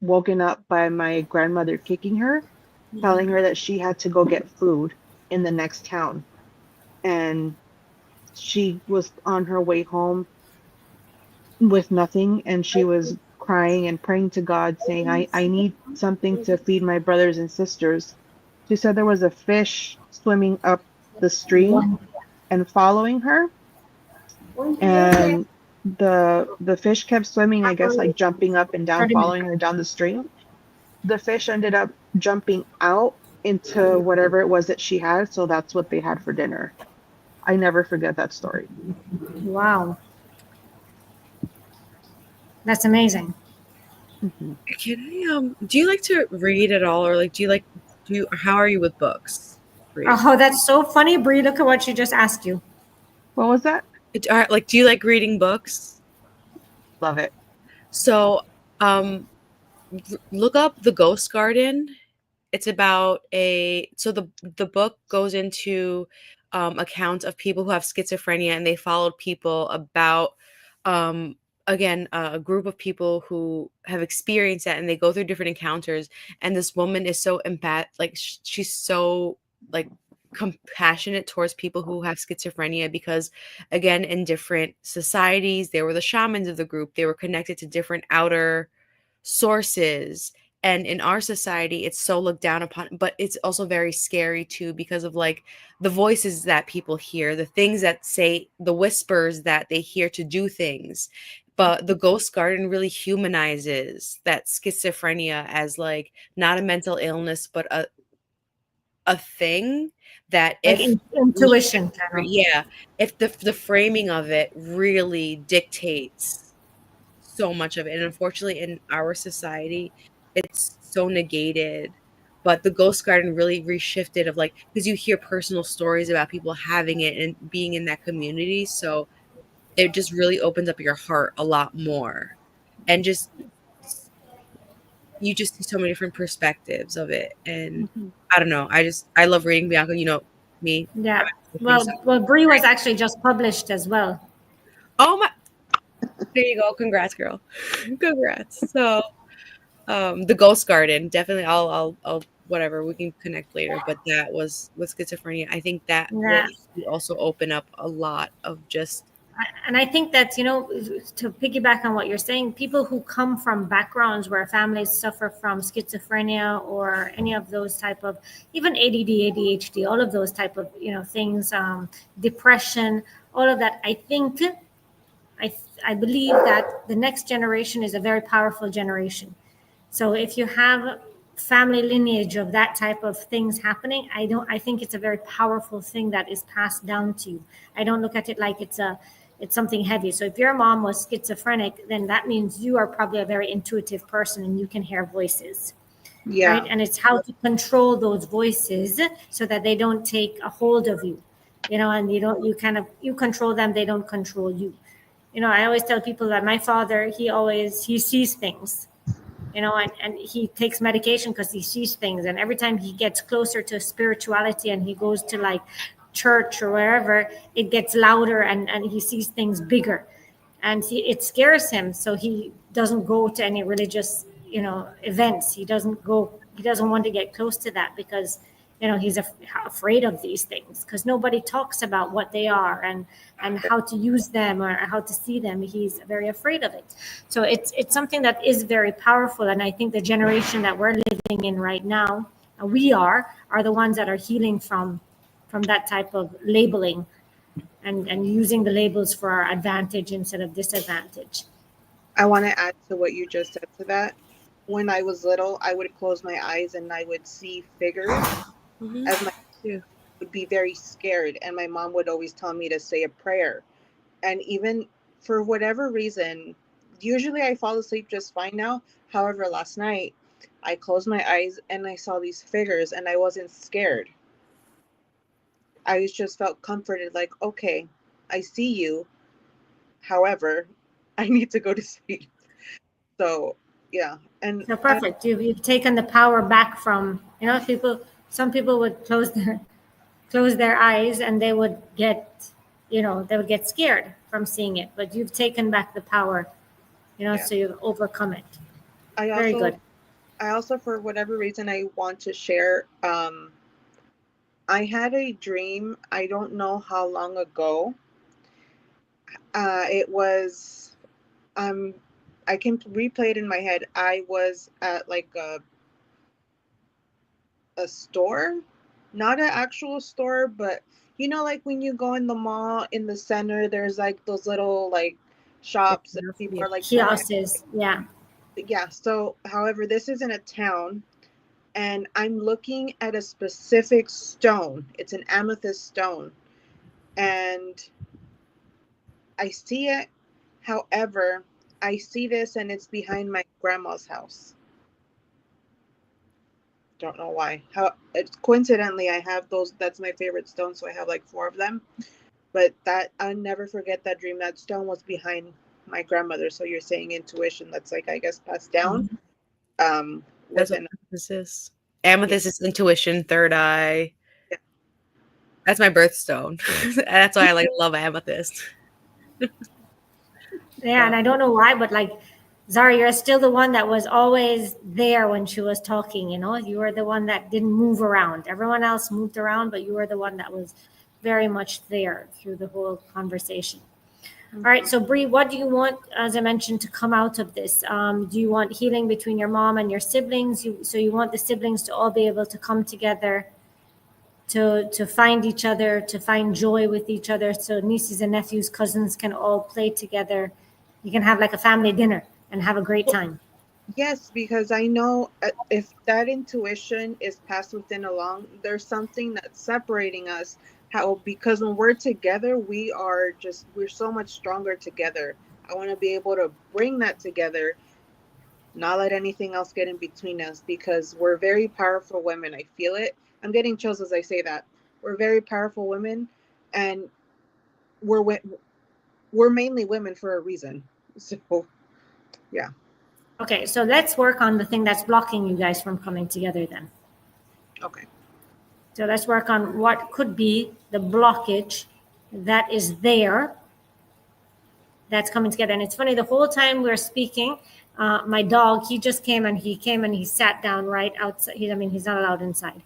woken up by my grandmother kicking her, telling her that she had to go get food in the next town. And she was on her way home with nothing, and she was crying and praying to God, saying, I need something to feed my brothers and sisters. She said there was a fish swimming up the stream and following her, and the fish kept swimming, I guess like jumping up and down, following her down the stream. The fish ended up jumping out into whatever it was that she had, so that's what they had for dinner. I never forget that story. Wow, that's amazing. Hmm. Can do you like to read at all, or like how are you with books? Bree? Oh, that's so funny, Brie. Look at what she just asked you. What was that? Like, do you like reading books? Love it. So, look up The Ghost Garden. It's about the book goes into accounts of people who have schizophrenia, and they followed people about um again a group of people who have experienced that, and they go through different encounters. And this woman is so she's so like compassionate towards people who have schizophrenia, because again, in different societies, they were the shamans of the group, they were connected to different outer sources. And in our society, it's so looked down upon, but it's also very scary too, because of like the voices that people hear, the things that say, the whispers that they hear to do things. But the Ghost Garden really humanizes that schizophrenia as like not a mental illness, but a thing that Like if intuition, kind of. yeah, if the framing of it really dictates so much of it. And unfortunately, in our society, it's so negated. But the Ghost Garden really reshifted of like, because you hear personal stories about people having it and being in that community. So it just really opens up your heart a lot more. And just, you just see so many different perspectives of it. And Mhm. I don't know. I love reading Bianca. You know me. Yeah. So, Well, Brie was actually just published as well. oh my, there you go. Congrats, girl. Congrats. So, the Ghost Garden, definitely. I'll whatever, we can connect later. But that was with schizophrenia. I think that Yeah. really also open up a lot of just And I think that, to piggyback on what you're saying, people who come from backgrounds where families suffer from schizophrenia or any of those type of, even ADD, ADHD, all of those type of, things, depression, all of that. I think, I believe that the next generation is a very powerful generation. So if you have family lineage of that type of things happening, I think it's a very powerful thing that is passed down to you. I don't look at it like it's something heavy. So if your mom was schizophrenic, then that means you are probably a very intuitive person and you can hear voices. Right? Yeah. And it's how to control those voices so that they don't take a hold of you. And you control them, they don't control you. I always tell people that my father, he sees things, and he takes medication because he sees things. And every time he gets closer to spirituality and he goes to like church or wherever, it gets louder and he sees things bigger. And it scares him. So he doesn't go to any religious, events. He doesn't want to get close to that because he's afraid of these things because nobody talks about what they are and how to use them or how to see them. He's very afraid of it. So it's something that is very powerful. And I think the generation that we're living in right now, we are the ones that are healing from that type of labeling and using the labels for our advantage instead of disadvantage. I want to add to what you just said to that. When I was little, I would close my eyes and I would see figures as my too. would be very scared, and my mom would always tell me to say a prayer. And even for whatever reason, usually I fall asleep just fine now. However, last night I closed my eyes and I saw these figures and I wasn't scared. I just felt comforted, like, okay, I see you. However, I need to go to sleep. So yeah, and So perfect. You've taken the power back from, some people would close their eyes and they would get scared from seeing it, but you've taken back the power, yeah. so you've overcome it. I Very good. also, for whatever reason, I want to share. I had a dream. I don't know how long ago. It was. I can replay it in my head. I was at like a store, not an actual store, but like when you go in the mall in the center, there's like those little like shops and people are like selling. Kiosks, yeah. Yeah. So, however, this is in a town, and I'm looking at a specific stone. It's an amethyst stone, and I see it. However, I see this, and it's behind my grandma's house. Don't know why. It's coincidentally I have those. That's my favorite stone, so I have like 4 of them. But that I'll never forget that dream. That stone was behind my grandmother. So you're saying intuition that's like, I guess, passed down. That's what amethyst is. Amethyst is intuition, third eye. Yeah. That's my birthstone. That's why I love amethyst. Yeah, and I don't know why, but like, Zara, you're still the one that was always there when she was talking. You were the one that didn't move around. Everyone else moved around, but you were the one that was very much there through the whole conversation. All right, so Bree, what do you want, as I mentioned, to come out of this? Do you want healing between your mom and your siblings? So you want the siblings to all be able to come together, to find each other, to find joy with each other, so nieces and nephews, cousins can all play together. You can have like a family dinner and have a great time. Yes, because I know if that intuition is passed within along, there's something that's separating us. Because when we're together, we're so much stronger together. I want to be able to bring that together, not let anything else get in between us, because we're very powerful women. I feel it. I'm getting chills as I say that. We're very powerful women, and we're mainly women for a reason. So, yeah. Okay, so let's work on the thing that's blocking you guys from coming together then. Okay. So let's work on what could be the blockage that is there that's coming together. And it's funny, the whole time we're speaking, my dog, he just came and he sat down right outside. He's not allowed inside.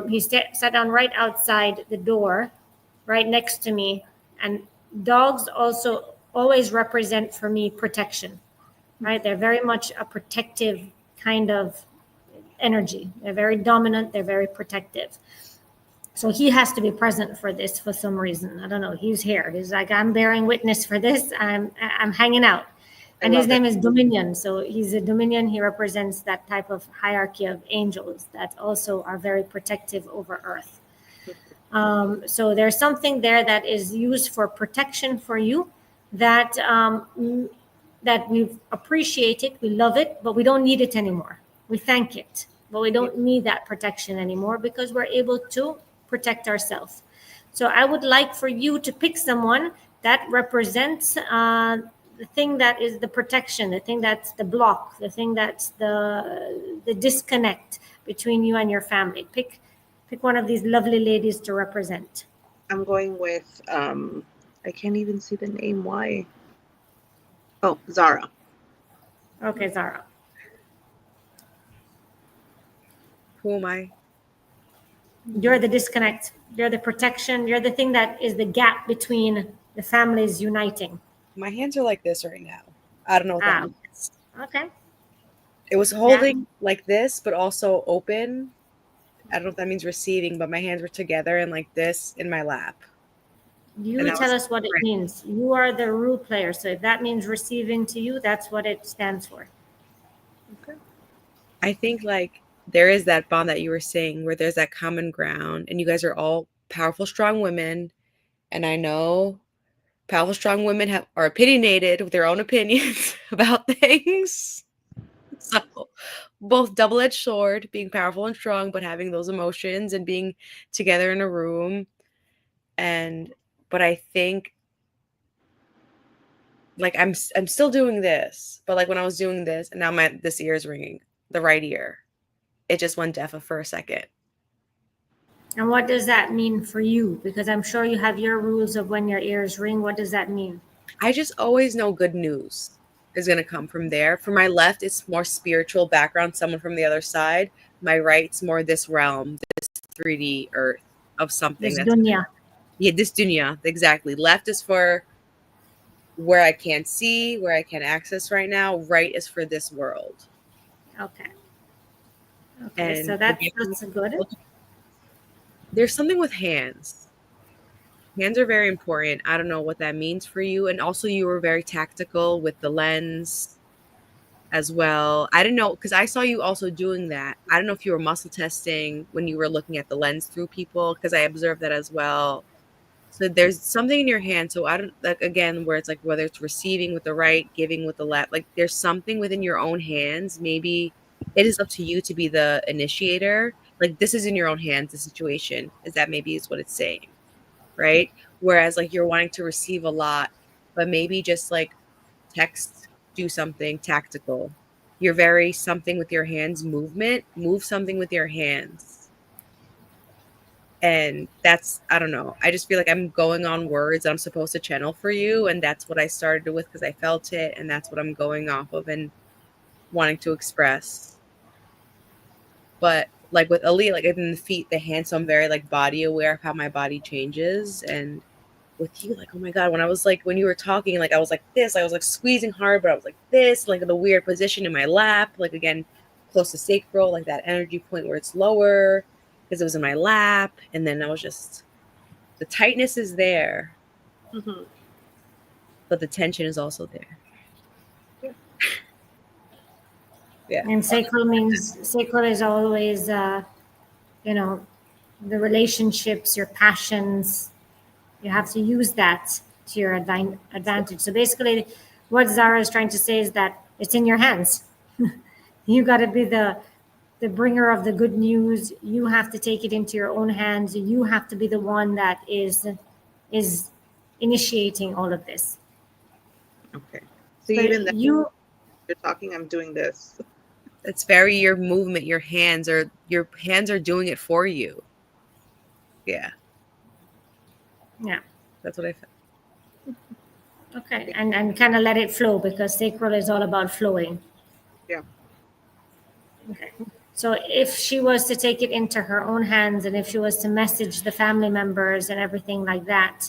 He sat down right outside the door, right next to me. And dogs also always represent for me protection, right? They're very much a protective kind of energy. They're very dominant. They're very protective. So he has to be present for this for some reason. I don't know. He's here. He's like, I'm bearing witness for this. I'm hanging out. And his name is Dominion. So he's a Dominion. He represents that type of hierarchy of angels that also are very protective over Earth. So there's something there that is used for protection for you that that we appreciate it, we love it, but we don't need it anymore. We thank it, but we don't need that protection anymore because we're able to protect ourselves. So I would like for you to pick someone that represents the thing that is the protection, the thing that's the block, the thing that's the disconnect between you and your family. Pick one of these lovely ladies to represent. I'm going with I can't even see the name. Why? Oh, Zara. Okay, Zara. Who am I? You're the disconnect. You're the protection. You're the thing that is the gap between the families uniting. My hands are like this right now. I don't know what that Ah, means. okay. It was holding like this, but also open. I don't know if that means receiving, but my hands were together and like this in my lap. You And I tell was us what it means. You are the rule player. So if that means receiving to you, that's what it stands for. Okay. I think like there is that bond that you were saying where there's that common ground and you guys are all powerful, strong women. And I know powerful, strong women are opinionated with their own opinions about things. So both double-edged sword, being powerful and strong, but having those emotions and being together in a room. But I think like I'm still doing this, but like when I was doing this and now this ear is ringing, the right ear. It just went deaf for a second. And what does that mean for you? Because I'm sure you have your rules of when your ears ring. What does that mean? I just always know good news is going to come from there. For my left, it's more spiritual background, someone from the other side. My right's more this realm, this 3D earth of something This that's dunya. yeah, this dunya, exactly. Left is for where I can't see, where I can access right now. Right is for this world. Okay. Okay, so And that's good. there's something with hands. Hands are very important. I don't know what that means for you. And also, you were very tactical with the lens as well. I didn't know because I saw you also doing that. I don't know if you were muscle testing when you were looking at the lens through people because I observed that as well. So there's something in your hand. So I don't like again where it's like whether it's receiving with the right, giving with the left. Like there's something within your own hands. Maybe it is up to you to be the initiator. Like this is in your own hands. The situation is that maybe is what it's saying, right? Whereas like you're wanting to receive a lot, but maybe just like text, do something tactical. You're very something with your hands movement, move something with your hands. And that's, I don't know. I just feel like I'm going on words I'm supposed to channel for you. And that's what I started with because I felt it. And that's what I'm going off of and wanting to express. But like with Ali, like in the feet, the hands, so I'm very like body aware of how my body changes. And with you, like, oh my God, when you were talking, like I was like this, I was like squeezing hard, but I was like this, like the weird position in my lap, like again, close to sacral, like that energy point where it's lower because it was in my lap. And then I was just, the tightness is there, Mm-hmm. but the tension is also there. Yeah. And sacral is always, you know, the relationships, your passions. You have to use that to your advantage. So basically, what Zara is trying to say is that it's in your hands. You got to be the bringer of the good news. You have to take it into your own hands. You have to be the one that is initiating all of this. Okay. See, So even that you're talking, I'm doing this. It's very your movement, your hands are doing it for you. Yeah. Yeah. That's what I felt. Okay. And kind of let it flow because sacral is all about flowing. Yeah. Okay. So if she was to take it into her own hands and if she was to message the family members and everything like that,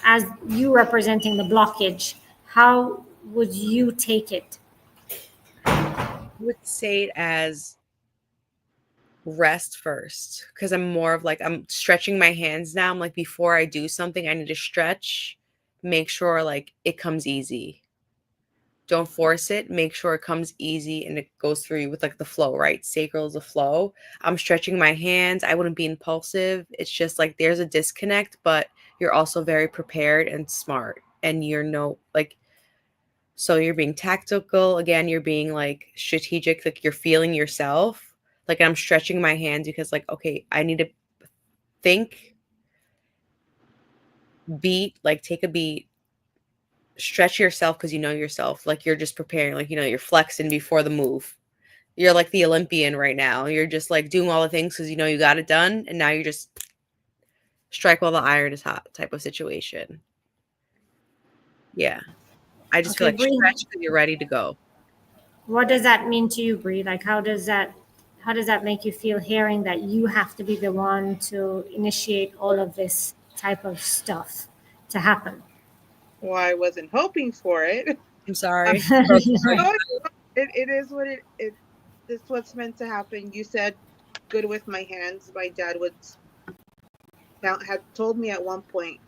as you representing the blockage, how would you take it? I would say it as rest first because I'm more of like I'm stretching my hands now. I'm like before I do something, I need to stretch, make sure like it comes easy. Don't force it. Make sure it comes easy and it goes through you with like the flow, right? Sacral is the flow. I'm stretching my hands. I wouldn't be impulsive. It's just like there's a disconnect, but you're also very prepared and smart. And you're so you're being tactical. Again, you're being like strategic, like you're feeling yourself. Like I'm stretching my hands because like, okay, I need to think, beat, like take a beat, stretch yourself because you know yourself. Like you're just preparing, like, you're flexing before the move. You're like the Olympian right now. You're just like doing all the things because you know you got it done. And now you're just strike while the iron is hot type of situation. Yeah. I just feel Okay, like Bree, stretch because you're ready to go. what does that mean to you, Bree? Like, how does that how does that make you feel hearing that you have to be the one to initiate all of this type of stuff to happen? Well, I wasn't hoping for it. I'm sorry. No, it is what it this what's meant to happen. You said good with my hands. My dad had told me at one point,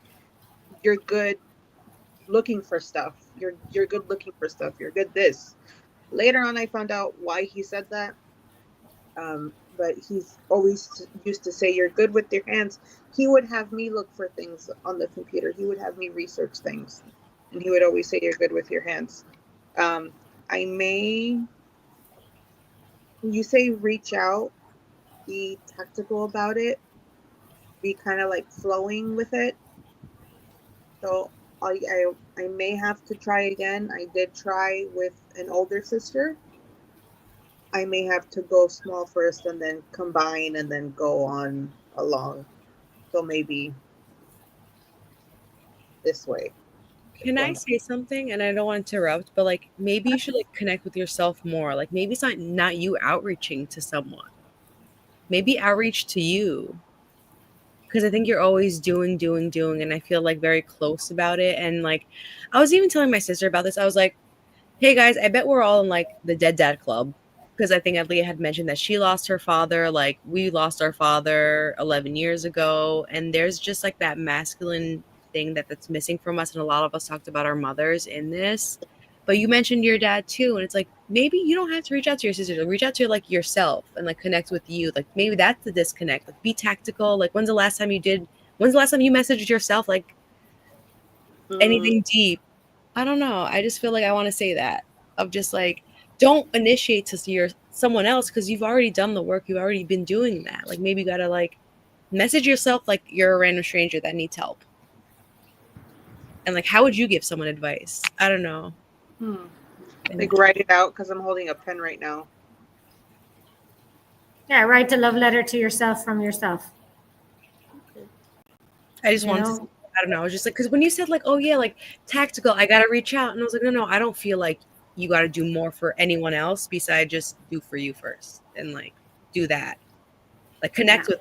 you're good looking for stuff. You're good looking for stuff. You're good this. Later on I found out why he said that. But he's always used to say you're good with your hands. He would have me look for things on the computer. He would have me research things. And he would always say you're good with your hands. I may, you say reach out, be tactical about it, be kind of like flowing with it. So I may have to try again. I did try with an older sister. I may have to go small first and then combine and then go on along. So maybe this way. Can I say something? And I don't want to interrupt, but like maybe you should like connect with yourself more. Like maybe it's not you outreaching to someone. Maybe outreach to you. Because I think you're always doing, and I feel like very close about it. And like I was even telling my sister about this. I was like, hey guys, I bet we're all in like the dead dad club. Because I think Leah had mentioned that she lost her father. Like we lost our father 11 years ago. And there's just like that masculine thing that's missing from us. And a lot of us talked about our mothers in this. But you mentioned your dad too. And it's like, maybe you don't have to reach out to your sisters. Like, reach out to like yourself and like connect with you. Like maybe that's the disconnect. Like be tactical. Like when's the last time you messaged yourself? Like anything deep? I don't know. I just feel like I want to say that of just like, don't initiate to someone else because you've already done the work. You've already been doing that. Like maybe you got to like message yourself like you're a random stranger that needs help. And like, how would you give someone advice? I don't know. Like write it out because I'm holding a pen right now. Yeah, write a love letter to yourself from yourself. I just wanted to, I don't know. I was just like, because when you said like, oh yeah, like tactical, I got to reach out. And I was like, no, I don't feel like you got to do more for anyone else besides just do for you first and like do that. Like connect with.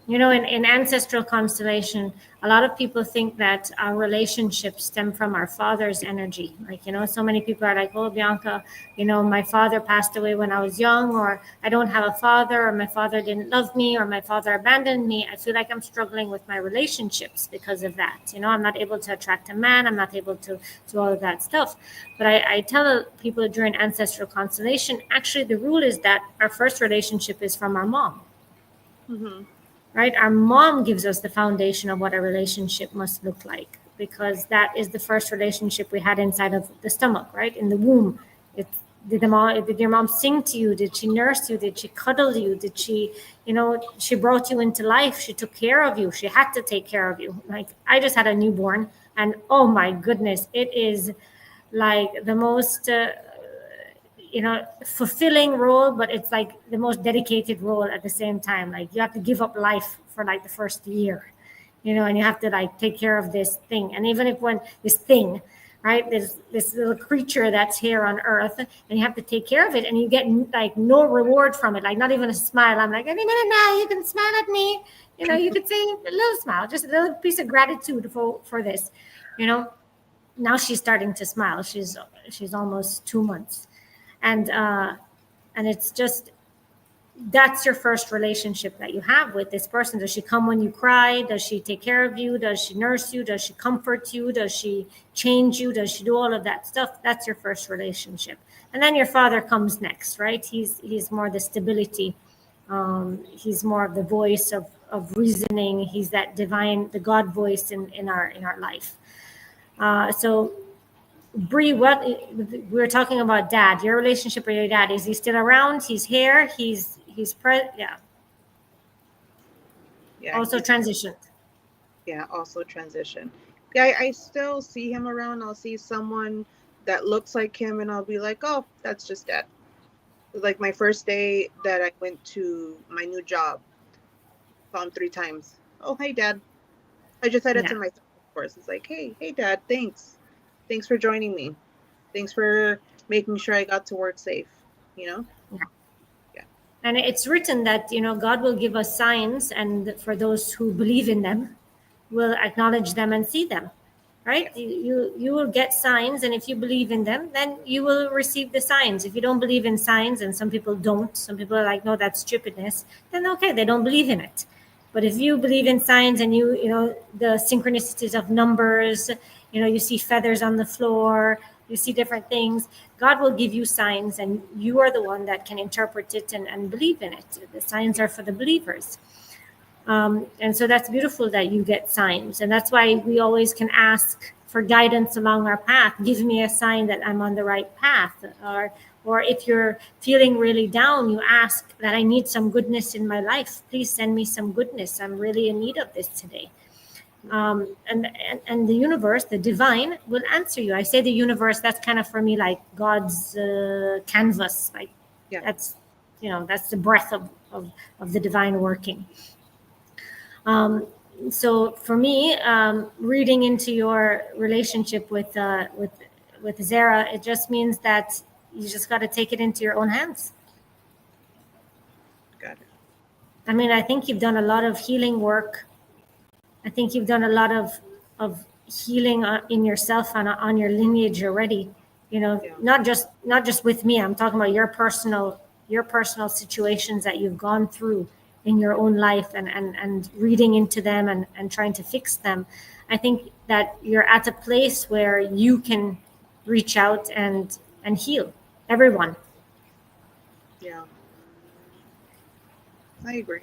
You know, in Ancestral Constellation, a lot of people think that our relationships stem from our father's energy. Like, you know, so many people are like, oh, Bianca, you know, my father passed away when I was young, or I don't have a father, or my father didn't love me, or my father abandoned me. I feel like I'm struggling with my relationships because of that. You know, I'm not able to attract a man. I'm not able to do all of that stuff. But I tell people during Ancestral Constellation, actually, the rule is that our first relationship is from our mom. Mm-hmm. Right? Our mom gives us the foundation of what a relationship must look like, because that is the first relationship we had inside of the stomach, right? In the womb. Did your mom sing to you? Did she nurse you? Did she cuddle you? Did she, you know, she brought you into life. She took care of you. She had to take care of you. Like I just had a newborn and oh my goodness, it is like the most, you know, fulfilling role, but it's like the most dedicated role at the same time. Like you have to give up life for like the first year, you know, and you have to like take care of this thing. And even if when this thing, right, this little creature that's here on earth, and you have to take care of it, and you get like no reward from it, like not even a smile. I'm like, any minute now, you can smile at me. You know, you could say a little smile, just a little piece of gratitude for this, you know. Now she's starting to smile. She's almost 2 months. And it's just, that's your first relationship that you have with this person. Does she come when you cry? Does she take care of you? Does she nurse you? Does she comfort you? Does she change you? Does she do all of that stuff? That's your first relationship. And then your father comes next, right? He's more the stability. He's more of the voice of reasoning. He's that divine, the God voice in our life. So Bree, what we were talking about dad, your relationship with your dad, is he still around? He's here. He's yeah. Also transitioned. Yeah, also transitioned. Yeah, I still see him around. I'll see someone that looks like him and I'll be like, oh, that's just dad. Like my first day that I went to my new job, saw him 3 times. Oh, hey dad. I just said it to myself, of course. It's like, hey dad, thanks for joining me. Thanks for making sure I got to work safe. you know? And it's written that, God will give us signs, and for those who believe in them, will acknowledge them and see them, right? Yeah. You will get signs, and if you believe in them, then you will receive the signs. If you don't believe in signs, and some people don't, some people are like, no, that's stupidness, then okay, they don't believe in it. But if you believe in signs, and the synchronicities of numbers, you see feathers on the floor, you see different things, God will give you signs, and you are the one that can interpret it and believe in it. The signs are for the believers. And so that's beautiful that you get signs. And that's why we always can ask for guidance along our path. Give me a sign that I'm on the right path. Or if you're feeling really down, you ask that I need some goodness in my life. Please send me some goodness. I'm really in need of this today. And the universe, the divine, will answer you. I say the universe, that's kind of for me like God's canvas. Like that's the breath of the divine working. So for me, reading into your relationship with Zara, it just means that you just got to take it into your own hands. Got it. I mean, I think you've done a lot of healing work. I think you've done a lot of healing in yourself and on your lineage already. Not just with me. I'm talking about your personal situations that you've gone through in your own life, and reading into them and trying to fix them. I think that you're at a place where you can reach out and heal everyone. Yeah. I agree.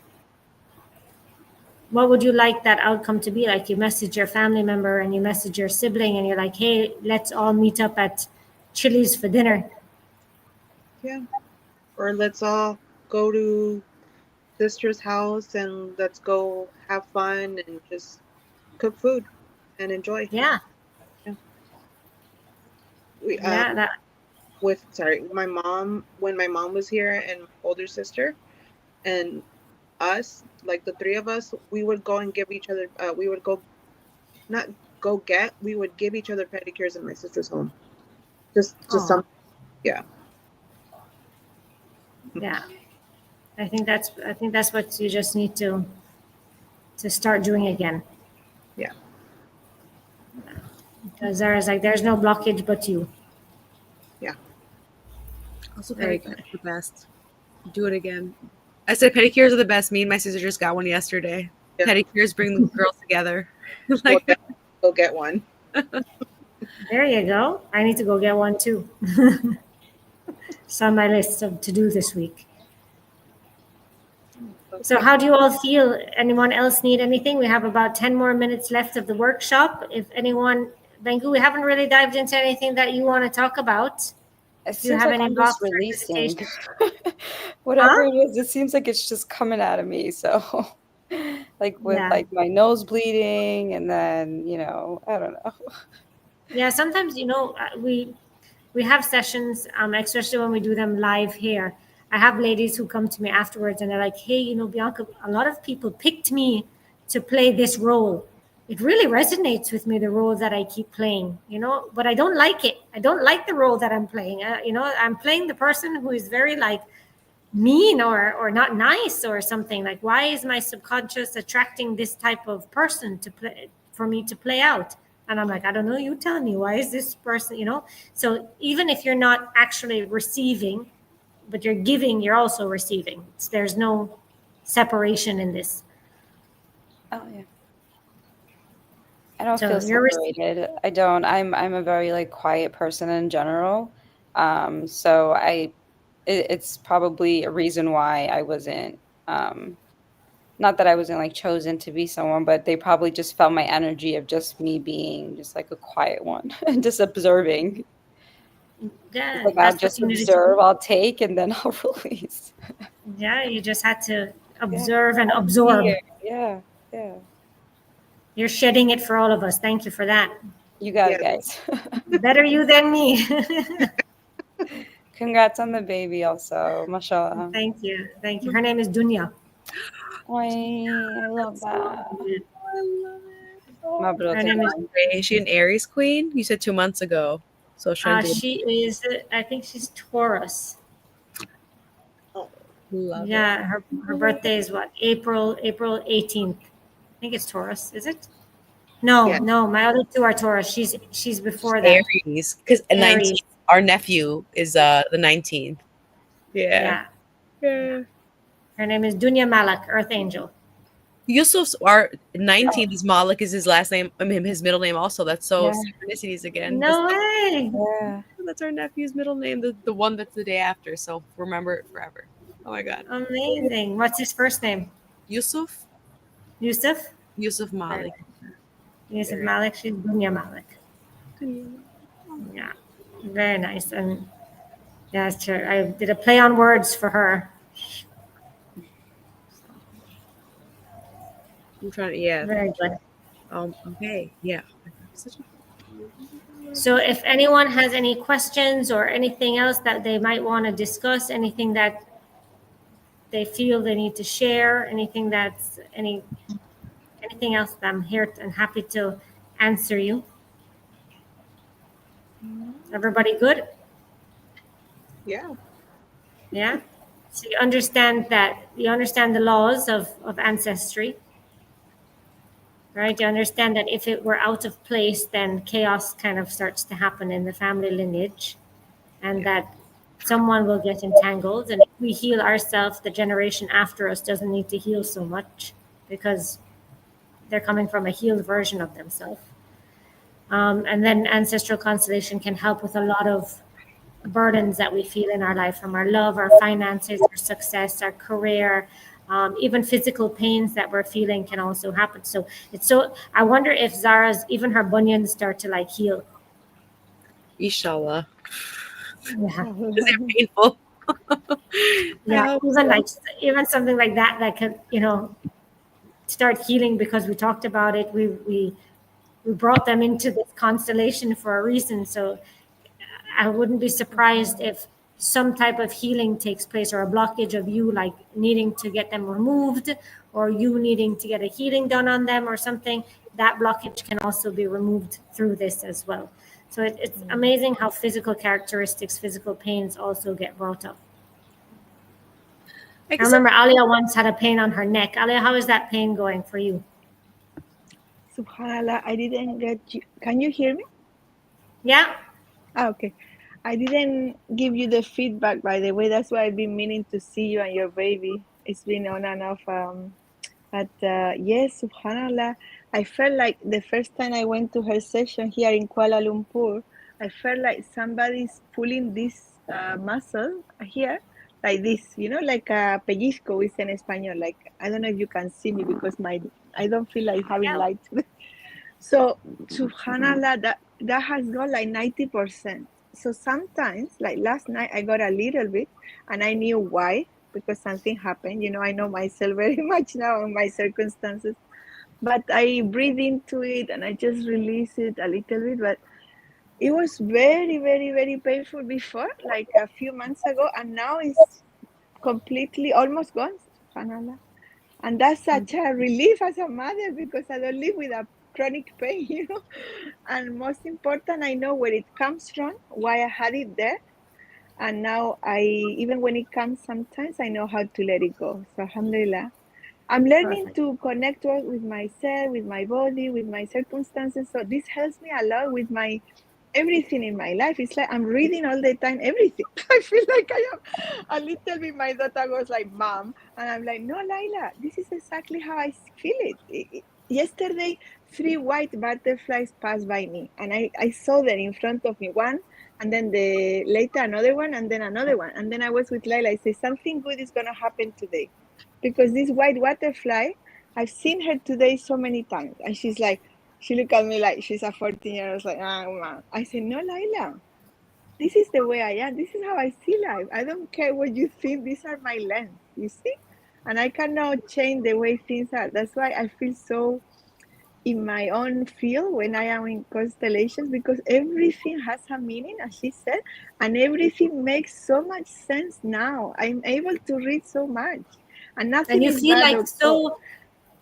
What would you like that outcome to be? Like, you message your family member and you message your sibling and you're like, hey, let's all meet up at Chili's for dinner. Yeah. Or let's all go to sister's house and let's go have fun and just cook food and enjoy. Yeah. We my mom, when my mom was here and my older sister and us, like the three of us, we would go and give each other we would go not go get we would give each other pedicures in my sister's home. Just some. Yeah. I think that's what you just need to start doing again. Yeah. Because there's no blockage but you. Yeah. Also, pedicures are the best. Do it again. I said pedicures are the best. Me and my sister just got one yesterday. Yeah. Pedicures bring the girls together. Go get one. There you go. I need to go get one too. It's on my list to do this week. Okay. So how do you all feel? Anyone else need anything? We have about 10 more minutes left of the workshop. If anyone, Bengu, we haven't really dived into anything that you want to talk about. It seems like I'm just releasing. Whatever it is, it seems like it's just coming out of me. So like with like my nose bleeding and then, I don't know. Yeah, sometimes, we have sessions, especially when we do them live here. I have ladies who come to me afterwards and they're like, hey, Bianca, a lot of people picked me to play this role. It really resonates with me, the role that I keep playing, but I don't like it. I don't like the role that I'm playing. I'm playing the person who is very mean or not nice or something. Like, why is my subconscious attracting this type of person for me to play out? And I'm like, I don't know, you tell me, why is this person, So even if you're not actually receiving, but you're giving, you're also receiving. There's no separation in this. Oh, yeah. I don't feel separated. I don't. I'm a very quiet person in general. So it's probably a reason why I wasn't not that I wasn't chosen to be someone, but they probably just felt my energy of just me being just a quiet one and just observing. Yeah, I'll just observe, I'll take, and then I'll release. Yeah, you just had to observe and absorb. Yeah. You're shedding it for all of us. Thank you for that. You got it, guys. Better you than me. Congrats on the baby also. Mashallah. Thank you. Her name is Dunya. I love that. Her name is she an Aries queen? You said 2 months ago. So she is, I think she's Taurus. Love it. Yeah, her birthday is what? April 18th. I think it's Taurus, is it? No, Yes. no, my other two are Taurus. She's before that. Aries, because Aries. our nephew is the 19th. Yeah. Yeah. Her name is Dunya Malak, Earth Angel. Yusuf's our 19th is Malik is his last name. I mean his middle name also. That's so Yeah. synchronicities again. No way. Yeah. That's our nephew's middle name, the one that's the day after. So remember it forever. Oh my God. Amazing. What's his first name? Yusuf Yusuf? Malik. Yusuf Malik. She's Dunya Malik. Yeah. Very nice. And yeah, it's true. I did a play on words for her. I'm trying to, yeah. Very good. Okay. Yeah. So if anyone has any questions or anything else that they might want to discuss, anything that they feel they need to share, anything else, I'm here and happy to answer you. Everybody good? Yeah. Yeah. So you understand the laws of ancestry, right? You understand that if it were out of place, then chaos kind of starts to happen in the family lineage, and that someone will get entangled. And if we heal ourselves, the generation after us doesn't need to heal so much because they're coming from a healed version of themselves. And then ancestral constellation can help with a lot of burdens that we feel in our life, from our love, our finances, our success, our career, even physical pains that we're feeling can also happen. So I wonder if Zara's, even her bunions start to like heal. Inshallah. Yeah. Is it painful? Yeah, even something like that could, start healing, because we talked about it. We brought them into this constellation for a reason. So I wouldn't be surprised if some type of healing takes place, or a blockage of you like needing to get them removed, or you needing to get a healing done on them or something. That blockage can also be removed through this as well. So it's amazing how physical characteristics, physical pains also get brought up. I remember Alia once had a pain on her neck. Alia, how is that pain going for you? Subhanallah, I didn't get you. Can you hear me? Yeah. Okay. I didn't give you the feedback, by the way. That's why I've been meaning to see you and your baby. It's been on and off. But yes, subhanallah, I felt like the first time I went to her session here in Kuala Lumpur, I felt like somebody's pulling this muscle here, like this, like a pellizco is in Espanol. Like, I don't know if you can see me because I don't feel like having light today. So, subhanallah, that has got like 90%. So sometimes, like last night, I got a little bit, and I knew why, because something happened. I know myself very much now and my circumstances. But I breathe into it and I just release it a little bit. But it was very, very, very painful before, like a few months ago, and now it's completely almost gone, subhanallah. And that's such a relief as a mother, because I don't live with a chronic pain, And most important, I know where it comes from, why I had it there. And now even when it comes sometimes, I know how to let it go. So alhamdulillah. I'm learning to connect with myself, with my body, with my circumstances. So this helps me a lot with everything in my life. It's like I'm reading all the time, everything. I feel like I am a little bit. My daughter goes like, "Mom," and I'm like, "No, Laila, this is exactly how I feel it." Yesterday, 3 white butterflies passed by me, and I saw them in front of me. One, and then later another one, and then another one. And then I was with Laila. I said, "Something good is gonna happen today," because this white butterfly, I've seen her today so many times, and she's like. She looked at me like she's a 14-year-old, like, man. I said, no, Laila, this is the way I am. This is how I see life. I don't care what you think. These are my lens, you see? And I cannot change the way things are. That's why I feel so in my own field when I am in constellations, because everything has a meaning, as she said, and everything makes so much sense now. I'm able to read so much. And nothing and you is feel bad like or so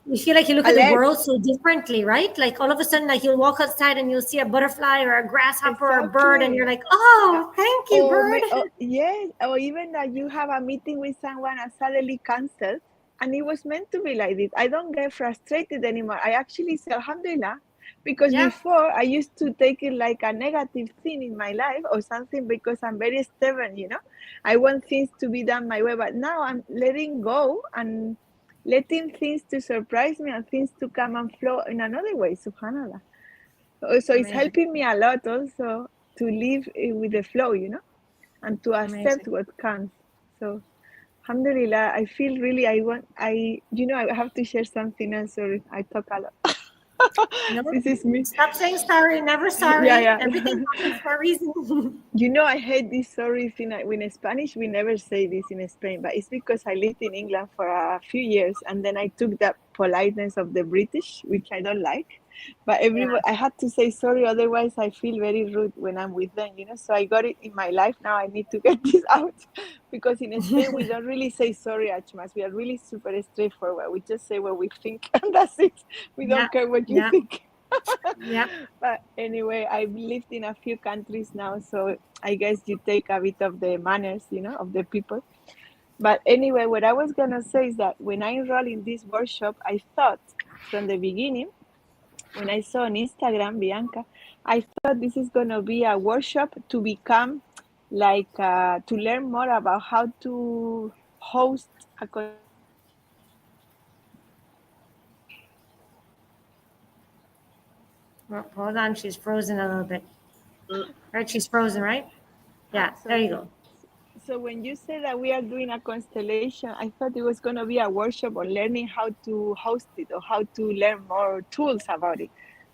you feel like you look at the Alert. world so differently, right? Like all of a sudden, like you'll walk outside and you'll see a butterfly or a grasshopper or a bird, and you're Exactly. like, oh, thank you, bird. Yes, or even that you have a meeting with someone and suddenly canceled, and it was meant to be like this. I don't get frustrated anymore. I actually say Alhamdulillah, because Yeah. before I used to take it like a negative thing in my life or something because I'm very stubborn, I want things to be done my way, but now I'm letting go and letting things to surprise me and things to come and flow in another way, subhanallah. So it's Amazing. helping me a lot also to live with the flow, and to accept Amazing. what comes. So alhamdulillah, I feel really I have to share something else. Sorry, I talk a lot. No, This is me. stop saying sorry. Never sorry. Yeah. Everything happens for a reason. I hate this sorry thing. In Spanish, we never say this in Spain, but it's because I lived in England for a few years, and then I took that politeness of the British, which I don't like. But I had to say sorry, otherwise I feel very rude when I'm with them, So I got it in my life now. I need to get this out because in Spain we don't really say sorry as much. We are really super straightforward. We just say what we think, and that's it. We don't care what you think. Yeah. But anyway, I've lived in a few countries now, so I guess you take a bit of the manners, of the people. But anyway, what I was gonna say is that when I enrolled in this workshop, I thought from the beginning, when I saw on Instagram, Bianca, I thought this is gonna be a workshop to become like to learn more about how to host a Well, hold on, she's frozen a little bit. Right, she's frozen, right? Yeah, there you go. So when you say that we are doing a constellation, I thought it was going to be a workshop on learning how to host it or how to learn more tools about it.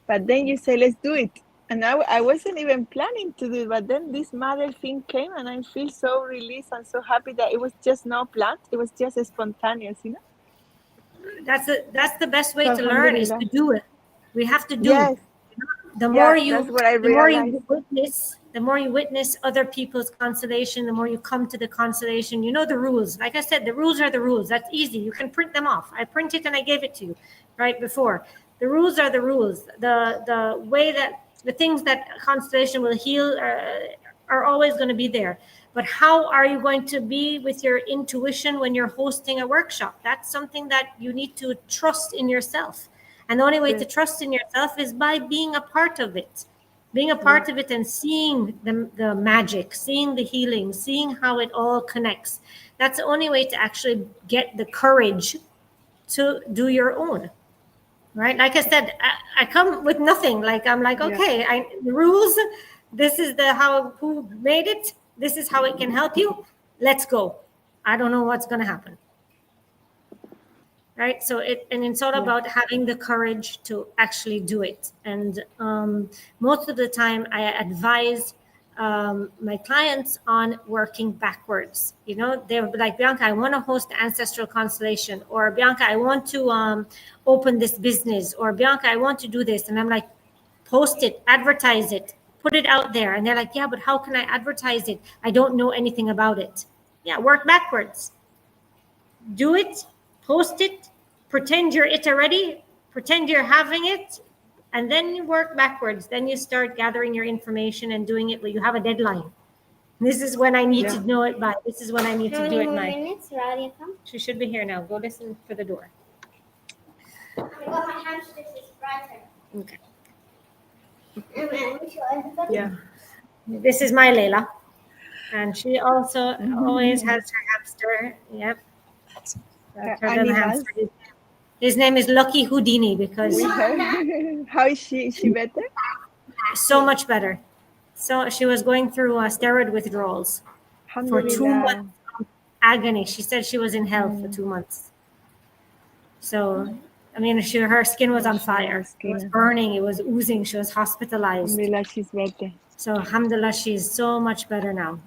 But then you say, let's do it. And I wasn't even planning to do it. But then this mother thing came and I feel so released and so happy that it was just not planned. It was just spontaneous, That's the best way So to learn is to do it. We have to do. Yes. The more that's what I the more you realized. witness other people's constellation, the more you come to the constellation. You know the rules. Like I said, the rules are the rules. That's easy. You can print them off. I print it and I gave it to you right before. The rules are the rules. The way that the things that constellation will heal are always going to be there. But how are you going to be with your intuition when you're hosting a workshop? That's something that you need to trust in yourself. And the only way to trust in yourself is by being a part of it, being a part of it and seeing the magic, seeing the healing, seeing how it all connects. That's the only way to actually get the courage to do your own. Right? Like I said, I come with nothing. Like I'm like, okay, the rules, this is who made it. This is how it can help you. Let's go. I don't know what's going to happen. Right, so it's all about having the courage to actually do it. And most of the time I advise my clients on working backwards. They'll be like, Bianca, I want to host Ancestral Constellation, or Bianca, I want to open this business, or Bianca, I want to do this. And I'm like, post it, advertise it, put it out there. And they're like, yeah, but how can I advertise it? I don't know anything about it. Yeah, work backwards. Do it, post it, pretend you're it already, pretend you're having it, and then you work backwards. Then you start gathering your information and doing it, but you have a deadline. This is when I need to know it by. This is when I need to do it by. She should be here now. Go listen for the door. Okay. Yeah. This is my Layla. And she also always has her hamster. Yep. Her little hamster. His name is Lucky Houdini because. How is she? Is she better? So much better. So she was going through steroid withdrawals for 2 months of agony. She said she was in hell for 2 months. So, I mean, her skin was on fire. It was burning. It was oozing. She was hospitalized. Alhamdulillah, she's better. So, alhamdulillah, she's so much better now.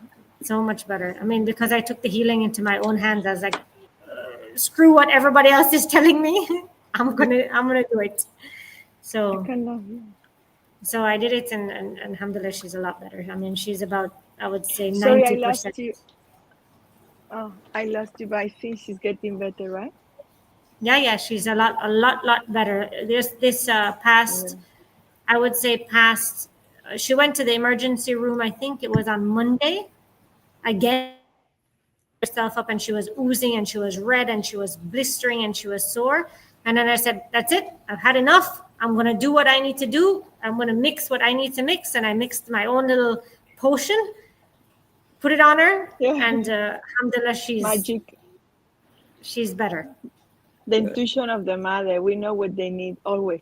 So much better. I mean, because I took the healing into my own hands. I was like, screw what everybody else is telling me. I'm gonna do it. So I did it, and alhamdulillah, she's a lot better. I mean, she's about, I would say, 90%. Sorry, I lost you. Oh, I lost you, but I think she's getting better, right? Yeah, she's a lot better. This past, I would say past. She went to the emergency room. I think it was on Monday. Again, herself up, and she was oozing, and she was red, and she was blistering, and she was sore. And then I said, "That's it. I've had enough. I'm gonna do what I need to do. I'm gonna mix what I need to mix." And I mixed my own little potion, put it on her, and alhamdulillah, Magic. she's better. The intuition of the mother. We know what they need always.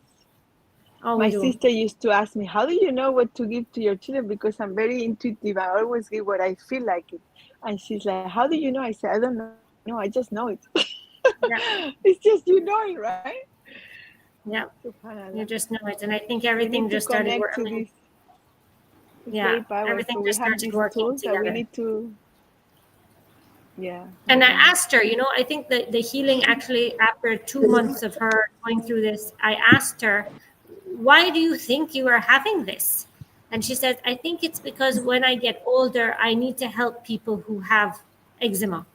Oh, My we do. sister used to ask me, "How do you know what to give to your children?" Because I'm very intuitive. I always give what I feel like it. And she's like, "How do you know?" I said, "I don't know. I just know it." Yeah. It's just you know it, right? Yeah, you SubhanAllah. just know it, and I think We everything need to just started connect to working. this. It's Yeah, very everything powerful. We just have started these working tools that we together. need to, yeah. And I asked her, I think that the healing actually, after 2 months of her going through this, I asked her, "Why do you think you are having this?" And she said, "I think it's because when I get older, I need to help people who have eczema.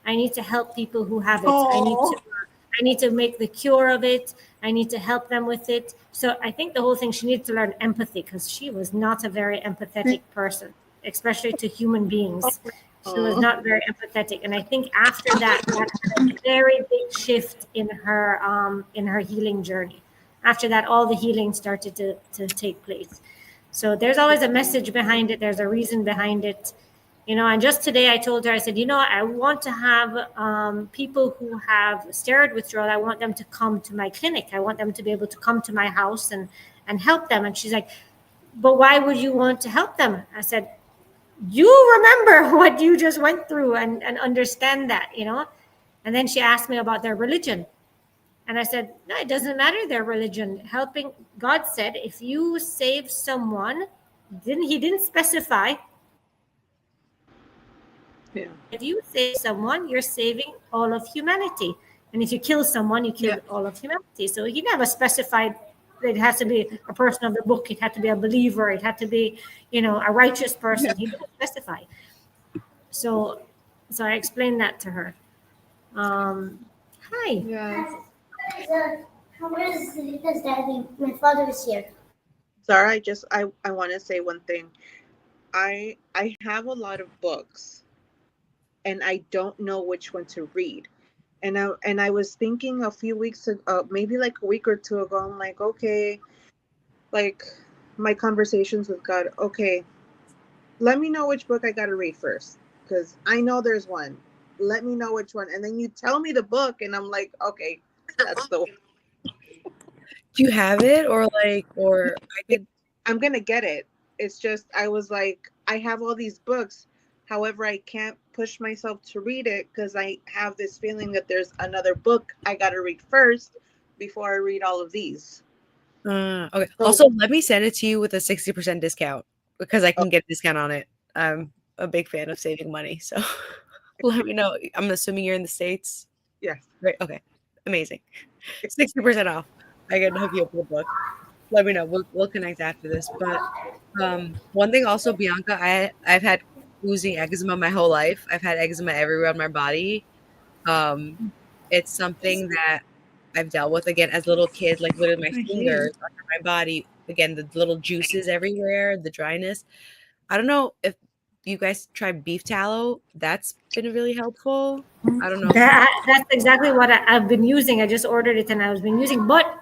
I need to help people who have it. I need to make the cure of it. I need to help them with it." So I think the whole thing, she needs to learn empathy, because she was not a very empathetic person, especially to human beings. She was not very empathetic. And I think after that had a very big shift in her healing journey. After that, all the healing started to take place. So there's always a message behind it. There's a reason behind it. And just today I told her, I said, I want to have people who have steroid withdrawal. I want them to come to my clinic. I want them to be able to come to my house and help them. And she's like, "But why would you want to help them?" I said, "You remember what you just went through and understand that. And then she asked me about their religion. And I said, "No, it doesn't matter their religion. Helping, God said, if you save someone, he didn't specify. Yeah. If you save someone, you're saving all of humanity. And if you kill someone, you kill all of humanity." So he never specified that it has to be a person of the book. It had to be a believer. It had to be, a righteous person. He didn't specify. So I explained that to her. Hi. Yeah. How is Daddy? My father is here. Zara, I want to say one thing. I have a lot of books, and I don't know which one to read. And I was thinking a few weeks ago, maybe like a week or two ago, I'm like, okay, like my conversations with God, okay, let me know which book I got to read first, because I know there's one. Let me know which one. And then you tell me the book, and I'm like, okay, that's the one. Do you have it, or I could? I'm going to get it. It's just, I was like, I have all these books. However, I can't push myself to read it because I have this feeling that there's another book I got to read first before I read all of these. Okay. So- Also, let me send it to you with a 60% discount because I can get a discount on it. I'm a big fan of saving money, so let me know. I'm assuming you're in the States. Yes. Right. Okay. Amazing. 60% off. I can hook you up with a book. Let me know. We'll connect after this. But one thing also, Bianca, I've had oozing eczema my whole life. I've had eczema everywhere on my body. It's something that I've dealt with again as a little kid, like literally my fingers under my body. Again, the little juices everywhere, the dryness. I don't know if you guys tried beef tallow. That's been really helpful. I don't know. That's exactly what I've been using. I just ordered it and I've been using. But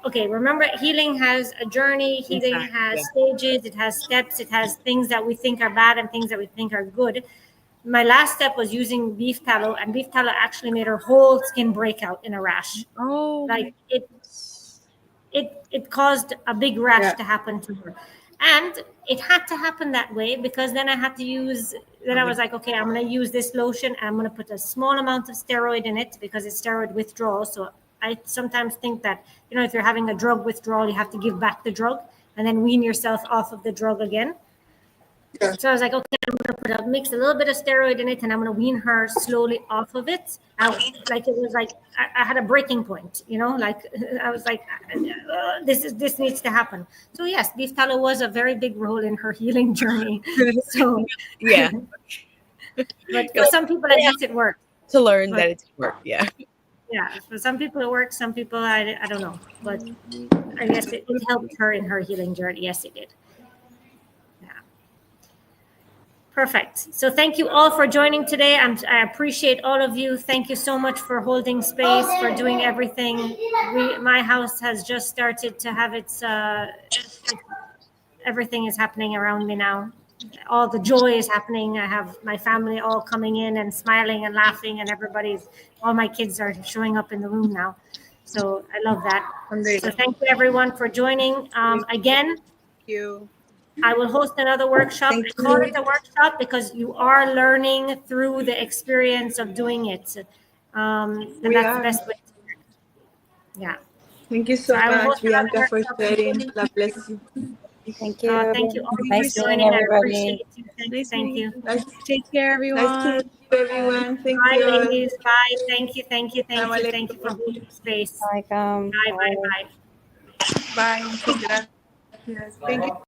okay, remember, healing has a journey. Healing has stages. It has steps. It has things that we think are bad and things that we think are good. My last step was using beef tallow, and beef tallow actually made her whole skin break out in a rash. Oh, like it caused a big rash to happen to her. And it had to happen that way because then I had to use, then I was like, okay, I'm going to use this lotion and I'm going to put a small amount of steroid in it because it's steroid withdrawal. So I sometimes think that, if you're having a drug withdrawal, you have to give back the drug and then wean yourself off of the drug again. So I was like, okay, I'm going to mix a little bit of steroid in it and I'm going to wean her slowly off of it. Like it was like, I had a breaking point, like I was like, this needs to happen. So yes, beef tallow was a very big role in her healing journey. So yeah. But for some people, at least it worked. To learn that it's work, yeah. Yeah, for some people it works, some people I don't know, but I guess it helped her in her healing journey. Yes, it did. Yeah. Perfect. So thank you all for joining today. I appreciate all of you. Thank you so much for holding space, for doing everything. My house has just started to have its everything is happening around me now. All the joy is happening. I have my family all coming in and smiling and laughing, and all my kids are showing up in the room now. So I love that. So thank you everyone for joining. Again, You. I will host another workshop. Thank I call you. it a workshop because you are learning through the experience of doing it. And We that's the are. best way to learn. Yeah. Thank you So so I will much, host another Bianca, for workshop. sharing. God bless you. Thank you. Thank you all Nice for seeing joining. I everybody. appreciate you. Thank you. Nice, Take care, nice to everyone. meet you, everyone. Thank Bye, you all. ladies. Bye. Thank you. Thank you. Thank you. Thank you for Assalamualaikum. holding space. Bye. Bye. Bye. Bye. Bye. Muchas gracias. Thank you.